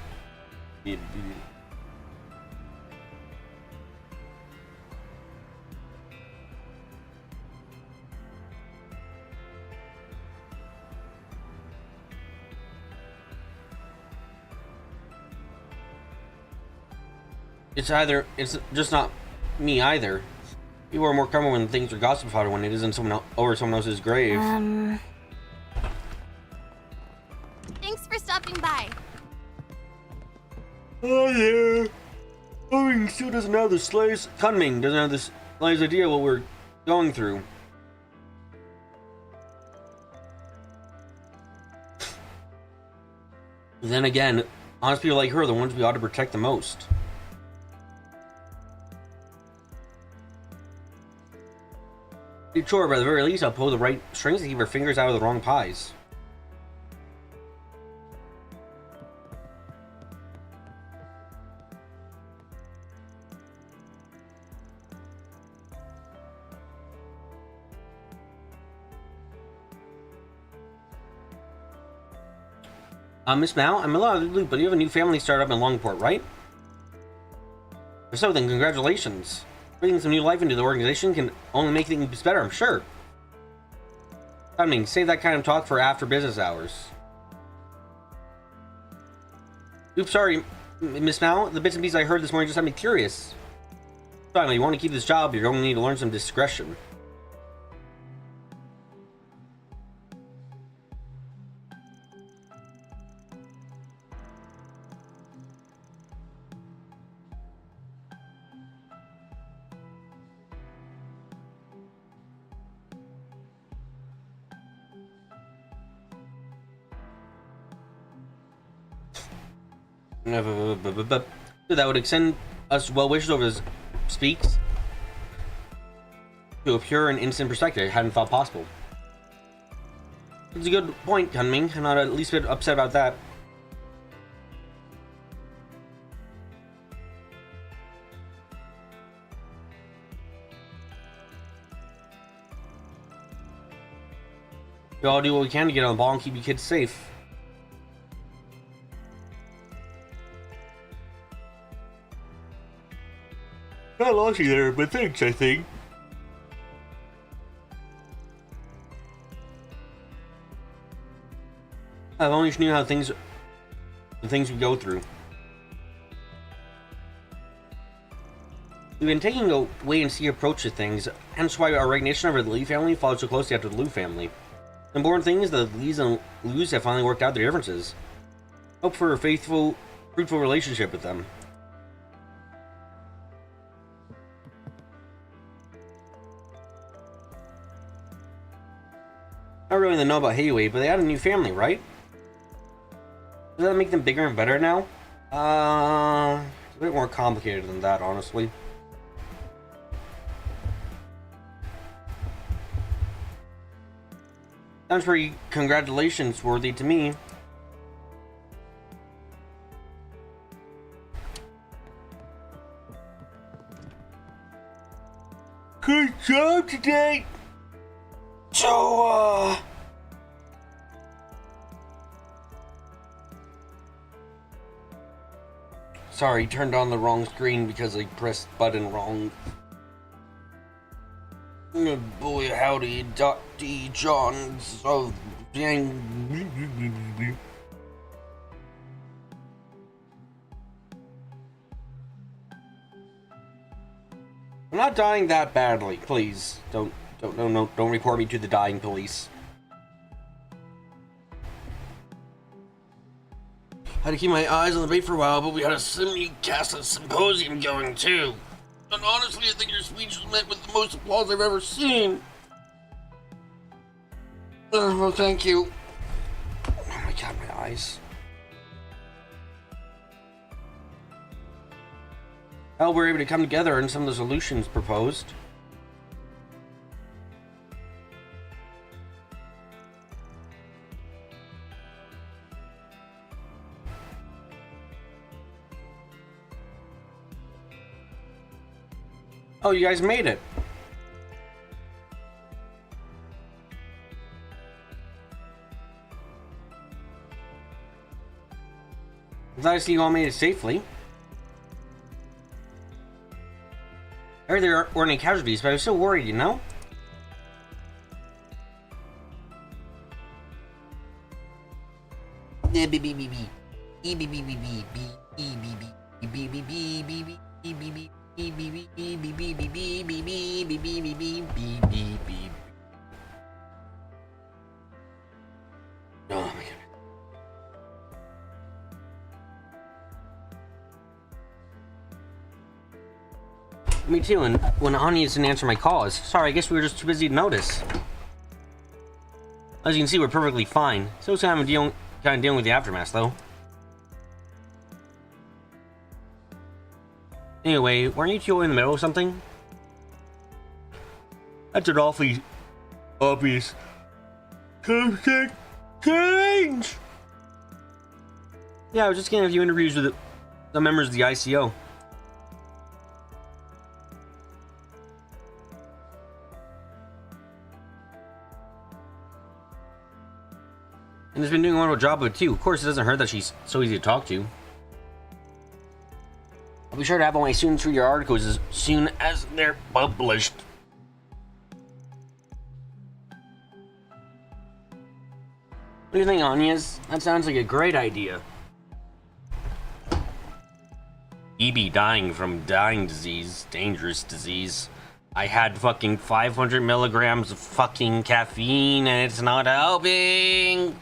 It's just not me either. People are more comfortable when things are gossiped about when it isn't over someone else's grave. Thanks for stopping by. Oh yeah. Kunming still doesn't have the slightest idea what we're going through. Then again, honest people like her are the ones we ought to protect the most. Sure, but at the very least, I'll pull the right strings to keep her fingers out of the wrong pies. Miss Mal, I'm a lot of the loop, but you have a new family startup in Longport, right? If so, then congratulations. Bringing some new life into the organization can only make things better, I'm sure. I mean, save that kind of talk for after business hours. Oops, sorry, Miss Mal. The bits and pieces I heard this morning just had me curious. Finally, you want to keep this job, you're going to need to learn some discretion. That would extend us well wishes over this speaks to a pure and instant perspective I hadn't thought possible. It's a good point, Kunming. I'm not at least a bit upset about that. We all do what we can to get on the ball and keep you kids safe. I lost you there, but thanks, I think. I've only knew how the things we go through. We've been taking a wait-and-see approach to things, hence why our recognition of the Lee family followed so closely after the Liu family. The important thing is that the Lees and Lius have finally worked out their differences. Hope for a fruitful relationship with them. I don't really know about Hayway, but they had a new family, right? Does that make them bigger and better now? It's a bit more complicated than that, honestly. Sounds pretty congratulations worthy to me. Good job today! So, sorry, turned on the wrong screen because I pressed button wrong. Oh boy, howdy, Dr. Johns of dang. I'm not dying that badly, please. Don't report me to the dying police. Had to keep my eyes on the bait for a while, but we had a simulcast symposium going too. And honestly, I think your speech was met with the most applause I've ever seen. Well, thank you. Oh my god, my eyes. How we're able to come together in some of the solutions proposed. Oh, you guys made it. I'm glad to see you all made it safely. I heard there weren't any casualties, but I was still worried, you know? Oh my god. Me too, and when Anya didn't answer my calls. Sorry, I guess we were just too busy to notice. As you can see, we're perfectly fine. Still kind of dealing with the aftermath, though. Anyway, weren't you two in the middle of something? That's an awfully obvious change. Yeah, I was just getting a few interviews with the members of the ICO. And has been doing a wonderful job of it too. Of course, it doesn't hurt that she's so easy to talk to. I'll be sure to have all my students read your articles as soon as they're published. What do you think, Anya's? That sounds like a great idea. EB dying from dying disease, dangerous disease. I had fucking 500 milligrams of fucking caffeine and it's not helping.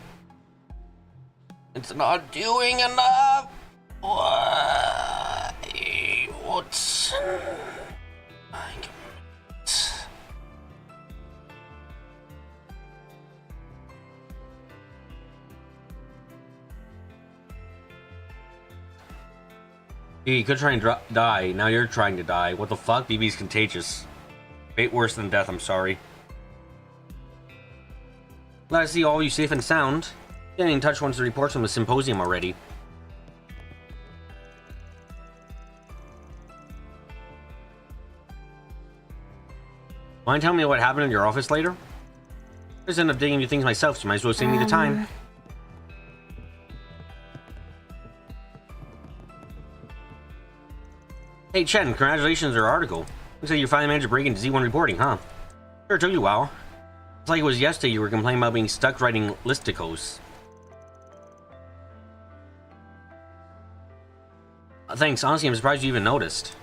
It's not doing enough. Why? What's... You could try and die. Now you're trying to die. What the fuck? BB's contagious. Fate worse than death, I'm sorry. Glad to see all of you safe and sound. Getting in touch once the reports from the symposium already. Mind telling me what happened in your office later? I just end up digging into things myself, so you might as well save me the time. Hey Chen, congratulations on your article. Looks like you finally managed to break into Z1 reporting, huh? Sure took you a while. It's like it was yesterday you were complaining about being stuck writing listicles. Thanks, honestly I'm surprised you even noticed.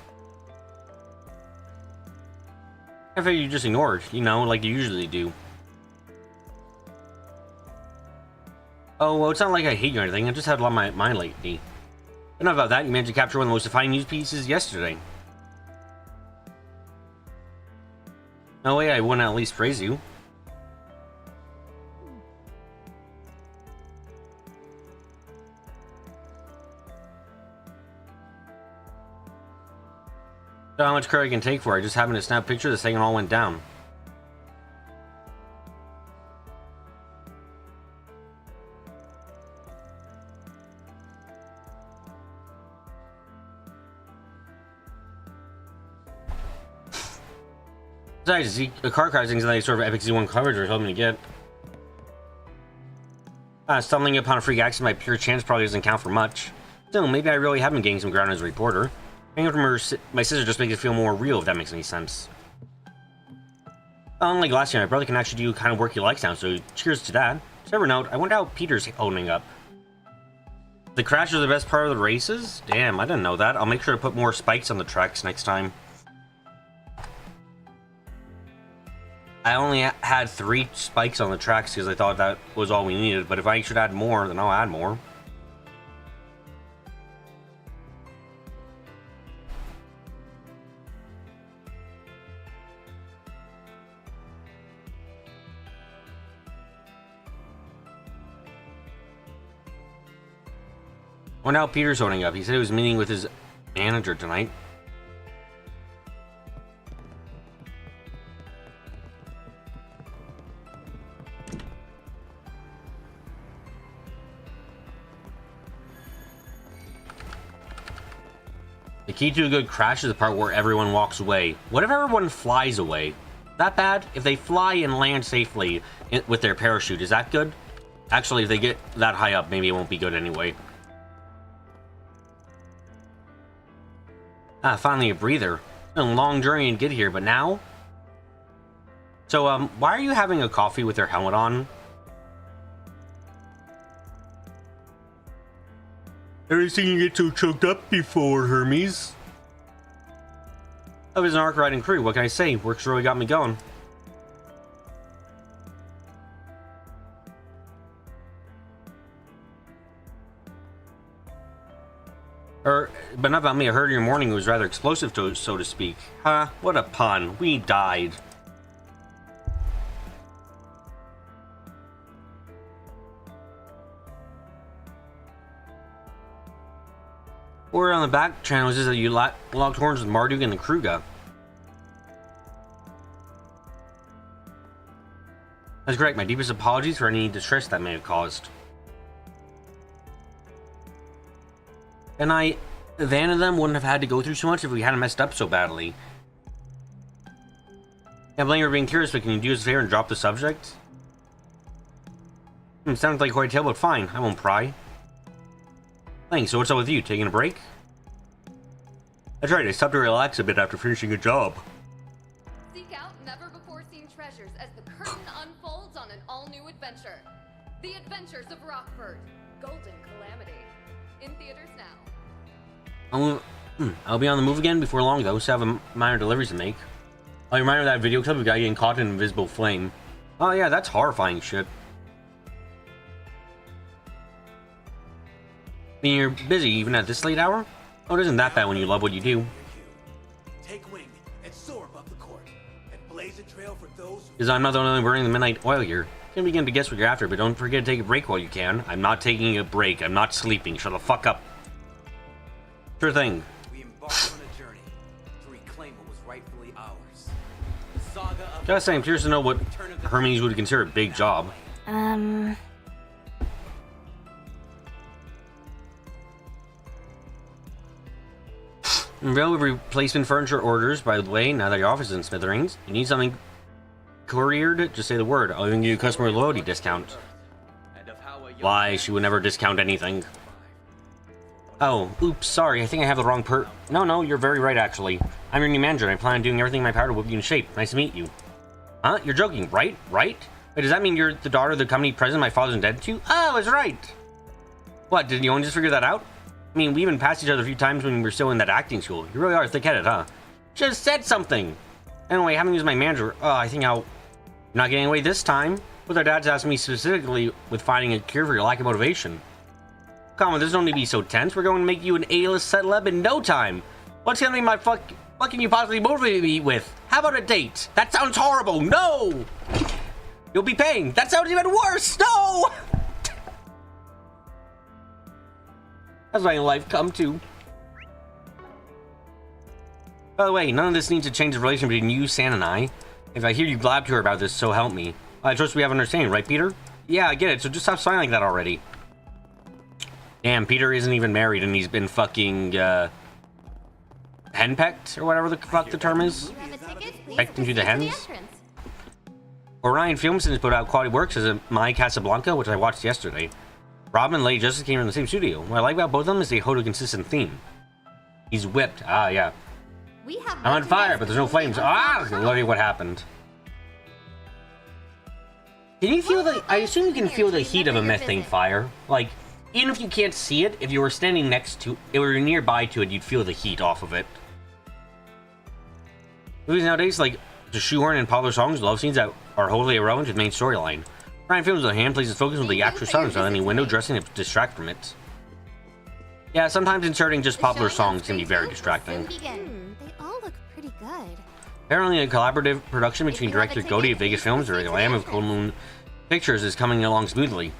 I figured you just ignored, you know, like you usually do. Oh, well, it's not like I hate you or anything, I just had a lot on my mind lately. Enough about that, you managed to capture one of the most defining news pieces yesterday. No way I wouldn't at least praise you. I don't know how much credit I can take for it. I just happened to snap a picture of the second all went down. Besides, the car crash things like sort of epic Z1 coverage are hoping to get. Stumbling upon a freak accident by pure chance probably doesn't count for much. Still, maybe I really have been gaining some ground as a reporter. Hanging from my sister just makes it feel more real, if that makes any sense. Unlike last year, my brother can actually do kind of work he likes now, so cheers to that. Separate note, I wonder how Peter's holding up. The crash was the best part of the races? Damn, I didn't know that. I'll make sure to put more spikes on the tracks next time. I only had 3 spikes on the tracks because I thought that was all we needed, but if I should add more, then I'll add more. Well, now Peter's holding up. He said he was meeting with his manager tonight. The key to a good crash is the part where everyone walks away. What if everyone flies away? That bad? If they fly and land safely with their parachute, is that good? Actually, if they get that high up, maybe it won't be good anyway. Ah, finally a breather. It's been a long journey to get here, but now? So, why are you having a coffee with your helmet on? Ever seen you get so choked up before, Hermes? I was an arc riding crew, what can I say? Work's really got me going. But not about me. I heard your morning was rather explosive, so to speak. Huh? What a pun. We died. Word on the back channels is that you locked horns with Marduk and the Kruga. That's correct. My deepest apologies for any distress that may have caused. And Van and them wouldn't have had to go through so much if we hadn't messed up so badly. I blame you for being curious, but can you do us a favor and drop the subject? Sounds like quite a tale, but fine. I won't pry. Thanks. So what's up with you? Taking a break? That's right. I stopped to relax a bit after finishing a job. Seek out never-before-seen treasures as the curtain unfolds on an all-new adventure. The Adventures of Rockford. Golden Calamity. In theaters now. I'll be on the move again before long, though, so I have minor deliveries to make. I'll remind you of that video clip of a guy getting caught in an invisible flame. Oh yeah, that's horrifying shit. I mean, you're busy even at this late hour? Oh, it isn't that bad when you love what you do. Take wing and soar above the court and blaze a trail for those Because I'm not the only burning the midnight oil here. You can begin to guess what you're after, but don't forget to take a break while you can. I'm not taking a break. I'm not sleeping. Shut the fuck up. Sure thing. We embarked on a journey to reclaim what was rightfully ours. The saga of Gotta say, I'm curious to know what Hermes would consider a big job. Railway replacement furniture orders, by the way, now that your office is in smithereens. You need something couriered? Just say the word. I'll even give you a customer loyalty discount. Why? She would never discount anything. Oh, oops, sorry, I think I have the wrong No, you're very right, actually. I'm your new manager, and I plan on doing everything in my power to whip you in shape. Nice to meet you. Huh? You're joking, right? Right? Wait, does that mean you're the daughter of the company president my father's indebted to? Oh, I was right! What, did you only just figure that out? I mean, we even passed each other a few times when we were still in that acting school. You really are thick-headed, huh? Just said something! Anyway, having you as my manager, I think I'll... You're not getting away this time. But our dad's asking me specifically with finding a cure for your lack of motivation. Come on, there's no need to be so tense. We're going to make you an A-list celeb in no time. What's gonna be my what can you possibly motivate me with? How about a date? That sounds horrible. No! You'll be paying. That sounds even worse. No! That's my life come to. By the way, none of this needs to change the relation between you, Sam, and I. If I hear you blab to her about this, so help me. I trust we have an understanding, right, Peter? Yeah, I get it, so just stop signing like that already. Damn, Peter isn't even married and he's been fucking, henpecked, or whatever the fuck the term is. Pecked into the hens. Orion Films has put out quality works as a My Casablanca, which I watched yesterday. Robin and Lady Justice came from the same studio. What I like about both of them is they hold a consistent theme. He's whipped. Ah, yeah. I'm on fire, but there's no flames. Ah! Look at what happened. Can you feel the... I assume you can feel the heat of a methane fire. Like, even if you can't see it, if you were standing next to it, or nearby to it, you'd feel the heat off of it. Movies nowadays, like the shoehorn and popular songs, love scenes that are wholly irrelevant to the main storyline. Ryan Films, on the hand, places focus on the actual songs without any window dressing to distract from it. Yeah, sometimes inserting just popular songs can be very distracting. They all look pretty good. Apparently, a collaborative production between director Goldie of Vegas Films and the Lamb of Cold Moon Pictures is coming along smoothly.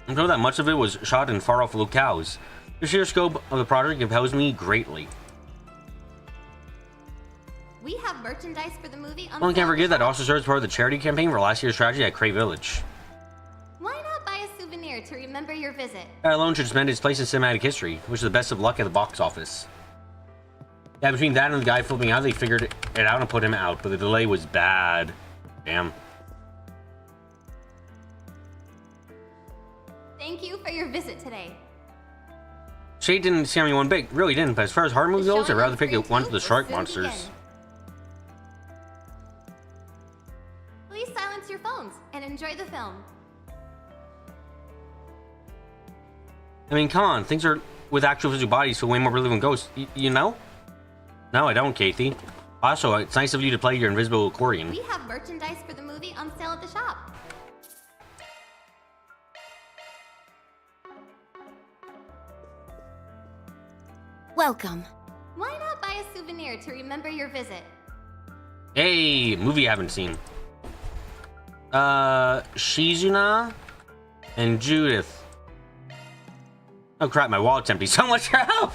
I'm told that much of it was shot in far-off locales. The sheer scope of the project compels me greatly. We have merchandise for the movie on One can't forget that also serves part of the charity campaign for last year's tragedy at Cray Village. Why not buy a souvenir to remember your visit? That alone should cement its place in cinematic history, which is the best of luck at the box office. Yeah, between that and the guy flipping out, they figured it out and put him out, but the delay was bad. Damn. Thank you for your visit today. Shade didn't scare me one bit. Really didn't. But as far as horror movie goes, I'd rather pick one of the shark monsters. Please silence your phones and enjoy the film. I mean, come on. Things are with actual physical bodies, so way more real than ghosts. You know? No, I don't, Kathy. Also, it's nice of you to play your invisible accordion. We have merchandise for the movie on sale at the shop. Welcome. Why not buy a souvenir to remember your visit? Hey, movie I haven't seen. Shizuna and Judith. Oh crap, my wallet's empty. So much for help!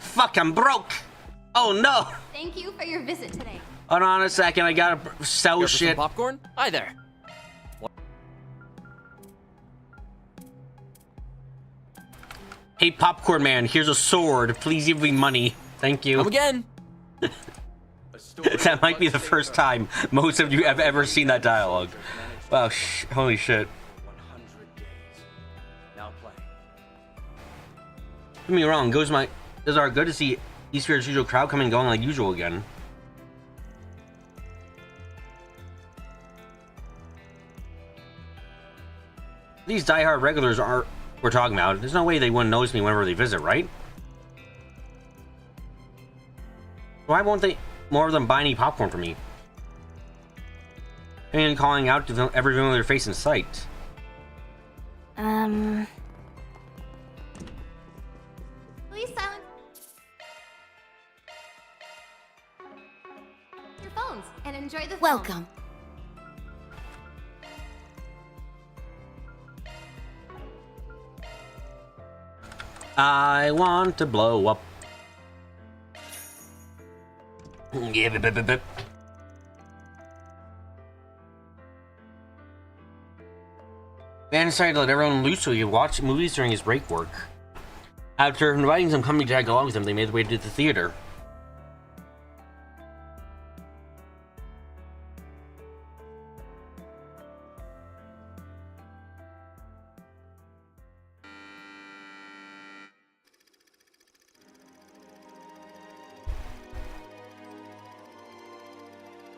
Fuck, I'm broke! Oh no! Thank you for your visit today. Hold on a second, I gotta sell Here for some shit. popcorn? Hi there. Hey, Popcorn Man, here's a sword. Please give me money. Thank you. Come again. That might be the first time most of you have ever seen that dialogue. Wow, holy shit. 100 days. Now play. Don't get me wrong, those are good to see East Fair's usual crowd coming and going like usual again. These diehard regulars we're talking about. There's no way they wouldn't notice me whenever they visit, right? Why won't they more of them buy any popcorn for me? And calling out to every familiar face in sight. Please silence your phones and enjoy the film. Welcome. I want to blow up. Yeah, bip. Man decided to let everyone loose so he could watch movies during his break work. After inviting some company to tag along with him, they made their way to the theater.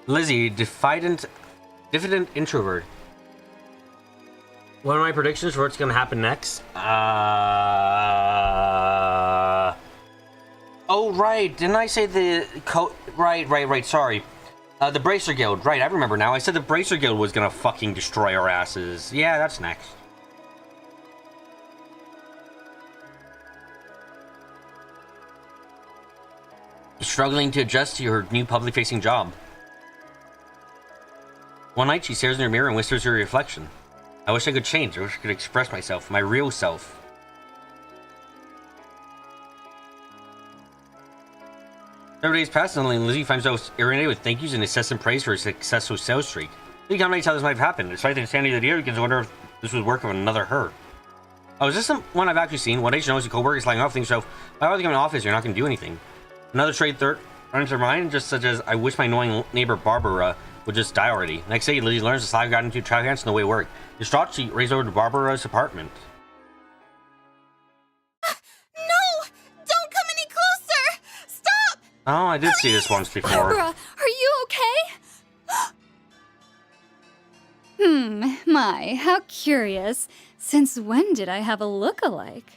Lizzie, diffident introvert. What are my predictions for what's gonna happen next? Oh right, didn't I say the right, sorry. The Bracer Guild, right, I remember now. I said the Bracer Guild was gonna fucking destroy our asses. Yeah, that's next. Struggling to adjust to your new public-facing job. One night, she stares in her mirror and whispers her reflection. I wish I could change. I wish I could express myself, my real self. Several days pass, and Lizzie finds herself irritated with thank yous and incessant praise for her successful sales streak. Think how many times this might have happened. Despite the insanity of the idea, you can wonder if this was work of another her. Oh, is this some one I've actually seen? One day she knows a co-worker is lying off, thinks to herself, why would they come in the office? You're not going to do anything. Another straight third runs her mind, just such as, I wish my annoying neighbor Barbara would just die already. Next day, Lizzie learns the Slav got into traffic accidents on the way to work. Distraught, she races over to Barbara's apartment. No! Don't come any closer! Stop! Oh, I did see this once before. Barbara, are you okay? My, how curious. Since when did I have a look-alike?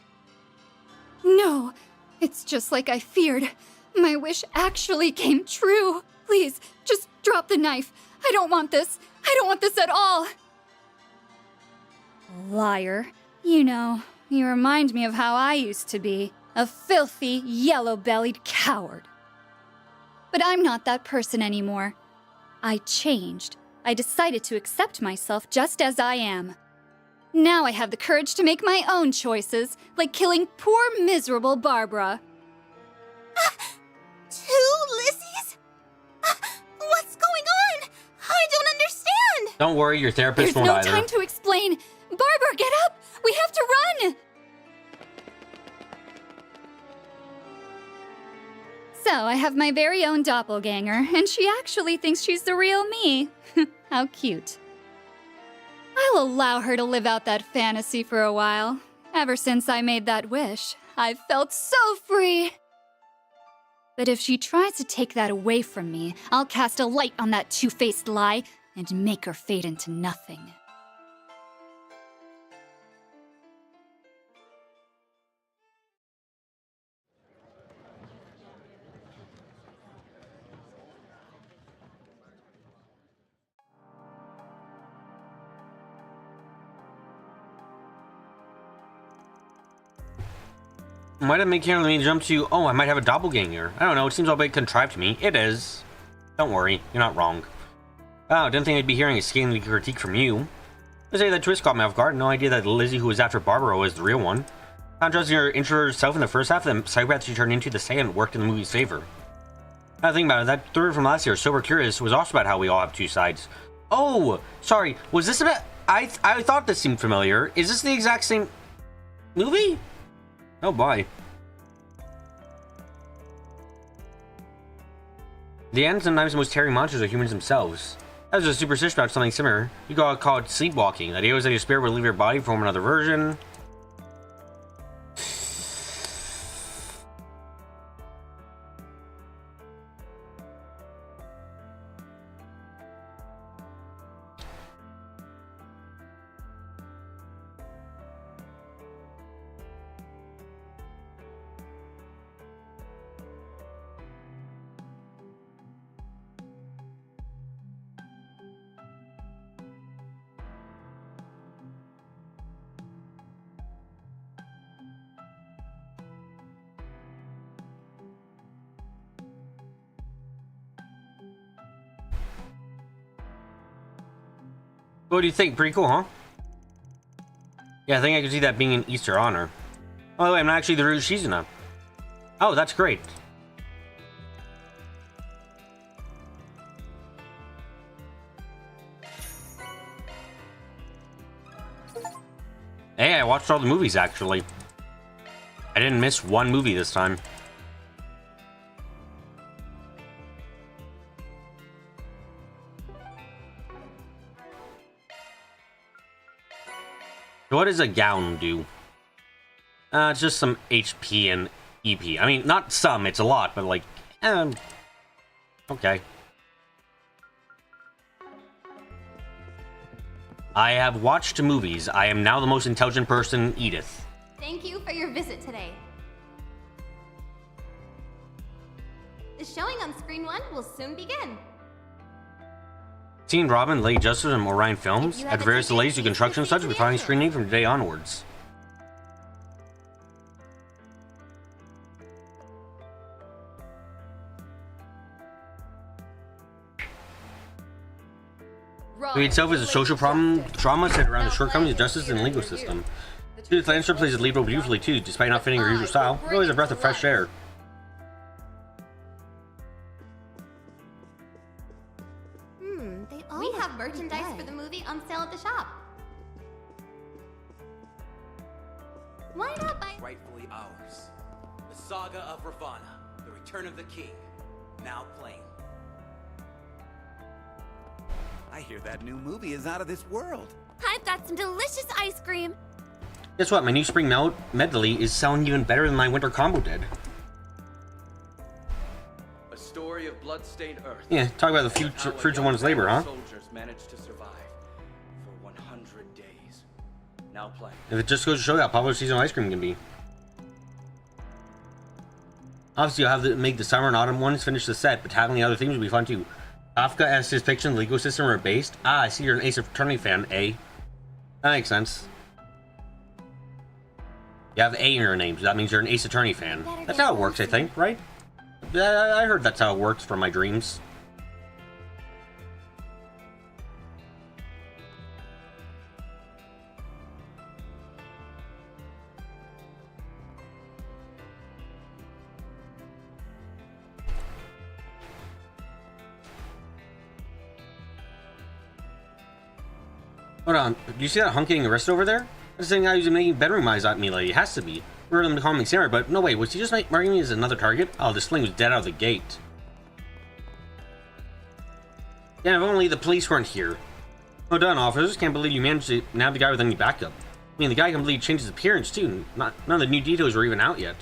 No, it's just like I feared. My wish actually came true. Please, just drop the knife. I don't want this. I don't want this at all. Liar. You know, you remind me of how I used to be. A filthy, yellow-bellied coward. But I'm not that person anymore. I changed. I decided to accept myself just as I am. Now I have the courage to make my own choices, like killing poor, miserable Barbara. Two Lizzies? What's going on? I don't understand! Don't worry, your therapist There's won't no either. time to explain. Barbara, get up! We have to run! So, I have my very own doppelganger, and she actually thinks she's the real me. How cute. I'll allow her to live out that fantasy for a while. Ever since I made that wish, I've felt so free. But if she tries to take that away from me, I'll cast a light on that two-faced lie and make her fade into nothing. Why did it make me jump to, oh, I might have a doppelganger? I don't know, it seems all a bit contrived to me. It is. Don't worry, you're not wrong. Oh, didn't think I'd be hearing a scathing critique from you. I say that twist caught me off guard. No idea that Lizzie who was after Barbara was the real one. Not trusting her introverted self in the first half, the psychopath she turned into the second worked in the movie's favor. Now to think about it, that third from last year, Sober Curious, was also about how we all have two sides. Oh, sorry, was this about... I thought this seemed familiar. Is this the exact same movie? Oh boy. The end, sometimes the most terrifying monsters are humans themselves. That was a superstition about something similar. You could call it sleepwalking. The idea was that your spirit would leave your body from another version. What do you think? Pretty cool, huh? Yeah, I think I could see that being an Easter honor. Oh, by the way, I'm not actually the Rouge Shizuna. Oh, that's great. Hey, I watched all the movies, actually. I didn't miss one movie this time. What does a gown do? It's just some HP and EP. I mean, not some, it's a lot, but like, okay. I have watched movies. I am now the most intelligent person, Edith. Thank you for your visit today. The showing on Screen 1 will soon begin. Seen Robin, Lady Justice, and Orion Films. At various delays to construction such, we're finding screening from today onwards. The movie itself is a social drama set around the shortcomings of justice and the legal system. Judith Lannister plays the lead role beautifully too, despite not fitting her usual style. Really is a breath of fresh air. We have merchandise for the movie on sale at the shop. Why not buy... Rightfully ours. The Saga of Ravana, The Return of the King. Now playing. I hear that new movie is out of this world. I've got some delicious ice cream. Guess what? My new spring medley is selling even better than my winter combo did. A story of blood-stained earth. Yeah, talk about the future one's labor, huh? Soldiers managed to survive for 100 days. Now playing. If it just goes to show you how popular seasonal ice cream can be. Obviously, you'll have to make the summer and autumn ones finish the set, but tackling the other themes will be fun too. Kafka as his fiction and legal system are based. Ah, I see you're an Ace Attorney fan, eh? That makes sense. You have A in your name, so that means you're an Ace Attorney fan. That's how it works, I think, right? I heard that's how it works from my dreams. Hold on, do you see that hunk getting arrested over there? That's the guy who's making bedroom eyes at me, like, it has to be. We heard him calling me Sarah, but no way, was he just marking me as another target? Oh, this thing was dead out of the gate. Yeah, if only the police weren't here. Well done, officers. Can't believe you managed to nab the guy with any backup. mean, the guy completely changed his appearance, too. None of the new details were even out yet.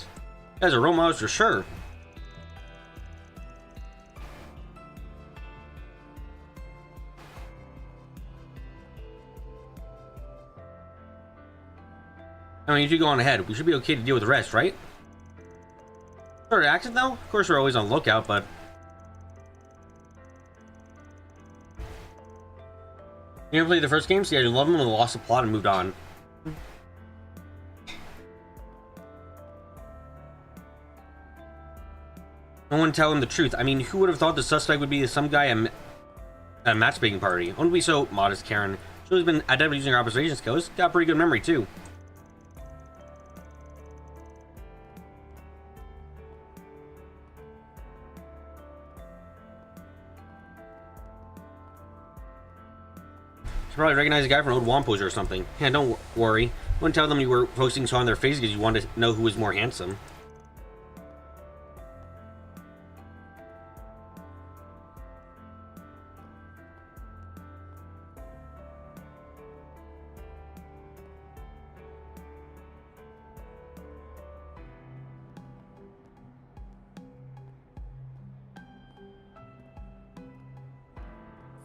That's a role model for sure. I mean, you should go on ahead. We should be okay to deal with the rest, right? Sort of accent, though? Of course, we're always on the lookout, but... You ever played the first game? See, I love them when they lost the plot and moved on. No one tell him the truth. I mean, who would have thought the suspect would be some guy at a matchmaking party? Don't be so modest, Karen. She's been adept at using her observation skills. Got pretty good memory, too. She probably recognized a guy from an old wand poster or something. Yeah, don't worry. Wouldn't tell them you were posting so on their face because you wanted to know who was more handsome.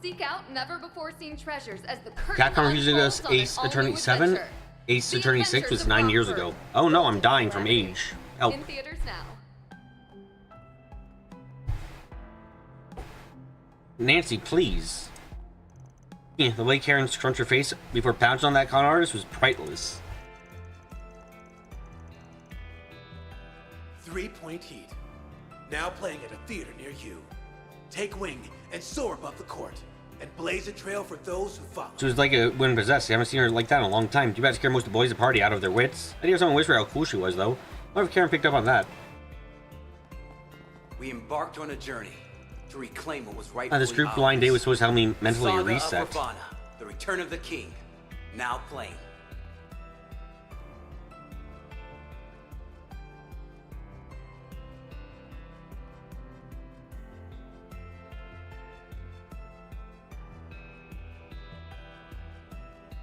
Seek out never-before-seen treasures as the curtain Capcom using unfolds us on an Ace all-new Attorney 7? adventure. Ace The Attorney 6 Adventures was of 9 years Rockford. ago. Oh no, I'm dying from Calamity. age. Help. In theaters now. Nancy, please. Yeah, the way Karen scrunched her face before pouncing on that con artist was priceless. 3-point heat. Now playing at a theater near you. Take wing and soar above the court, and blaze a trail for those who follow. She was like a woman possessed. I haven't seen her like that in a long time. Too bad scare most of the boys at the party out of their wits. I hear someone whisper how cool she was, though. I wonder if Karen picked up on that. We embarked on a journey to reclaim what was right. This group blind date was supposed to help me mentally Saga reset. Of Ravana, the Return of the King. Now playing.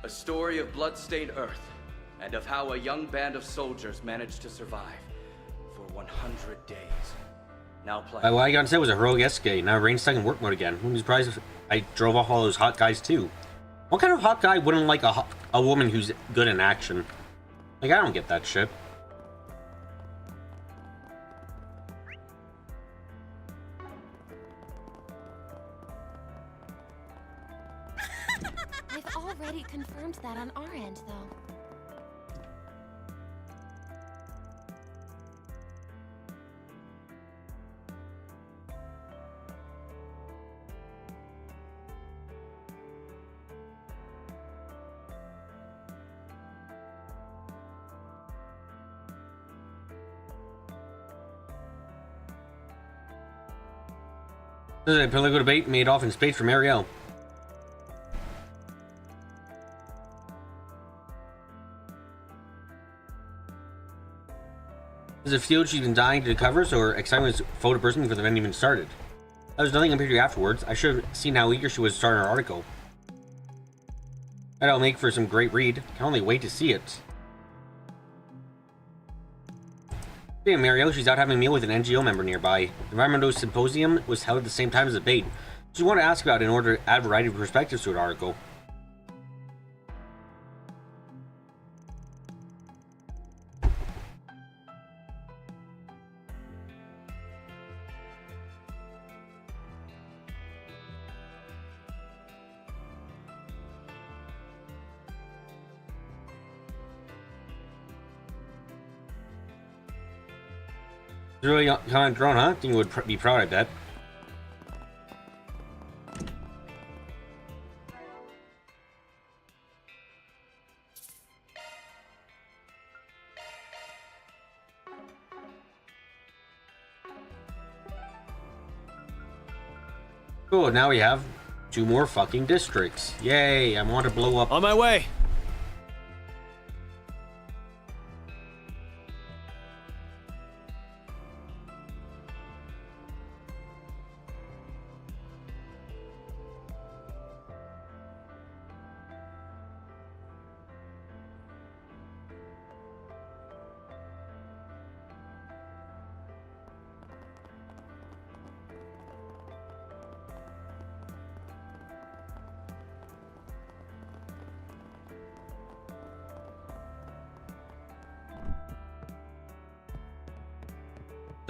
A story of blood-stained Earth, and of how a young band of soldiers managed to survive for 100 days. Now play. What I got to say was a heroic escape. Now Rain's stuck in work mode again. Wouldn't be surprised if I drove off all those hot guys too. What kind of hot guy wouldn't like a woman who's good in action? Like, I don't get that shit. I've already confirmed that on our end, though. This is a political debate made off in space from Ariel. Is it field she's been dying to cover, so her excitement was photo bursting before the event even started? There was nothing compared to afterwards. I should have seen how eager she was to start her article. That'll make for some great read. Can only wait to see it. Speaking of Mario, she's out having a meal with an NGO member nearby. The Environmental Symposium was held at the same time as the debate. She wanted to ask about it in order to add variety of perspectives to her article. It's really kind of grown, huh? I think you would be proud, I bet. Cool, now we have 2 more fucking districts. Yay, I want to blow up. On my way.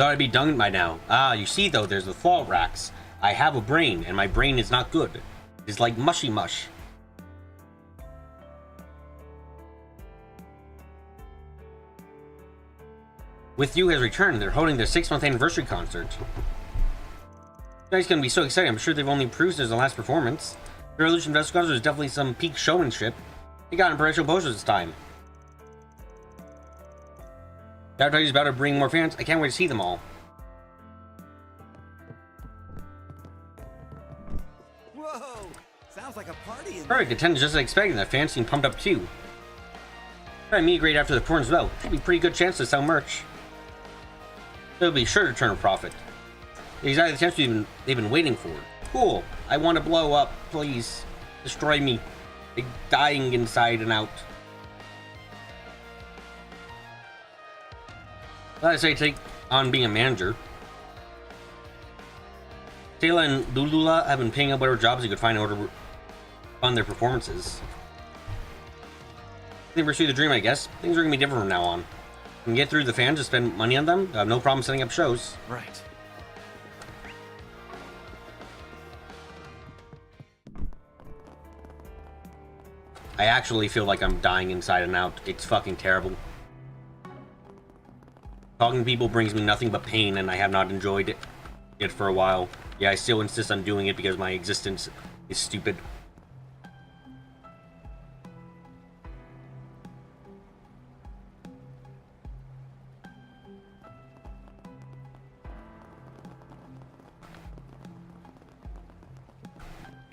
Thought I'd be done by now. Ah, you see though, there's the fall racks. I have a brain, and my brain is not good. It's like mushy mush. With You has returned. They're holding their 6-month anniversary concert. You guys gonna be so excited. I'm sure they've only improved since the last performance. The Revolution Fest concert was definitely some peak showmanship. They got impressional posters this time. The advertising is about to bring more fans. I can't wait to see them all. Whoa! Sounds like a party in Perfect, attendance just as expected. The fans seem pumped up too. Try me great after the performance as well. Should be a pretty good chance to sell merch. They'll be sure to turn a profit. Exactly the chance they've been waiting for. Cool. I want to blow up. Please. Destroy me. I'm dying inside and out. I say take on being a manager. Taylor and Lulula have been picking up whatever jobs you could find in order to fund their performances. They pursue the dream, I guess. Things are gonna be different from now on. Can get through the fans to spend money on them. I have no problem setting up shows. Right. I actually feel like I'm dying inside and out. It's fucking terrible. Talking to people brings me nothing but pain, and I have not enjoyed it for a while. Yeah, I still insist on doing it because my existence is stupid.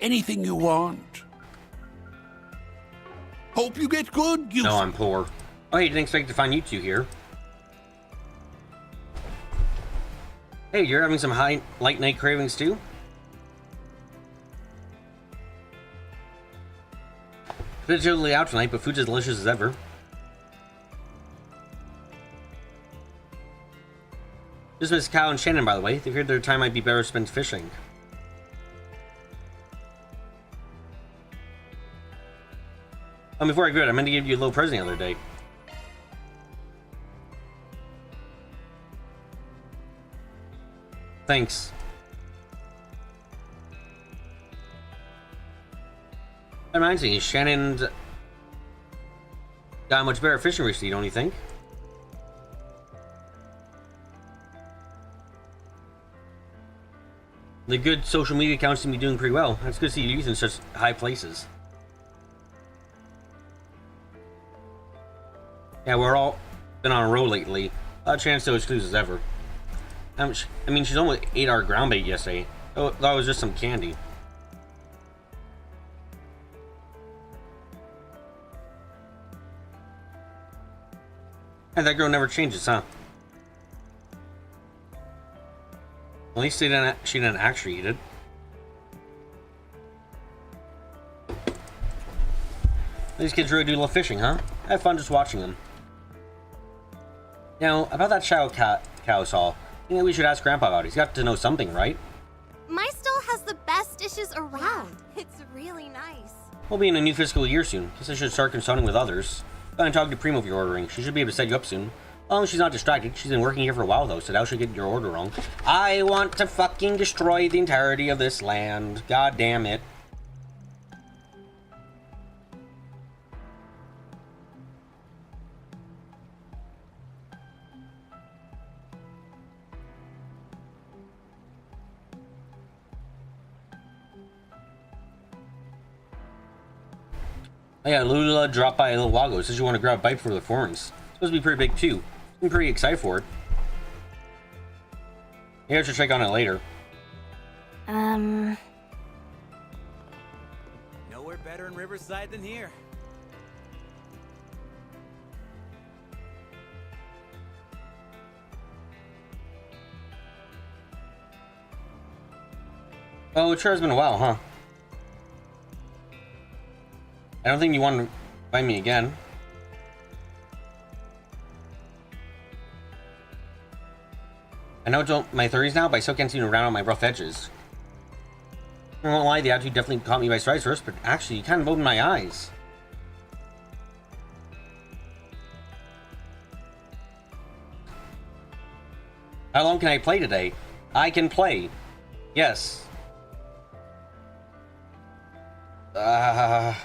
Anything you want. Hope you get good. No, I'm poor. Oh, hey, didn't expect to find you two here. Hey, you're having some light night cravings too? It's totally out tonight, but food's as delicious as ever. Just missed Kyle and Shannon, by the way. They figured their time might be better spent fishing. Before I go, I meant to give you a little present the other day. Thanks. That reminds me, Shannon's got a much better fishing receipt, don't you think? The good social media accounts seem to be doing pretty well. It's good to see you in such high places. Yeah, we're all been on a roll lately. A chance to exclude as ever. I mean, she's almost ate our ground bait yesterday. Oh, that was just some candy. And that girl never changes, huh? At least she didn't actually eat it. These kids really do love fishing, huh? I have fun just watching them. Now, about that Chow Cow saw, you know we should ask Grandpa about it. He's got to know something, right? My stall has the best dishes around. It's really nice. We'll be in a new fiscal year soon. Guess I should start consulting with others. Go and talk to Primo if you're ordering. She should be able to set you up soon. As long as she's not distracted. She's been working here for a while though, so now she'll get your order wrong. I want to fucking destroy the entirety of this land. God damn it. Oh yeah, Lula dropped by a little while ago. Says you want to grab a bite for the performance. It's supposed to be pretty big too. I'm pretty excited for it. Maybe I should check on it later. Nowhere better in Riverside than here. Oh, it sure has been a while, huh? I don't think you want to find me again. I know it's my 30s now, but I still can't seem to round out my rough edges. I won't lie, the attitude definitely caught me by surprise first, but actually, you kind of opened my eyes. How long can I play today? I can play. Yes. Of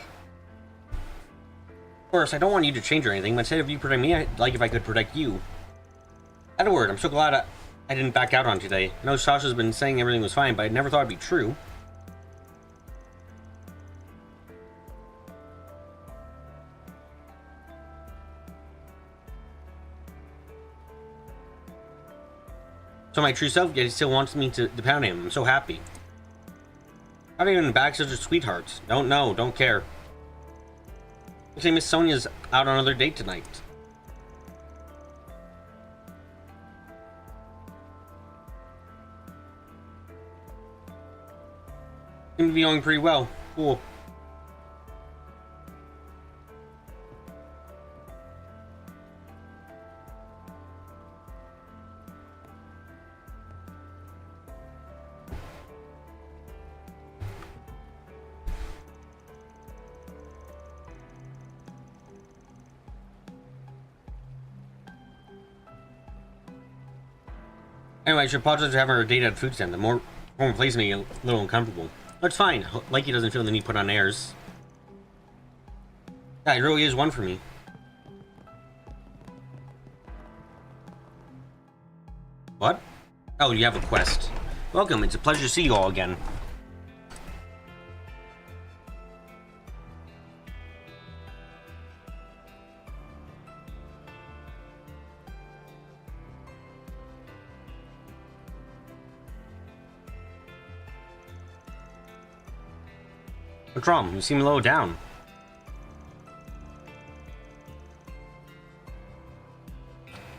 course, I don't want you to change or anything, but instead of you protecting me, I'd like if I could protect you. Edward, I'm so glad I didn't back out on today. I know Sasha's been saying everything was fine, but I never thought it'd be true. So my true self, yet he still wants me to pound him. I'm so happy. How do you even back such a sweetheart? Don't know, don't care. Looks like Miss Sonia's out on another date tonight. Seems to be going pretty well. Cool. Anyway, I should apologize for having her date at a food stand. The more place me a little uncomfortable. That's fine. Like he doesn't feel the need to put on airs. Yeah, he really is one for me. What? Oh, you have a quest. Welcome, it's a pleasure to see you all again. What's wrong? You seem low down.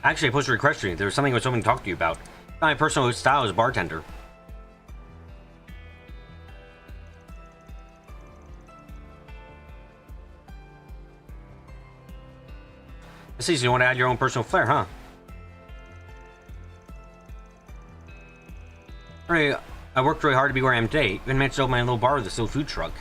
Actually, I posted a request to you. There was something I was hoping to talk to you about. My personal style as a bartender. I see, so you want to add your own personal flair, huh? Right, I worked really hard to be where I am today. Even managed to open my little bar with a still food truck.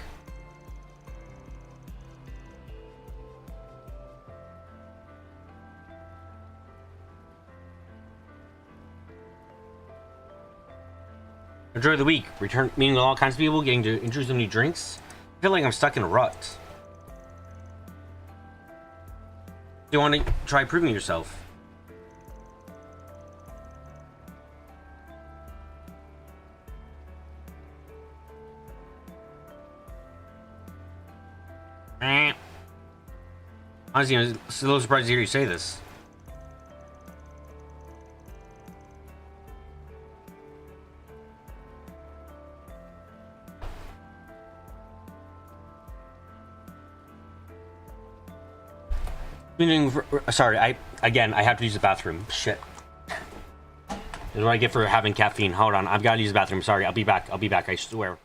Enjoy the week. Return meeting with all kinds of people, getting to introduce them to new drinks. I feel like I'm stuck in a rut. Do you want to try proving yourself? Honestly, I'm a little surprised to hear you say this. Sorry, I have to use the bathroom. Shit. This is what I get for having caffeine. Hold on, I've got to use the bathroom. Sorry, I'll be back, I swear.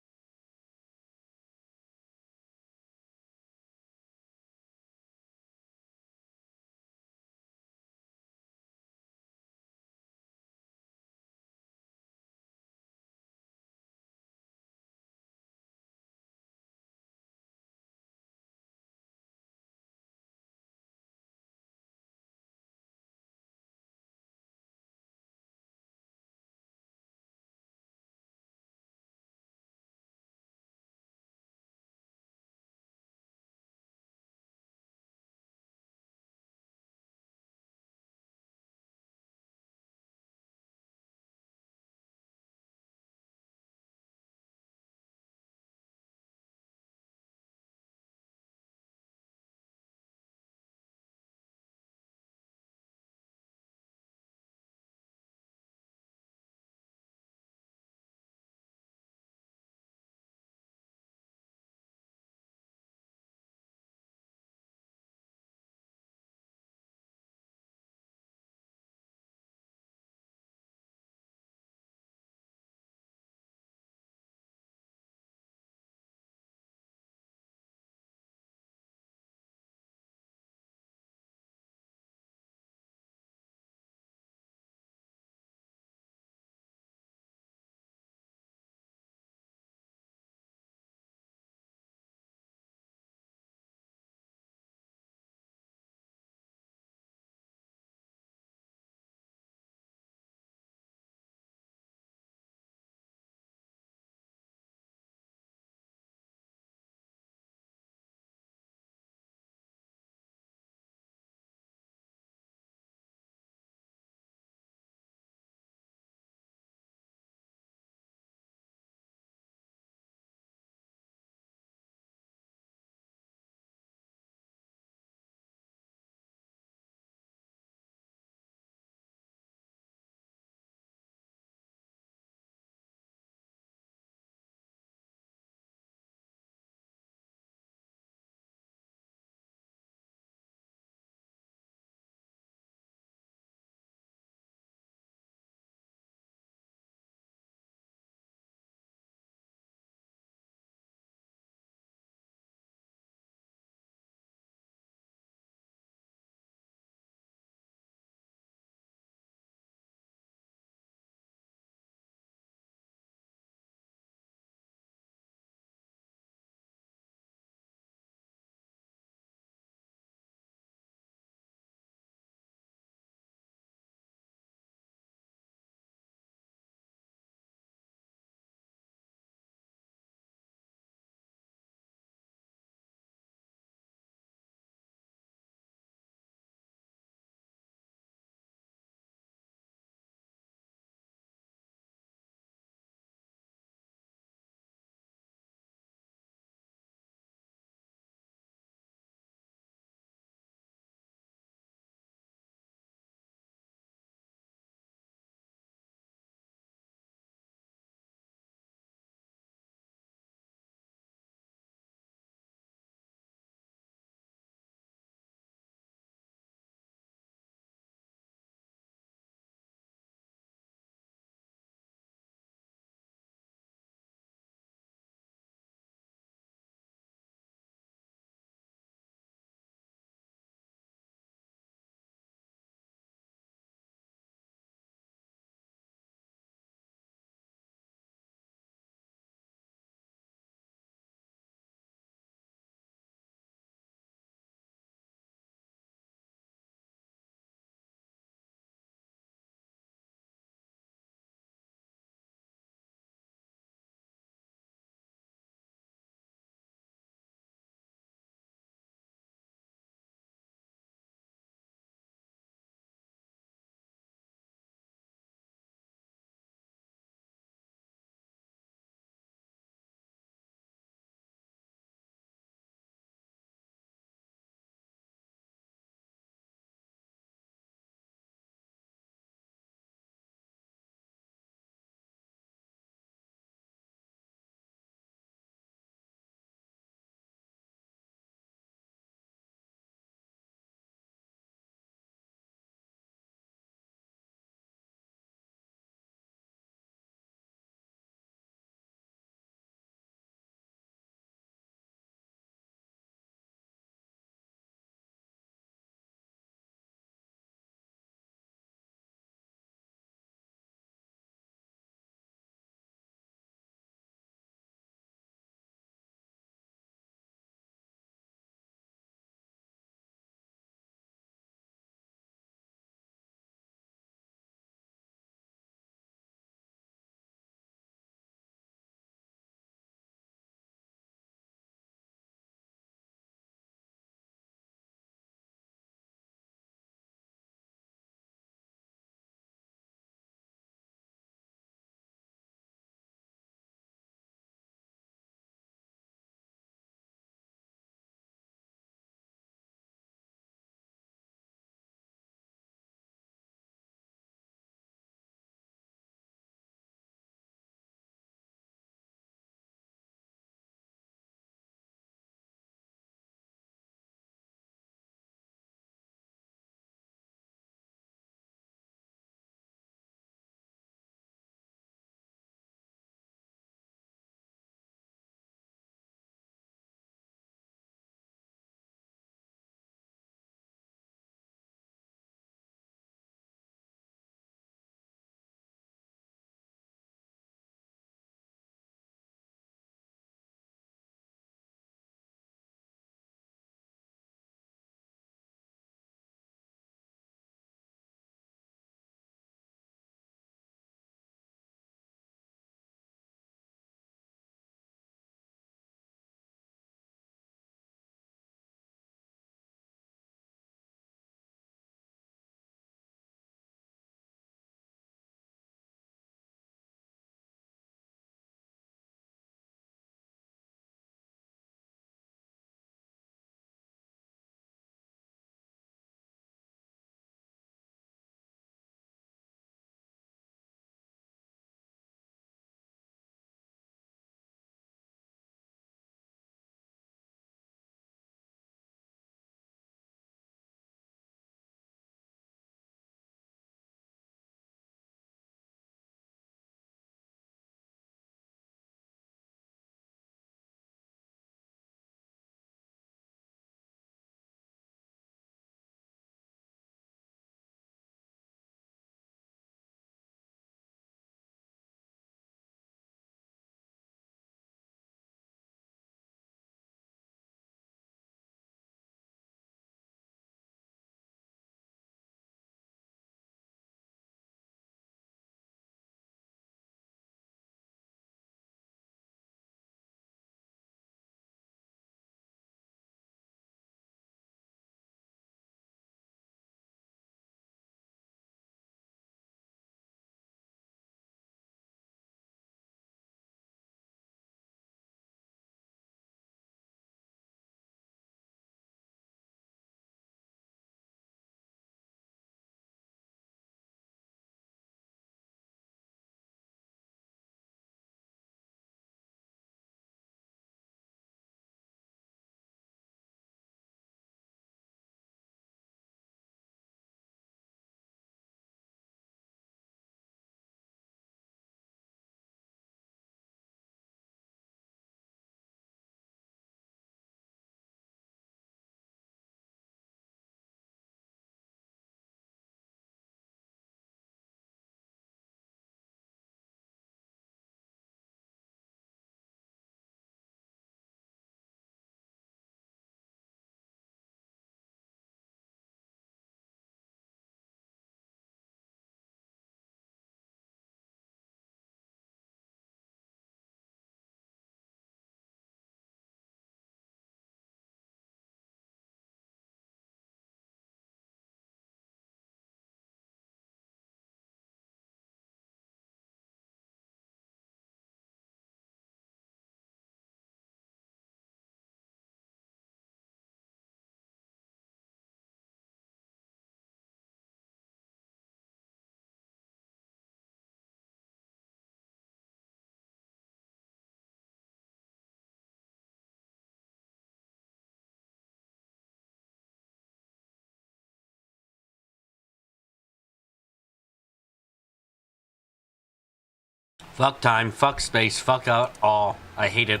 Fuck time, fuck space, fuck out all. I hate it.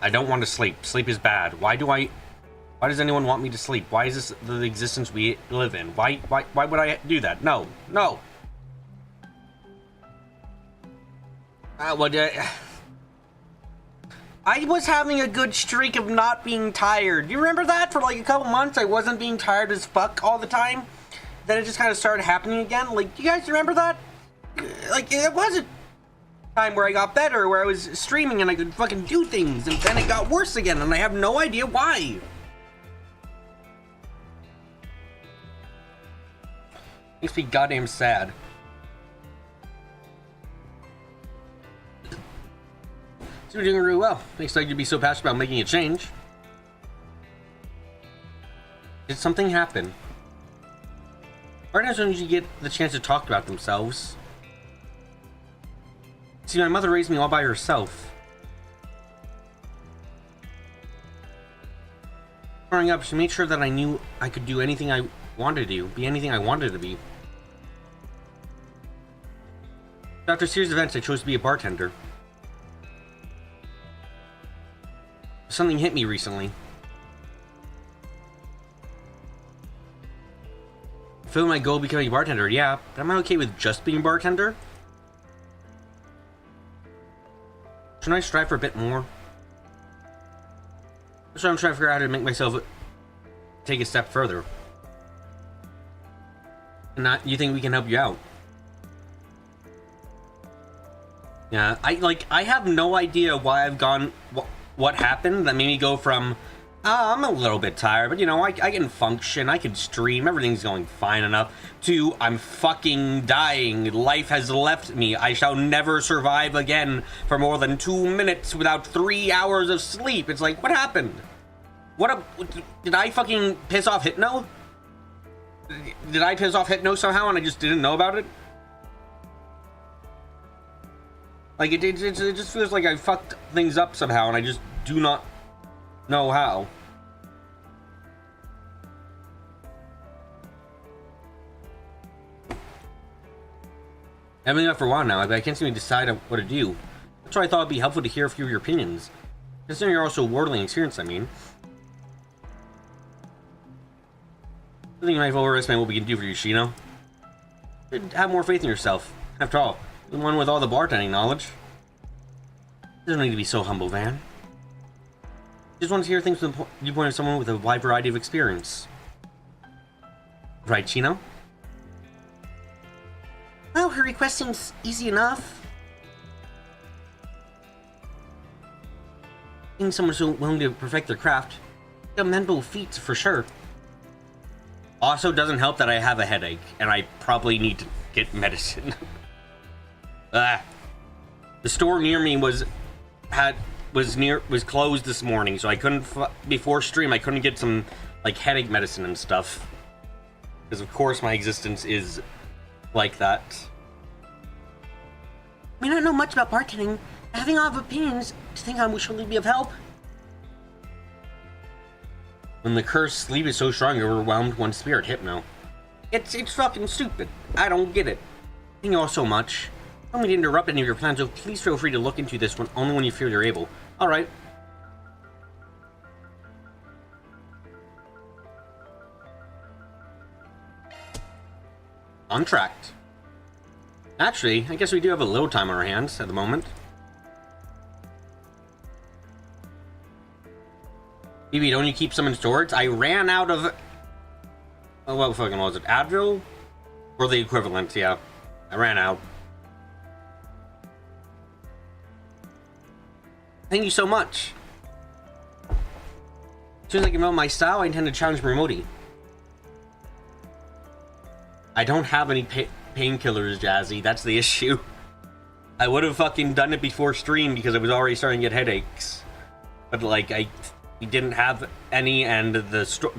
I don't want to sleep. Sleep is bad. Why does anyone want me to sleep? Why is this the existence we live in? Why would I do that? No. I was having a good streak of not being tired. You remember that? For like a couple months, I wasn't being tired as fuck all the time. Then it just kind of started happening again. Like, you guys remember that? Like, it was a time where I got better, where I was streaming and I could fucking do things, and then it got worse again, and I have no idea why. Makes me goddamn sad. So you're doing really well. Makes like you to be so passionate about making a change. Did something happen? Partners don't usually get the chance to talk about themselves. See, my mother raised me all by herself. Growing up, she made sure that I knew I could do anything I wanted to do, be anything I wanted to be. After a series of events, I chose to be a bartender. Something hit me recently. I feel my goal becoming a bartender, yeah, but am I okay with just being a bartender? Shouldn't I strive for a bit more? That's why I'm trying to figure out how to make myself take a step further. And you think we can help you out? Yeah, I have no idea why I've gone, what happened that made me go from, I'm a little bit tired, but you know, I can function, I can stream, everything's going fine enough, to I'm fucking dying, life has left me, I shall never survive again for more than 2 minutes without 3 hours of sleep. It's like, what happened? Did I fucking piss off Hypno? Did I piss off Hypno somehow and I just didn't know about it? Like, it just feels like I fucked things up somehow and I just do not know how. I've been up for a while now, but I can't seem to decide what to do. That's why I thought it'd be helpful to hear a few of your opinions. Considering you're also wardling experience, I mean. I think you might overestimate what we can do for you, Shino. You should have more faith in yourself. After all, you're the one with all the bartending knowledge. You don't need to be so humble, Van. Just want to hear things from the viewpoint of someone with a wide variety of experience. Right, Chino? Well, her request seems easy enough. Being someone so willing to perfect their craft, a mental feat for sure. Also, doesn't help that I have a headache, and I probably need to get medicine. The store near me was closed this morning, so I couldn't before stream. I couldn't get some like headache medicine and stuff, because of course my existence is like that. I may not know much about bartending, having a lot of opinions to think I should be of help. When the cursed sleep is so strong, it overwhelmed one's spirit, Hypno. It's fucking stupid. I don't get it. Thank you all so much. I don't mean to interrupt any of your plans, so please feel free to look into this one only when you feel you're able. Alright. Contract. Actually, I guess we do have a little time on our hands at the moment. BB, don't you keep some in storage? I ran out of... Oh, what fucking was it? Advil? Or the equivalent, yeah. I ran out. Thank you so much. As soon as I can know my style, I intend to challenge Marmoti. I don't have any painkillers, Jazzy. That's the issue. I would have fucking done it before stream because I was already starting to get headaches. But like, we didn't have any, and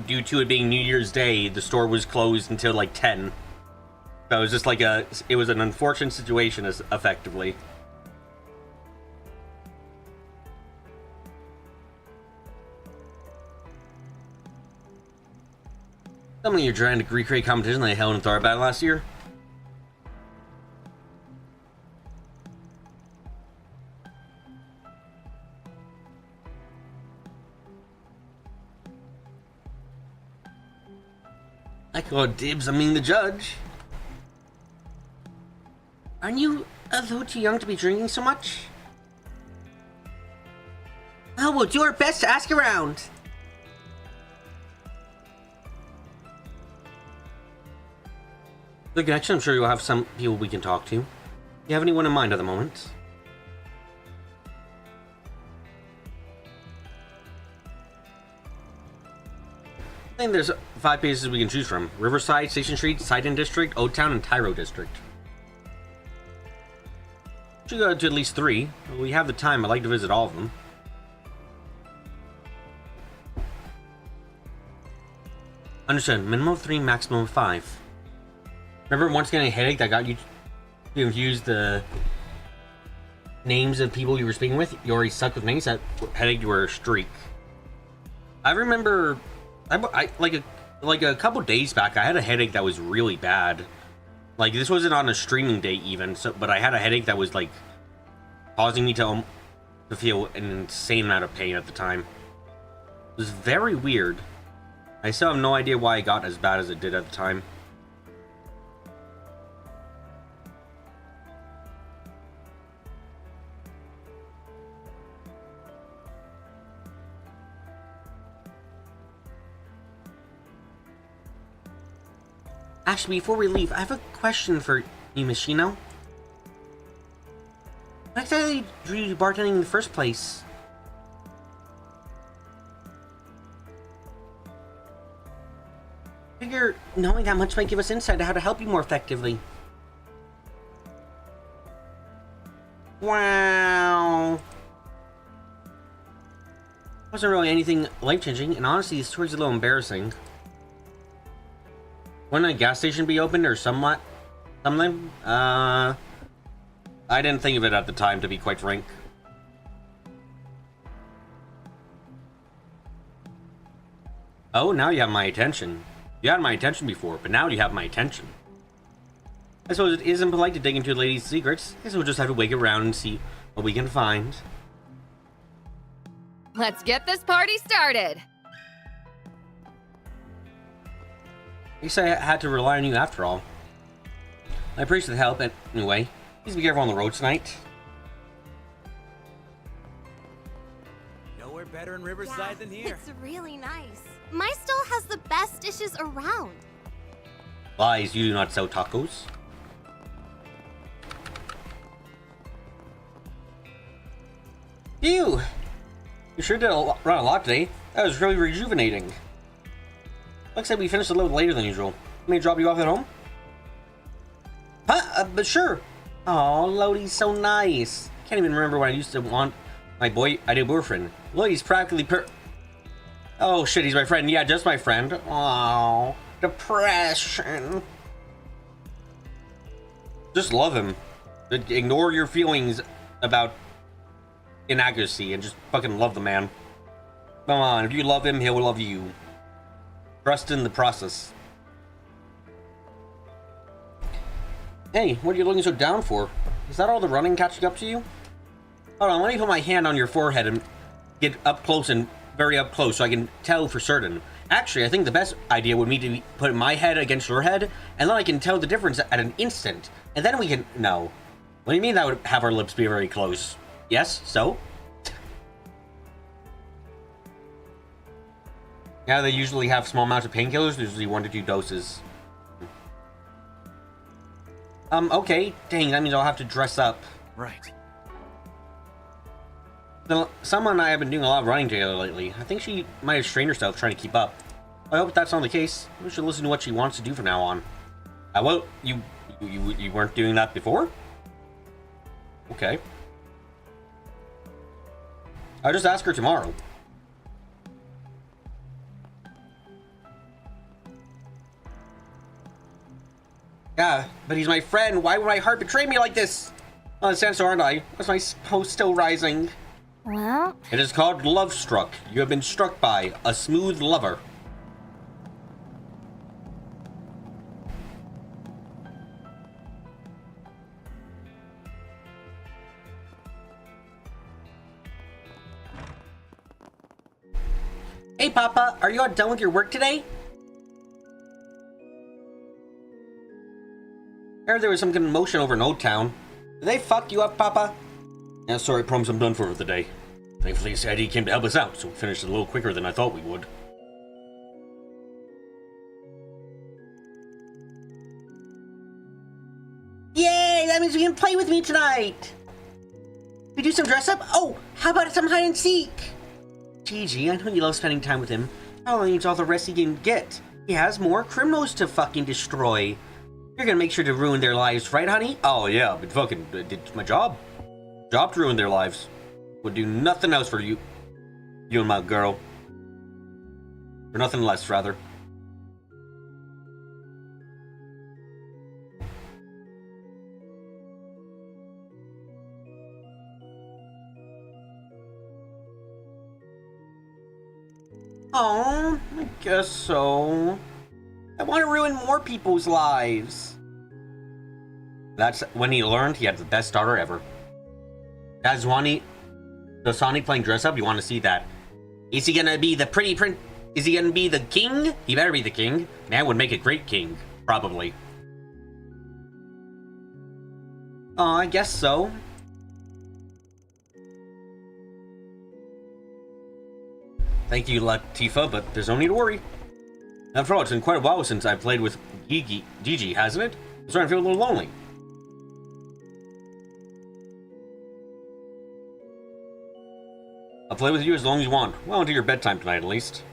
due to it being New Year's Day, the store was closed until like 10. So it was just like it was an unfortunate situation, effectively. Tell me you're trying to recreate competition they held in Thor Battle last year. I call dibs on being the judge. Aren't you a little too young to be drinking so much? Oh, we'll do our best to ask around. The connection, I'm sure you'll have some people we can talk to. Do you have anyone in mind at the moment? I think there's 5 places we can choose from. Riverside, Station Street, Sidon District, Old Town, and Tyro District. Should go to at least 3. We have the time. I'd like to visit all of them. Understood. Minimum of 3, maximum of 5. Remember once getting a headache that got you to confuse the names of people you were speaking with? You already stuck with names. That headache you were a streak. I remember, like a couple days back, I had a headache that was really bad. Like, this wasn't on a streaming day even, so but I had a headache that was like causing me to feel an insane amount of pain at the time. It was very weird. I still have no idea why it got as bad as it did at the time. Actually, before we leave, I have a question for you, Machino. What exactly drew you to bartending in the first place? I figure knowing that much might give us insight to how to help you more effectively. Wow. Wasn't really anything life-changing, and honestly, this story's a little embarrassing. Wouldn't a gas station be open or something? I didn't think of it at the time, to be quite frank. Oh, now you have my attention. You had my attention before, but now you have my attention. I suppose it isn't polite to dig into a lady's secrets. I guess we'll just have to wait around and see what we can find. Let's get this party started. I guess I had to rely on you after all. I appreciate the help, anyway. Please be careful on the road tonight. Nowhere better in Riverside than here. It's really nice. My stall has the best dishes around. Lies, you do not sell tacos. Ew! You sure did run a lot today. That was really rejuvenating. Looks like we finished a little later than usual. May I drop you off at home? Huh? But sure. Aw, Lodi's so nice. Can't even remember when I used to want my ideal boyfriend. Lodi's practically Oh shit, he's my friend. Yeah, just my friend. Aw, depression. Just love him. Ignore your feelings about inaccuracy and just fucking love the man. Come on, if you love him, he'll love you. Trust in the process. Hey, what are you looking so down for? Is that all the running catching up to you? Hold on, let me put my hand on your forehead and get up close and very up close so I can tell for certain. Actually, I think the best idea would be to put my head against your head, and then I can tell the difference at an instant. And then we can... No. What do you mean that would have our lips be very close? Yes, so? Yeah, they usually have small amounts of painkillers, usually 1 to 2 doses. Okay. Dang, that means I'll have to dress up. Right. Someone and I have been doing a lot of running together lately. I think she might have strained herself trying to keep up. I hope that's not the case. We should listen to what she wants to do from now on. Well, you weren't doing that before? Okay. I'll just ask her tomorrow. Yeah, but he's my friend. Why would my heart betray me like this? Well, in a sense, aren't I? Was my pulse still rising? Well... It is called Love Struck. You have been struck by a smooth lover. Hey, Papa, are you all done with your work today? I heard there was some commotion over in Old Town. Did they fuck you up, Papa? Yeah, sorry, promise I'm done for the day. Thankfully, Sadie came to help us out, so we finished it a little quicker than I thought we would. Yay! That means we can play with me tonight! We do some dress up? Oh, how about some hide and seek? Gigi, I know you love spending time with him. That only needs all the rest he can get. He has more criminals to fucking destroy. You're gonna make sure to ruin their lives, right, honey? Oh, yeah, but fucking did my job. Job to ruin their lives. Would do nothing else for you. You and my girl. For nothing less, rather. Oh, I guess so. I want to ruin more people's lives. That's when he learned he had the best starter ever. That's Dasani playing dress up. You want to see that? Is he gonna be the pretty prince? Is he gonna be the king? He better be the king. Man would make a great king, probably. Oh, I guess so. Thank you, Latifa, but there's no need to worry. After all, it's been quite a while since I played with Gigi, hasn't it? I'm starting to feel a little lonely. I'll play with you as long as you want. Well, until your bedtime tonight, at least.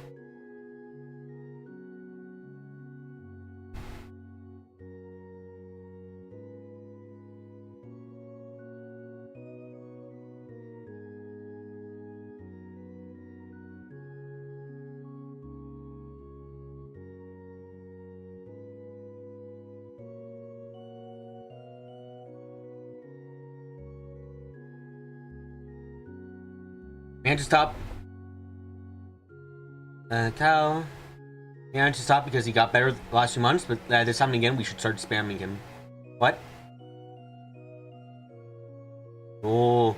Man, to stop. Cal. Man, to stop because he got better the last 2 months, but this time again, we should start spamming him. What? Oh.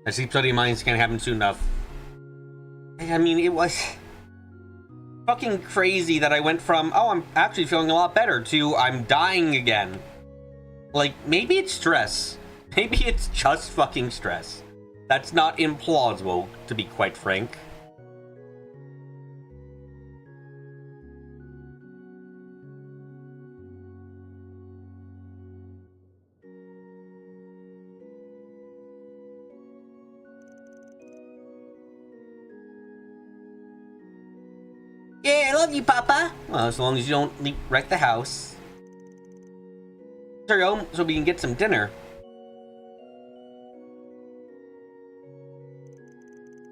That sleep study of mine can't happen soon enough. I mean, it was fucking crazy that I went from, oh, I'm actually feeling a lot better, to I'm dying again. Like, maybe it's stress. Maybe it's just fucking stress. That's not implausible, to be quite frank. Yeah, I love you, Papa. Well, as long as you don't wreck the house. Hurry home so we can get some dinner.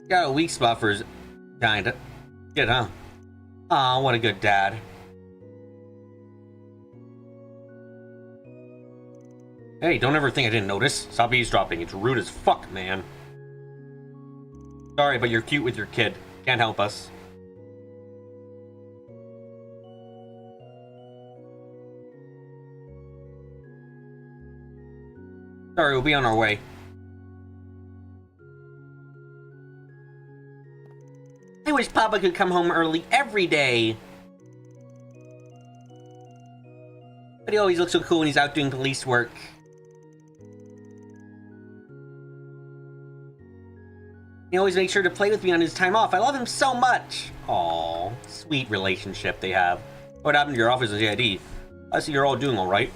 Got a weak spot for his kinda. Good, huh? Aw, what a good dad. Hey, don't ever think I didn't notice. Stop eavesdropping. It's rude as fuck, man. Sorry, but you're cute with your kid. Can't help us. Sorry, we'll be on our way. I wish Papa could come home early every day. But he always looks so cool when he's out doing police work. He always makes sure to play with me on his time off. I love him so much. Aww, sweet relationship they have. What happened to your office at JID? I see you're all doing alright.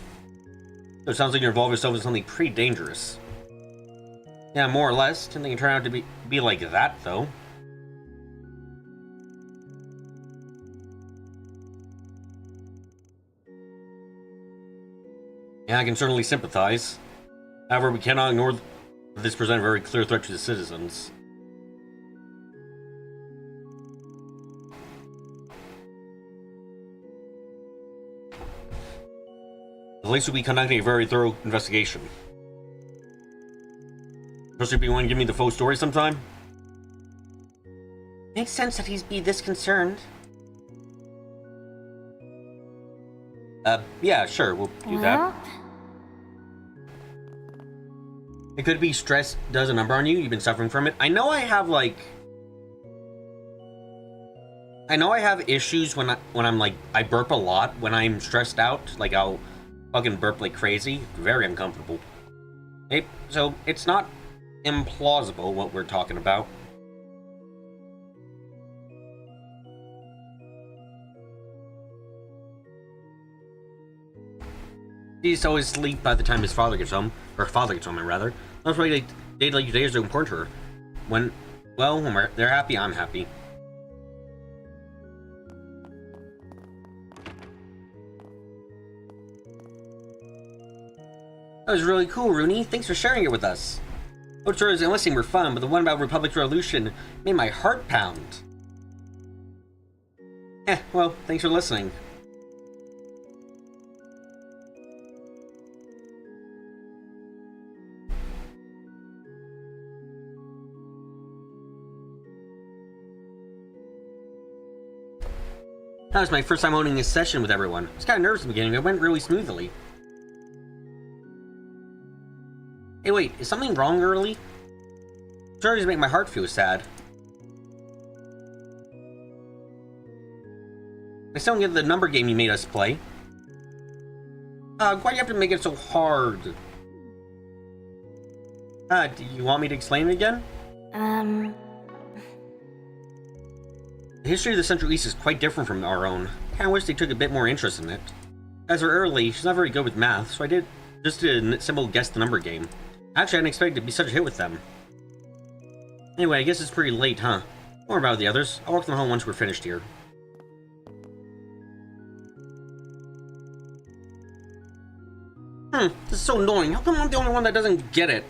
So it sounds like you're involved yourself in something pretty dangerous. Yeah, more or less. Didn't think it turned out to be like that, though. Yeah, I can certainly sympathize. However, we cannot ignore that this presents a very clear threat to the citizens. The police will be conducting a very thorough investigation. Trust you want to give me the full story sometime? Makes sense that he'd be this concerned. Yeah, sure, we'll do that. It could be stress does a number on you. You've been suffering from it. I know I have, like... I know I have issues when I'm, like, I burp a lot when I'm stressed out. Like, I'll fucking burp like crazy. Very uncomfortable. Hey, so it's not implausible what we're talking about. He used to always sleep by the time his father gets home, or father gets home, rather. That's why a day like today is so important to her. When they're happy, I'm happy. That was really cool, Rooney. Thanks for sharing it with us. Both stories and listening were fun, but the one about Republic's Revolution made my heart pound. Well, thanks for listening. That was my first time owning a session with everyone. I was kind of nervous in the beginning, but it went really smoothly. Hey wait, is something wrong early? Stories make my heart feel sad. I still don't get the number game you made us play. Why do you have to make it so hard? Do you want me to explain it again? The history of the Central East is quite different from our own. I kinda wish they took a bit more interest in it. As for early, she's not very good with math, so I did a simple guess the number game. Actually, I didn't expect it to be such a hit with them. Anyway, I guess it's pretty late, huh? Don't worry about the others. I'll walk them home once we're finished here. This is so annoying. How come I'm the only one that doesn't get it?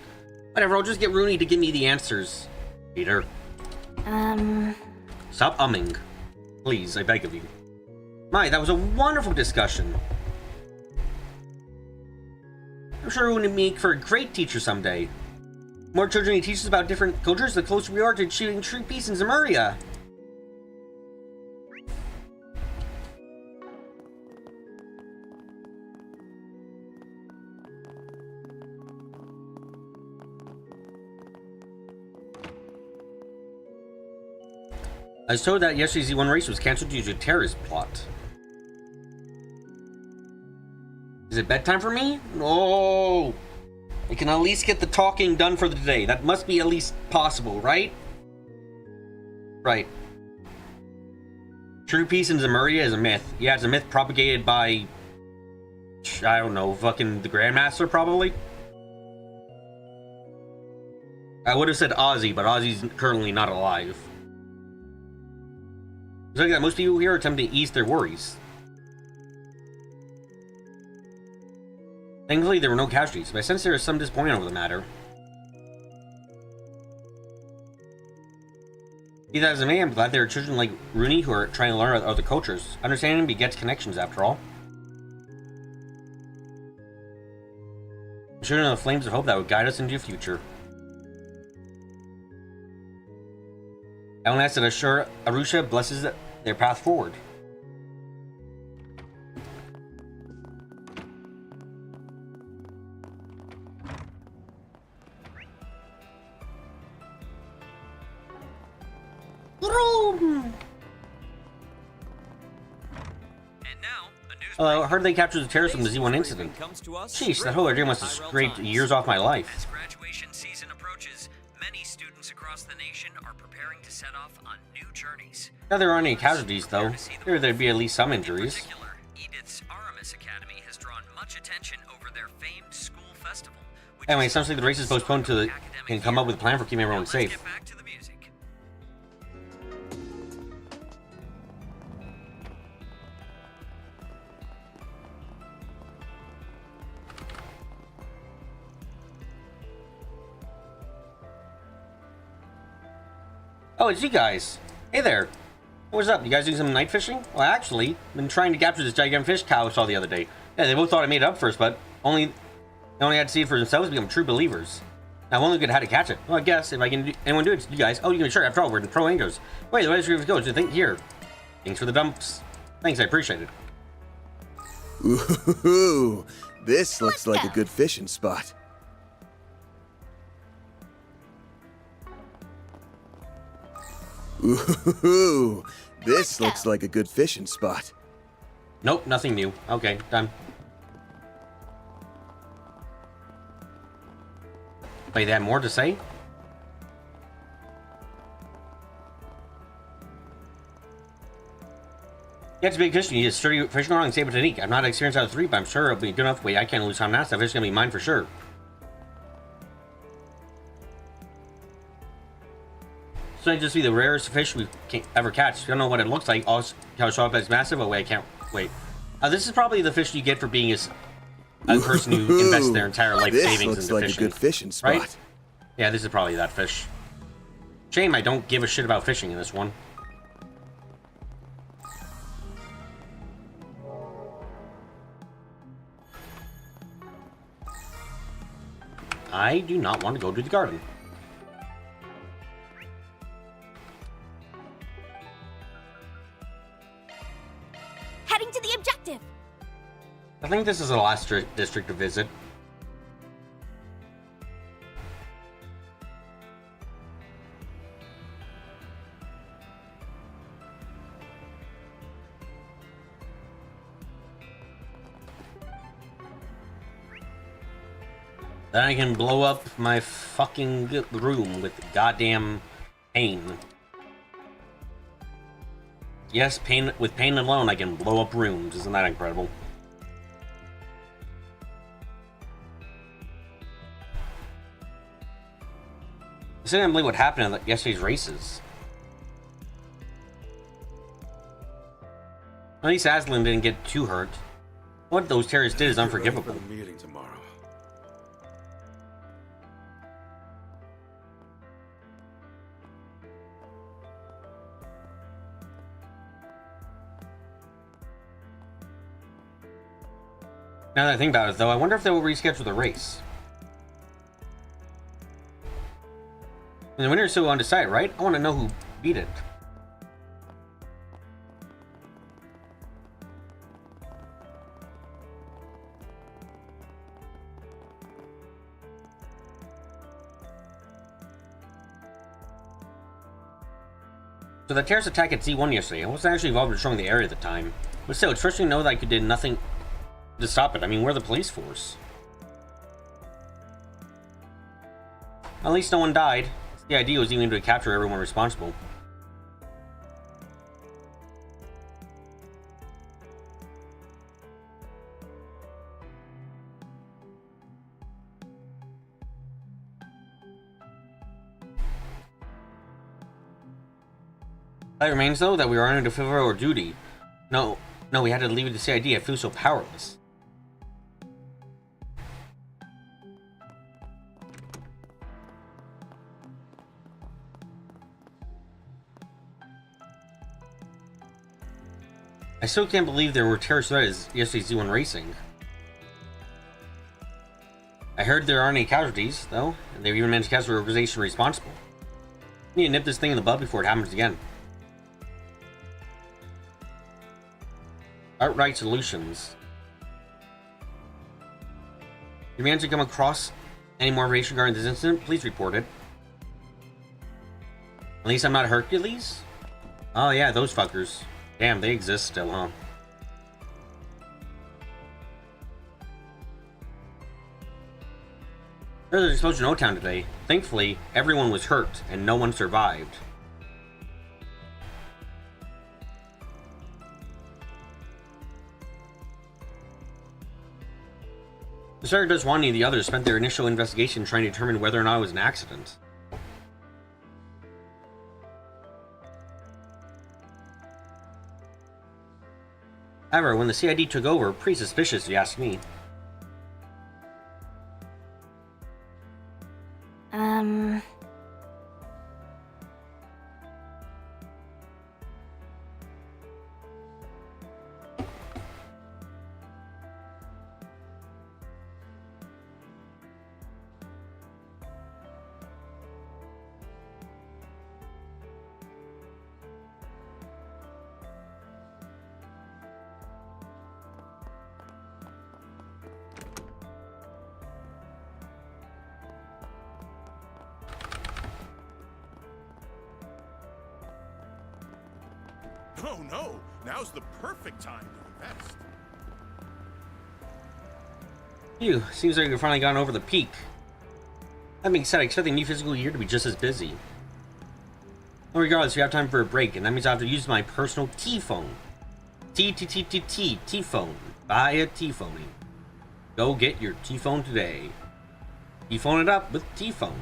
Whatever, I'll just get Rooney to give me the answers. Peter. Stop umming. Please, I beg of you. My, that was a wonderful discussion. I'm sure it would make for a great teacher someday. The more children he teaches about different cultures, the closer we are to achieving true peace in Zemuria. I was told that yesterday's Z1 race was cancelled due to a terrorist plot. Is it bedtime for me? No! I can at least get the talking done for the day. That must be at least possible, right? Right. True peace in Zemuria is a myth. Yeah, it's a myth propagated by... I don't know, fucking the Grandmaster, probably? I would have said Ozzy, but Ozzy's currently not alive. It's like that most people here are attempting to ease their worries. Thankfully, there were no casualties, but I sense there is some disappointment over the matter. Be that as it may, I'm glad there are children like Rooney who are trying to learn about other cultures. Understanding begets connections, after all. I'm shooting on the flames of hope that would guide us into the future. I only ask that Arusha blesses their path forward. I heard they captured the terrorists from the Z1 incident. Sheesh, that whole idea must have scraped years off my life. As graduation season approaches, many students across the nation are preparing to set off on new journeys. Now there aren't any casualties, though. There'd be at least some injuries. Edith's Aramis Academy has drawn much attention over their famed school festival. Anyway, essentially the race is postponed to can come up with a plan for keeping everyone safe. Oh, it's you guys. Hey there. What's up? You guys doing some night fishing? Well, actually, I've been trying to capture this gigantic fish Cow saw the other day. Yeah, they both thought I made it up first, but they only had to see it for themselves to become true believers. Now, I've only good how to catch it. Well, I guess if I can anyone do it, it's you guys. Oh, you can be sure. After all, we're in Pro Angos. Wait, the way this goes. So think here. Thanks for the dumps. Thanks, I appreciate it. Ooh, this looks like a good fishing spot. Ooh, this looks like a good fishing spot. Nope, nothing new. Okay, done. Wait, they had more to say? Yeah, it's a big fish. You need a sturdy fishing rod and stable technique. I'm not experienced out of 3, but I'm sure it'll be good enough. Wait, I can't lose time now. That fish is gonna be mine for sure. This might just be the rarest fish we can ever catch. I don't know what it looks like. Also, how it show up as massive. Oh wait, I can't wait. This is probably the fish you get for being a person who invests their entire life savings into like fishing. A good fishing spot. Right? Yeah, this is probably that fish. Shame I don't give a shit about fishing in this one. I do not want to go to the garden. Heading to the objective. I think this is the last district to visit. Then I can blow up my fucking room with goddamn pain. Yes, pain. With pain alone, I can blow up rooms. Isn't that incredible? I still can't believe what happened at yesterday's races. At least Aslan didn't get too hurt. What those terrorists did is unforgivable. Meeting tomorrow. Now that I think about it, though, I wonder if they will reschedule the race. And the winner is still undecided, right? I want to know who beat it. So the terrorist attack at Z1 yesterday, I wasn't actually involved in showing the area at the time. But still, it's frustrating to know that I did nothing to stop it. I mean, we're the police force. At least no one died. The idea was even to capture everyone responsible. That remains, though, that we are unable to fulfill our duty. No, we had to leave it to CID. I feel so powerless. I still can't believe there were terrorist threats yesterday's Z1 racing. I heard there aren't any casualties, though, and they've even managed to catch the organization responsible. We need to nip this thing in the bud before it happens again. Outright solutions. If you manage to come across any more information regarding this incident, please report it. At least I'm not Hercules? Oh yeah, those fuckers. Damn, they exist still, huh? There was an explosion in O-Town today. Thankfully, everyone was hurt and no one survived. The Sarah does one and the others spent their initial investigation trying to determine whether or not it was an accident. However, when the CID took over, pretty suspicious if you ask me. Oh no, now's the perfect time to invest. Phew, seems like we've finally gotten over the peak. That being said, I expect the new fiscal year to be just as busy. Well, regardless, we have time for a break, and that means I have to use my personal T-phone. T-phone. Buy a T-phone. Go get your T-phone today. T-phone it up with T-phone.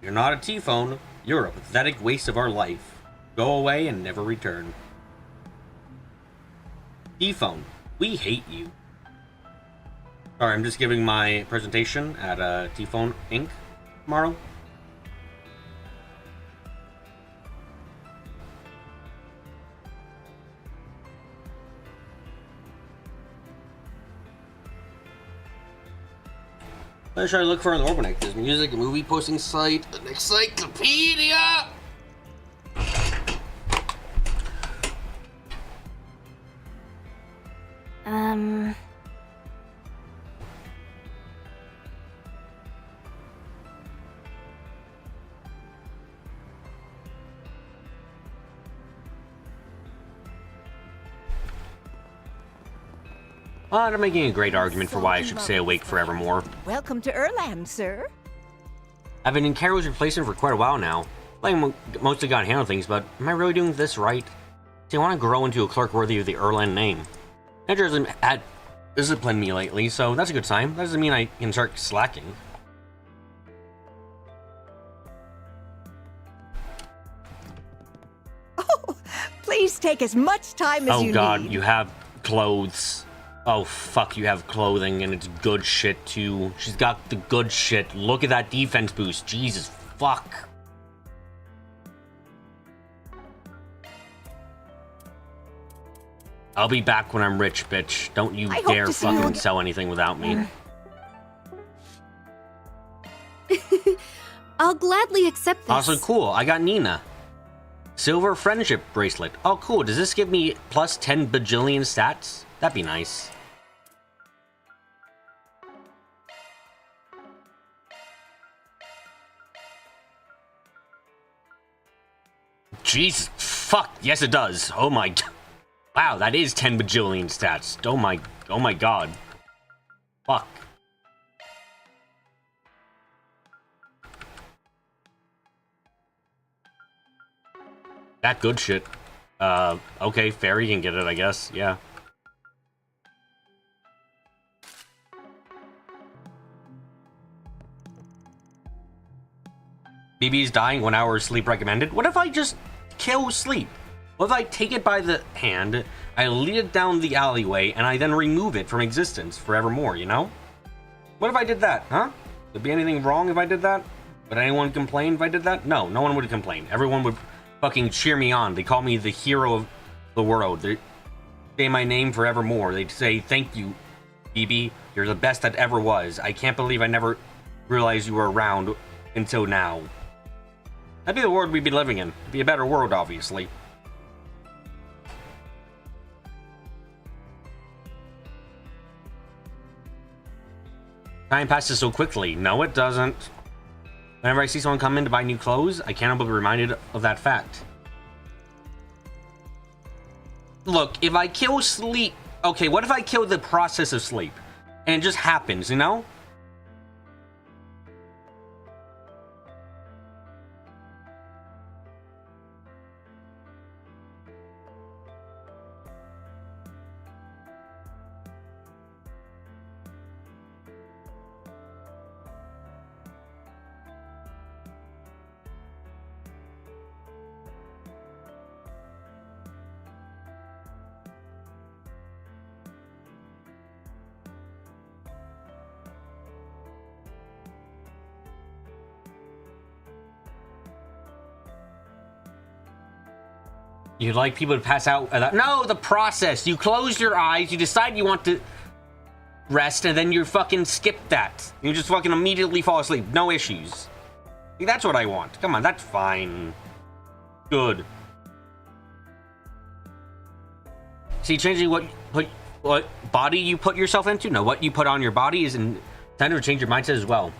You're not a T-phone, you're a pathetic waste of our life. Go away and never return. T-phone, we hate you. Sorry, I'm just giving my presentation at T-phone Inc. tomorrow. Where should I look for on the Orbinet? There's music, a movie posting site, an encyclopedia! I'm making a great argument for why I should stay awake forevermore. Welcome to Erland, sir. I've been in Carol's replacement for quite a while now. Like mostly got to handle things, but am I really doing this right? See, I want to grow into a clerk worthy of the Erland name. Nature hasn't had disciplined me lately, so that's a good sign. That doesn't mean I can start slacking. Oh, please take as much time as you need. Oh god, you have clothes. Oh fuck, you have clothing, and it's good shit too. She's got the good shit. Look at that defense boost. Jesus fuck. I'll be back when I'm rich, bitch. Don't you dare fucking sell anything without me. I'll gladly accept this. Also cool, I got Nina. Silver friendship bracelet. Oh cool, does this give me plus 10 bajillion stats? That'd be nice. Jesus, fuck, yes it does. Oh my, wow, that is 10 bajillion stats. Oh my god. Fuck. That good shit. Okay, Fairy can get it, I guess, yeah. BB's dying, 1 hour of sleep recommended. What if I just kill sleep? What if I take it by the hand, I lead it down the alleyway, and I then remove it from existence forevermore, you know? What if I did that, huh? Would be anything wrong if I did that? Would anyone complain if I did that? No, no one would complain. Everyone would fucking cheer me on. They call me the hero of the world. They say my name forevermore. They'd say, thank you, BB. You're the best that ever was. I can't believe I never realized you were around until now. That'd be the world we'd be living in. It'd be a better world, obviously. Time passes so quickly. No, it doesn't. Whenever I see someone come in to buy new clothes, I can't help but be reminded of that fact. Look, if I kill sleep... Okay, what if I kill the process of sleep? And it just happens, you know? You'd like people to pass out? No, the process. You close your eyes, you decide you want to rest, and then you fucking skip that. You just fucking immediately fall asleep. No issues. That's what I want. Come on, that's fine. Good. See, changing what body you put yourself into? No, what you put on your body is intended to change your mindset as well.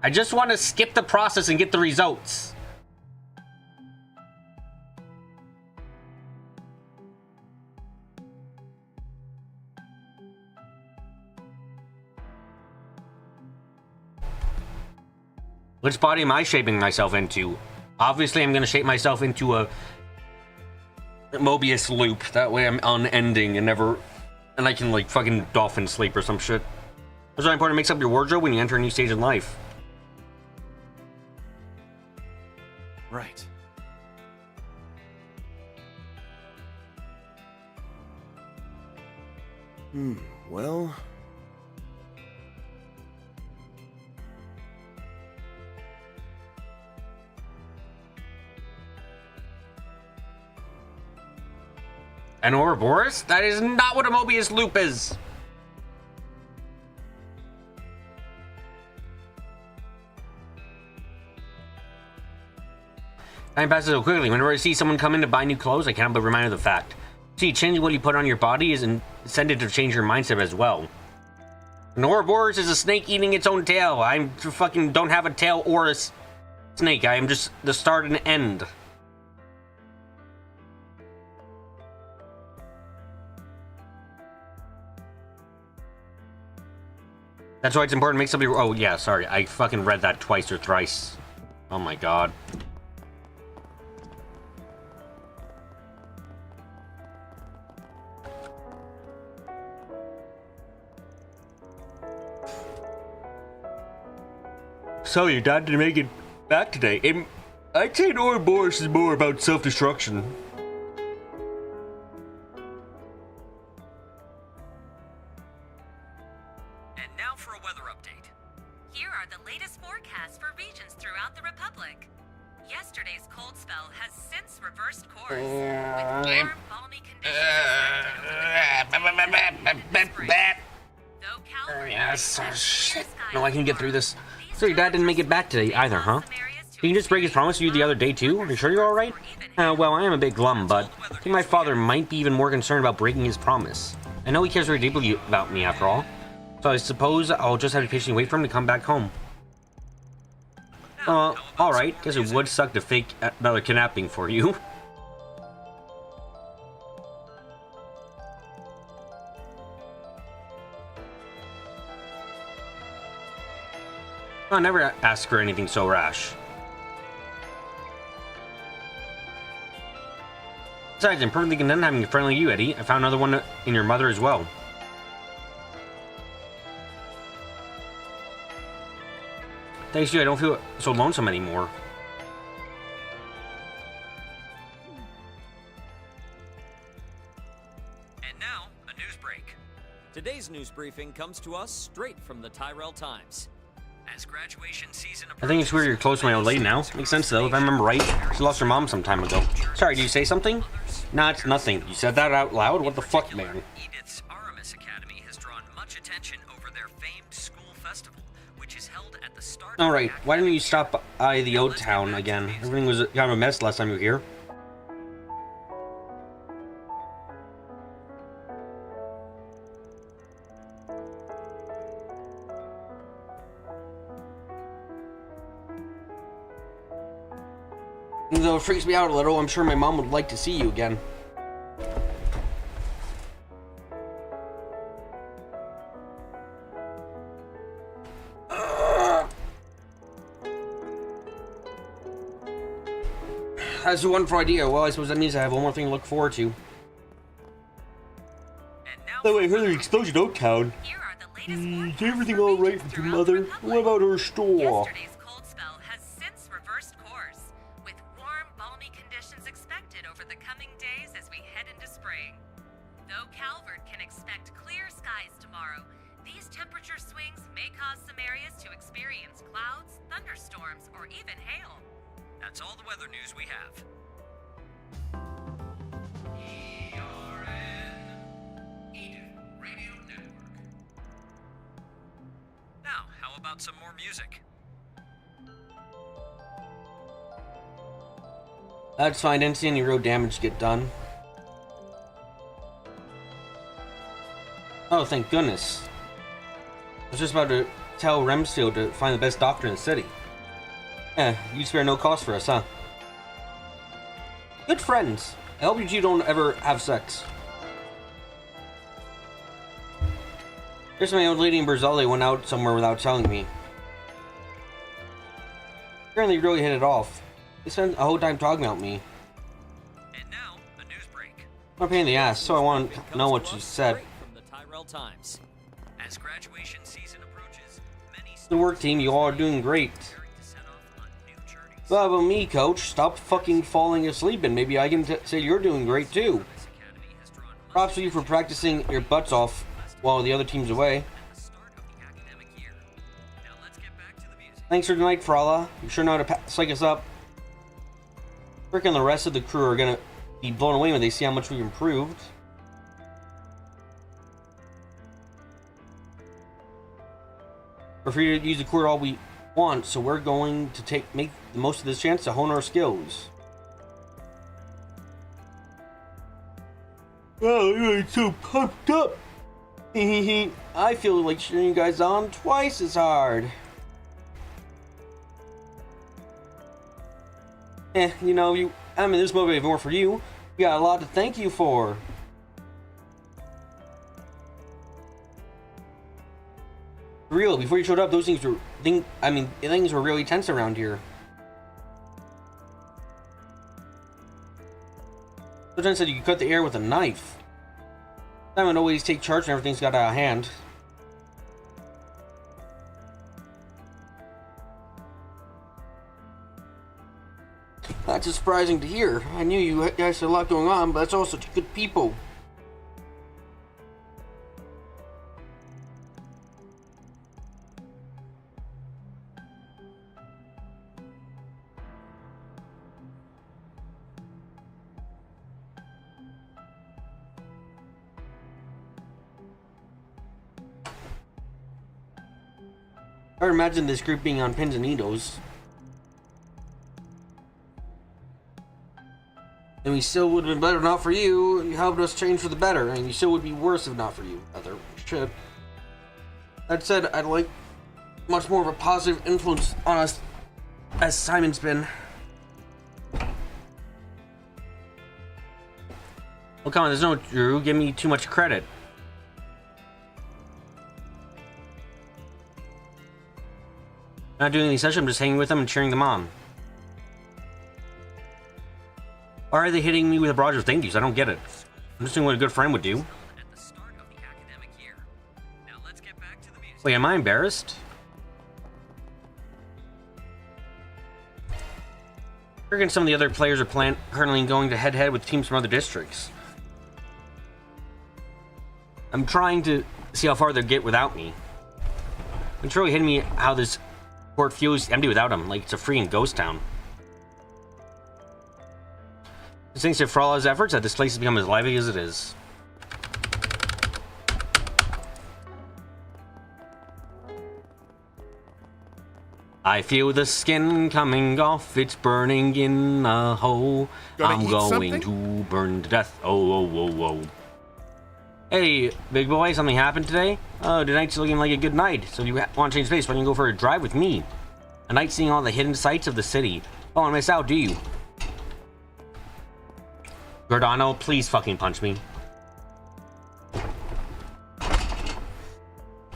I just want to skip the process and get the results. Which body am I shaping myself into? Obviously, I'm gonna shape myself into a Mobius loop. That way I'm unending and never... And I can, like, fucking dolphin sleep or some shit. It's very important to mix up your wardrobe when you enter a new stage in life. Right. Well... An Ouroboros? That is not what a Mobius loop is! Time passes so quickly. Whenever I see someone come in to buy new clothes, I cannot but remind of the fact. See, changing what you put on your body is intended to change your mindset as well. An Ouroboros is a snake eating its own tail. I fucking don't have a tail or a snake. I am just the start and end. That's why it's important to make something... Oh, yeah, sorry. I fucking read that twice or thrice. Oh my god. So your dad didn't make it back today. I'd say an Ouroboros is more about self-destruction. And now for a weather update. Here are the latest forecasts for regions throughout the Republic. Yesterday's cold spell has since reversed course, with warm, balmy conditions Yes, oh, shit. No, I can get through this. So your dad didn't make it back today either, huh? Did he just break his promise to you the other day too? Are you sure you're alright? Well, I am a bit glum, but I think my father might be even more concerned about breaking his promise. I know he cares very deeply about me after all, so I suppose I'll just have to patiently wait for him to come back home. Alright, guess it would suck to fake another kidnapping for you. I never ask for anything so rash. Besides, I'm perfectly content having a friend like you, Eddie. I found another one in your mother as well. Thanks to you, I don't feel so lonesome anymore. And now, a news break. Today's news briefing comes to us straight from the Tyrell Times. As graduation season I think it's weird you're close to my old lady now. Makes sense though, if I remember right. She lost her mom some time ago. Sorry, did you say something? Nah, it's nothing. You said that out loud? What the fuck, man? Edith's Aramis Academy has drawn much attention over their famed school festival, which is held at the start. Alright, why didn't you stop by the old town again? Everything was kind of a mess last time you were here. Even though it freaks me out a little, I'm sure my mom would like to see you again. That's a wonderful idea. Well, I suppose that means I have one more thing to look forward to. By the way, I heard the explosion in Oak Town. Is everything alright with your mother? What about her store? Yesterday's cold spell has since reversed course, with warm, balmy conditions expected over the coming days as we head into spring. Though Calvert can expect clear skies tomorrow, these temperature swings may cause some areas to experience clouds, thunderstorms, or even hail. That's all the weather news we have. Now, how about some more music? That's fine. Didn't see any road damage get done. Oh, thank goodness. I was just about to tell Remsfield to find the best doctor in the city. You spare no cost for us, huh? Good friends. I hope you two don't ever have sex. Guess my old lady and Berzale went out somewhere without telling me. Apparently really hit it off. They spent a whole time talking about me. And now, a news break. I'm a pain in the ass, so I want to know what she said. From the Tyrell Times. As graduation season approaches, many Good work, team. You all are doing great. Well, about me, coach. Stop fucking falling asleep, and maybe I can say you're doing great too. Props to you for practicing your butts off while the other team's away. Thanks for tonight, Frala. You sure know how to psych us up. Rick and the rest of the crew are gonna be blown away when they see how much we've improved. We're free to use the court all we want, so we're going to make the most of this chance to hone our skills. Oh, you're so pumped up. I feel like cheering you guys on twice as hard. You know, I'm in this motivated more for you. We got a lot to thank you for. For real, before you showed up, things were really tense around here. Lieutenant said you could cut the air with a knife. I would always take charge when everything's got out of hand. That's just surprising to hear. I knew you guys had a lot going on, but that's all such good people. I would imagine this group being on pins and needles. And we still would have been better if not for you. You helped us change for the better, and you still would be worse if not for you. Other shit. That said, I'd like much more of a positive influence on us as Simon's been. Well, come on, there's no Drew. Give me too much credit. Not doing any such, I'm just hanging with them and cheering them on. Why are they hitting me with a barrage of thank yous? I don't get it. I'm just doing what a good friend would do. Wait, am I embarrassed? I reckon some of the other players are currently going to head-to-head with teams from other districts. I'm trying to see how far they'll get without me. It's really hitting me how this port feels empty without him, like it's a freaking ghost town. It's thanks to Frala's efforts that this place has become as lively as it is. I feel the skin coming off, it's burning in a hole. I'm going to burn to death. Oh. Hey, big boy, something happened today? Oh, tonight's looking like a good night. So you want to change space? Why don't you go for a drive with me? A night seeing all the hidden sights of the city. Oh, I miss out, do you? Giordano, please fucking punch me.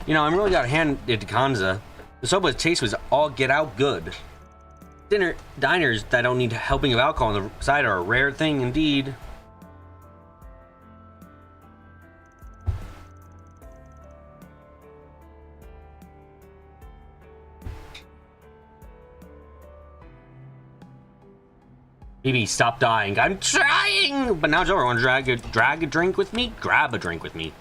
You know, I'm really got handed to Kanza. The soba's taste was all get out good. Diners that don't need helping of alcohol on the side are a rare thing indeed. Maybe stop dying. I'm trying! But now it's over. Want to drag a drink with me? Grab a drink with me.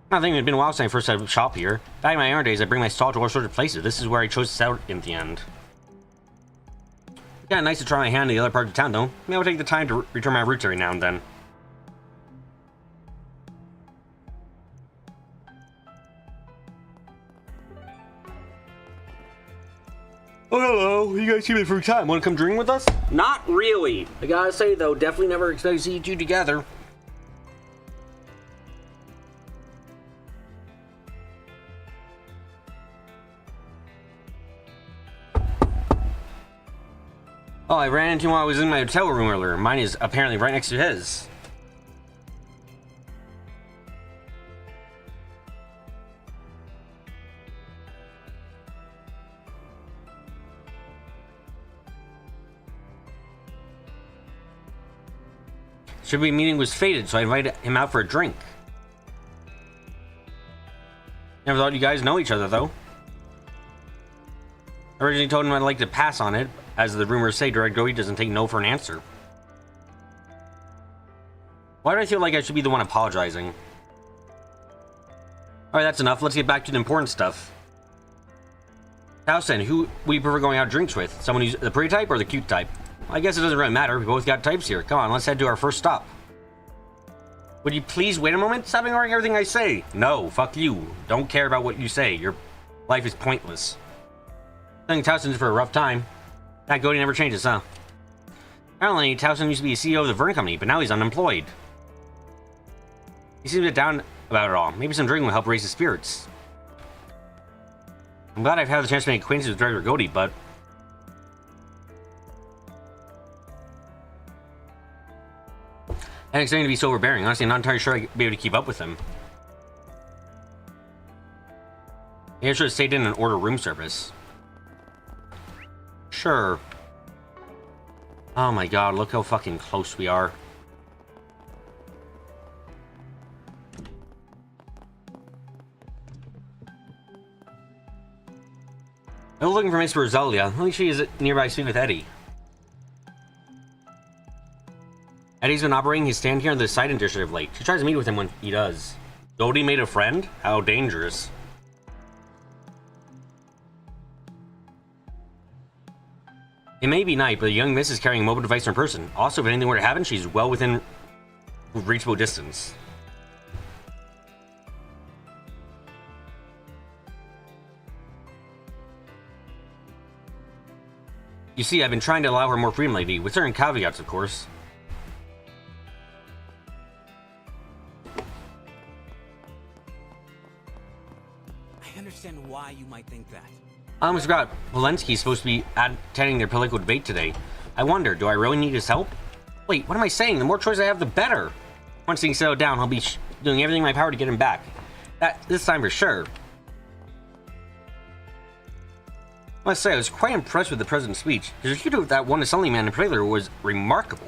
I think it's been a while since I first had shop here. Back in my early days, I bring my stall to all sorts of places. This is where I chose to sell in the end. Yeah, nice to try my hand in the other part of town, though. Maybe I'll take the time to return my roots every now and then. Oh, hello. You guys seem like free time. Want to come drink with us? Not really. I gotta say, though, definitely never expect to see you two together. Oh, I ran into him while I was in my hotel room earlier. Mine is apparently right next to his. Should be meeting was fated, so I invited him out for a drink. Never thought you guys know each other, though. I originally told him I'd like to pass on it. As the rumors say, Direct Goody doesn't take no for an answer. Why do I feel like I should be the one apologizing? Alright, that's enough. Let's get back to the important stuff. Towson, who would you prefer going out drinks with? Someone who's the pretty type or the cute type? I guess it doesn't really matter. We both got types here. Come on, let's head to our first stop. Would you please wait a moment? Stop ignoring everything I say. No, fuck you. Don't care about what you say. Your life is pointless. I think Towson's for a rough time. That Goody never changes, huh? Apparently, Towson used to be CEO of the Vern Company, but now he's unemployed. He seems a bit down about it all. Maybe some drinking will help raise his spirits. I'm glad I've had the chance to make acquaintance with Director Goody, but... I'm expecting to be so overbearing. Honestly, I'm not entirely sure I'd be able to keep up with him. Maybe I should have stayed in and order room service. Sure. Oh my god, look how fucking close we are. I'm looking for Miss Rosalia. I think she is nearby speaking with Eddie. Eddie's been operating his stand here on the side industry of late. She tries to meet with him when he does. Goldie made a friend? How dangerous. It may be night, but the young miss is carrying a mobile device in her person. Also, if anything were to happen, she's well within reachable distance. You see, I've been trying to allow her more freedom lately, with certain caveats, of course. I understand why you might think that. I almost forgot. Polensky's supposed to be attending their political debate today. I wonder, do I really need his help? Wait, what am I saying? The more choice I have, the better. Once things settle down, I'll be doing everything in my power to get him back. This time for sure. I must say, I was quite impressed with the president's speech. His executive of that one assembly man in particular was remarkable.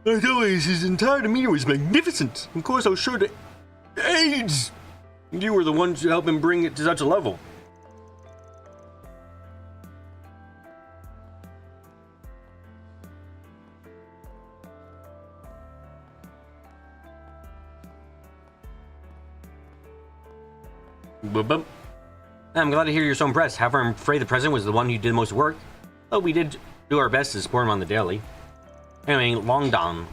As always, his entire demeanor was magnificent. Of course, I was sure to AIDS. You were the ones who helped him bring it to such a level. I'm glad to hear you're so impressed. However, I'm afraid the president was the one who did most work. But we did do our best to support him on the daily. Anyway, Long Don.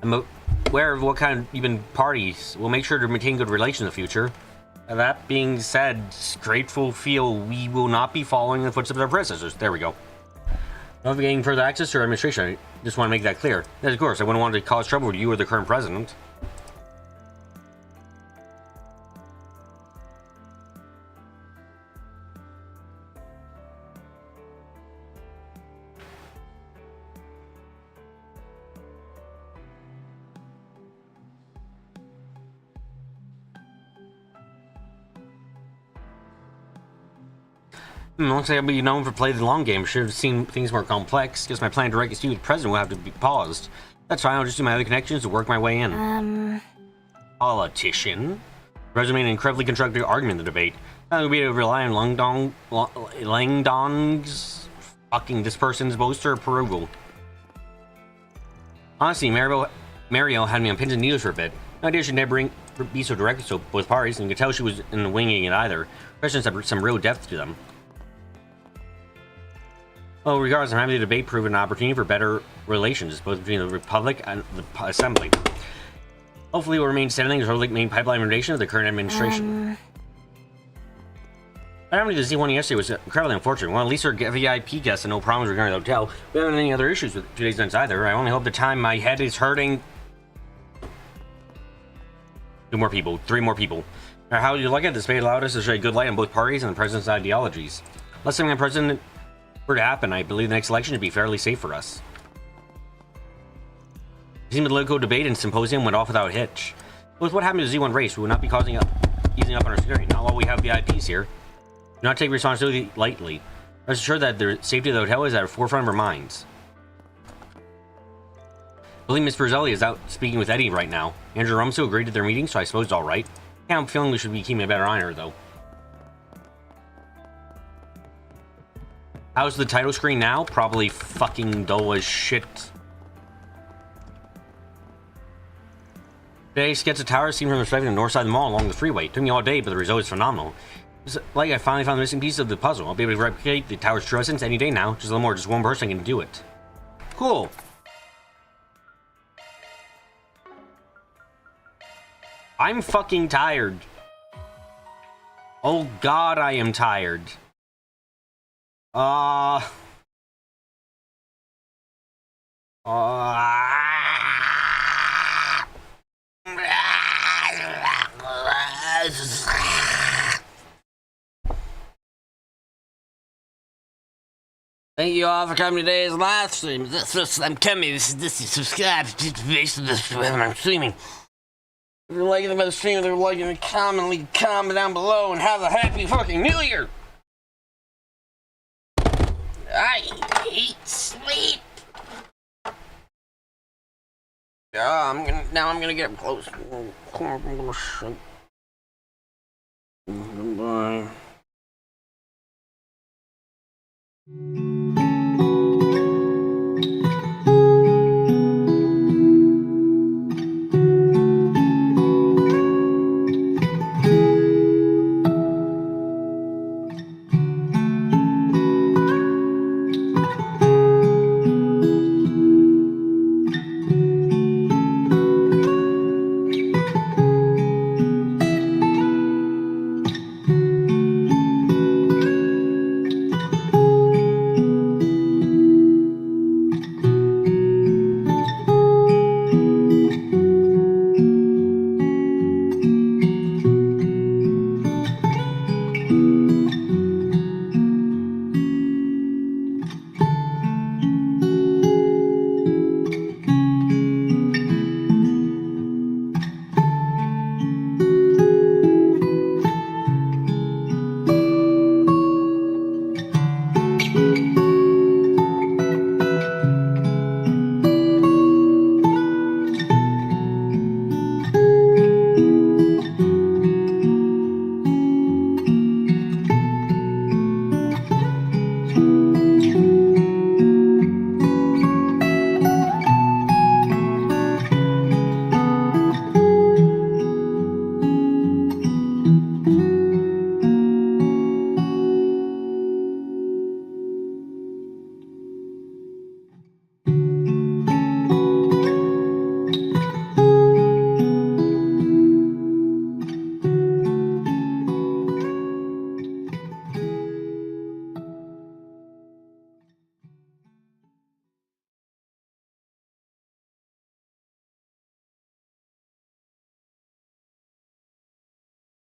I'm aware of what kind of even parties. We'll make sure to maintain good relations in the future. That being said, grateful feel we will not be following the footsteps of our predecessors. There we go. Not gaining further access to our administration. I just want to make that clear. Yes, of course, I wouldn't want to cause trouble with you or the current president. Looks like I'll be known for playing the long game. Should have seen things more complex. Guess my plan to direct you with the president will have to be paused. That's fine, I'll just do my other connections to work my way in. Politician? The president made an incredibly constructive argument in the debate. That would be to rely on Langdong's fucking this person's boaster approval. Honestly, Mario had me on pins and needles for a bit. No idea she'd never be so direct with both parties, and you could tell she was in the winging it either. Questions have some real depth to them. Well, regardless, I'm happy the debate proved an opportunity for better relations, both between the Republic and the Assembly. Hopefully, it will remain standing as the main pipeline foundation of the current administration. What happened to the Z1 yesterday was incredibly unfortunate. Well, at least our VIP guests and no problems regarding the hotel. We haven't had any other issues with today's events either. I only hope the time my head is hurting. 2 more people. 3 more people. Now, how do you look at this? Debate allowed us to shed good light on both parties and the president's ideologies. Unless something the president were to happen, I believe the next election should be fairly safe for us. It seemed the political debate and symposium went off without a hitch. With what happened to the Z1 race, we will not be easing up on our security. Not while we have VIPs here. Do not take responsibility lightly. Rest assured that the safety of the hotel is at the forefront of our minds. I believe Miss Berzelli is out speaking with Eddie right now. Andrew Rumsfeld agreed to their meeting, so I suppose it's alright. Yeah, I'm feeling we should be keeping a better eye on her, though. How's the title screen now? Probably fucking dull as shit. Today, Sketsa Tower seen from the perspective of the north side of the mall along the freeway. It took me all day, but the result is phenomenal. It's like I finally found the missing piece of the puzzle. I'll be able to replicate the tower's true essence any day now. Just a little more, just one person can do it. Cool. I'm fucking tired. Oh god, I am tired. Thank you all for coming to today's live stream. I'm coming. This is subscribe to based on this when I'm streaming. If you're liking the stream, they're liking it, comment down below, and have a happy fucking New Year. I hate sleep. I'm gonna get close. I'm gonna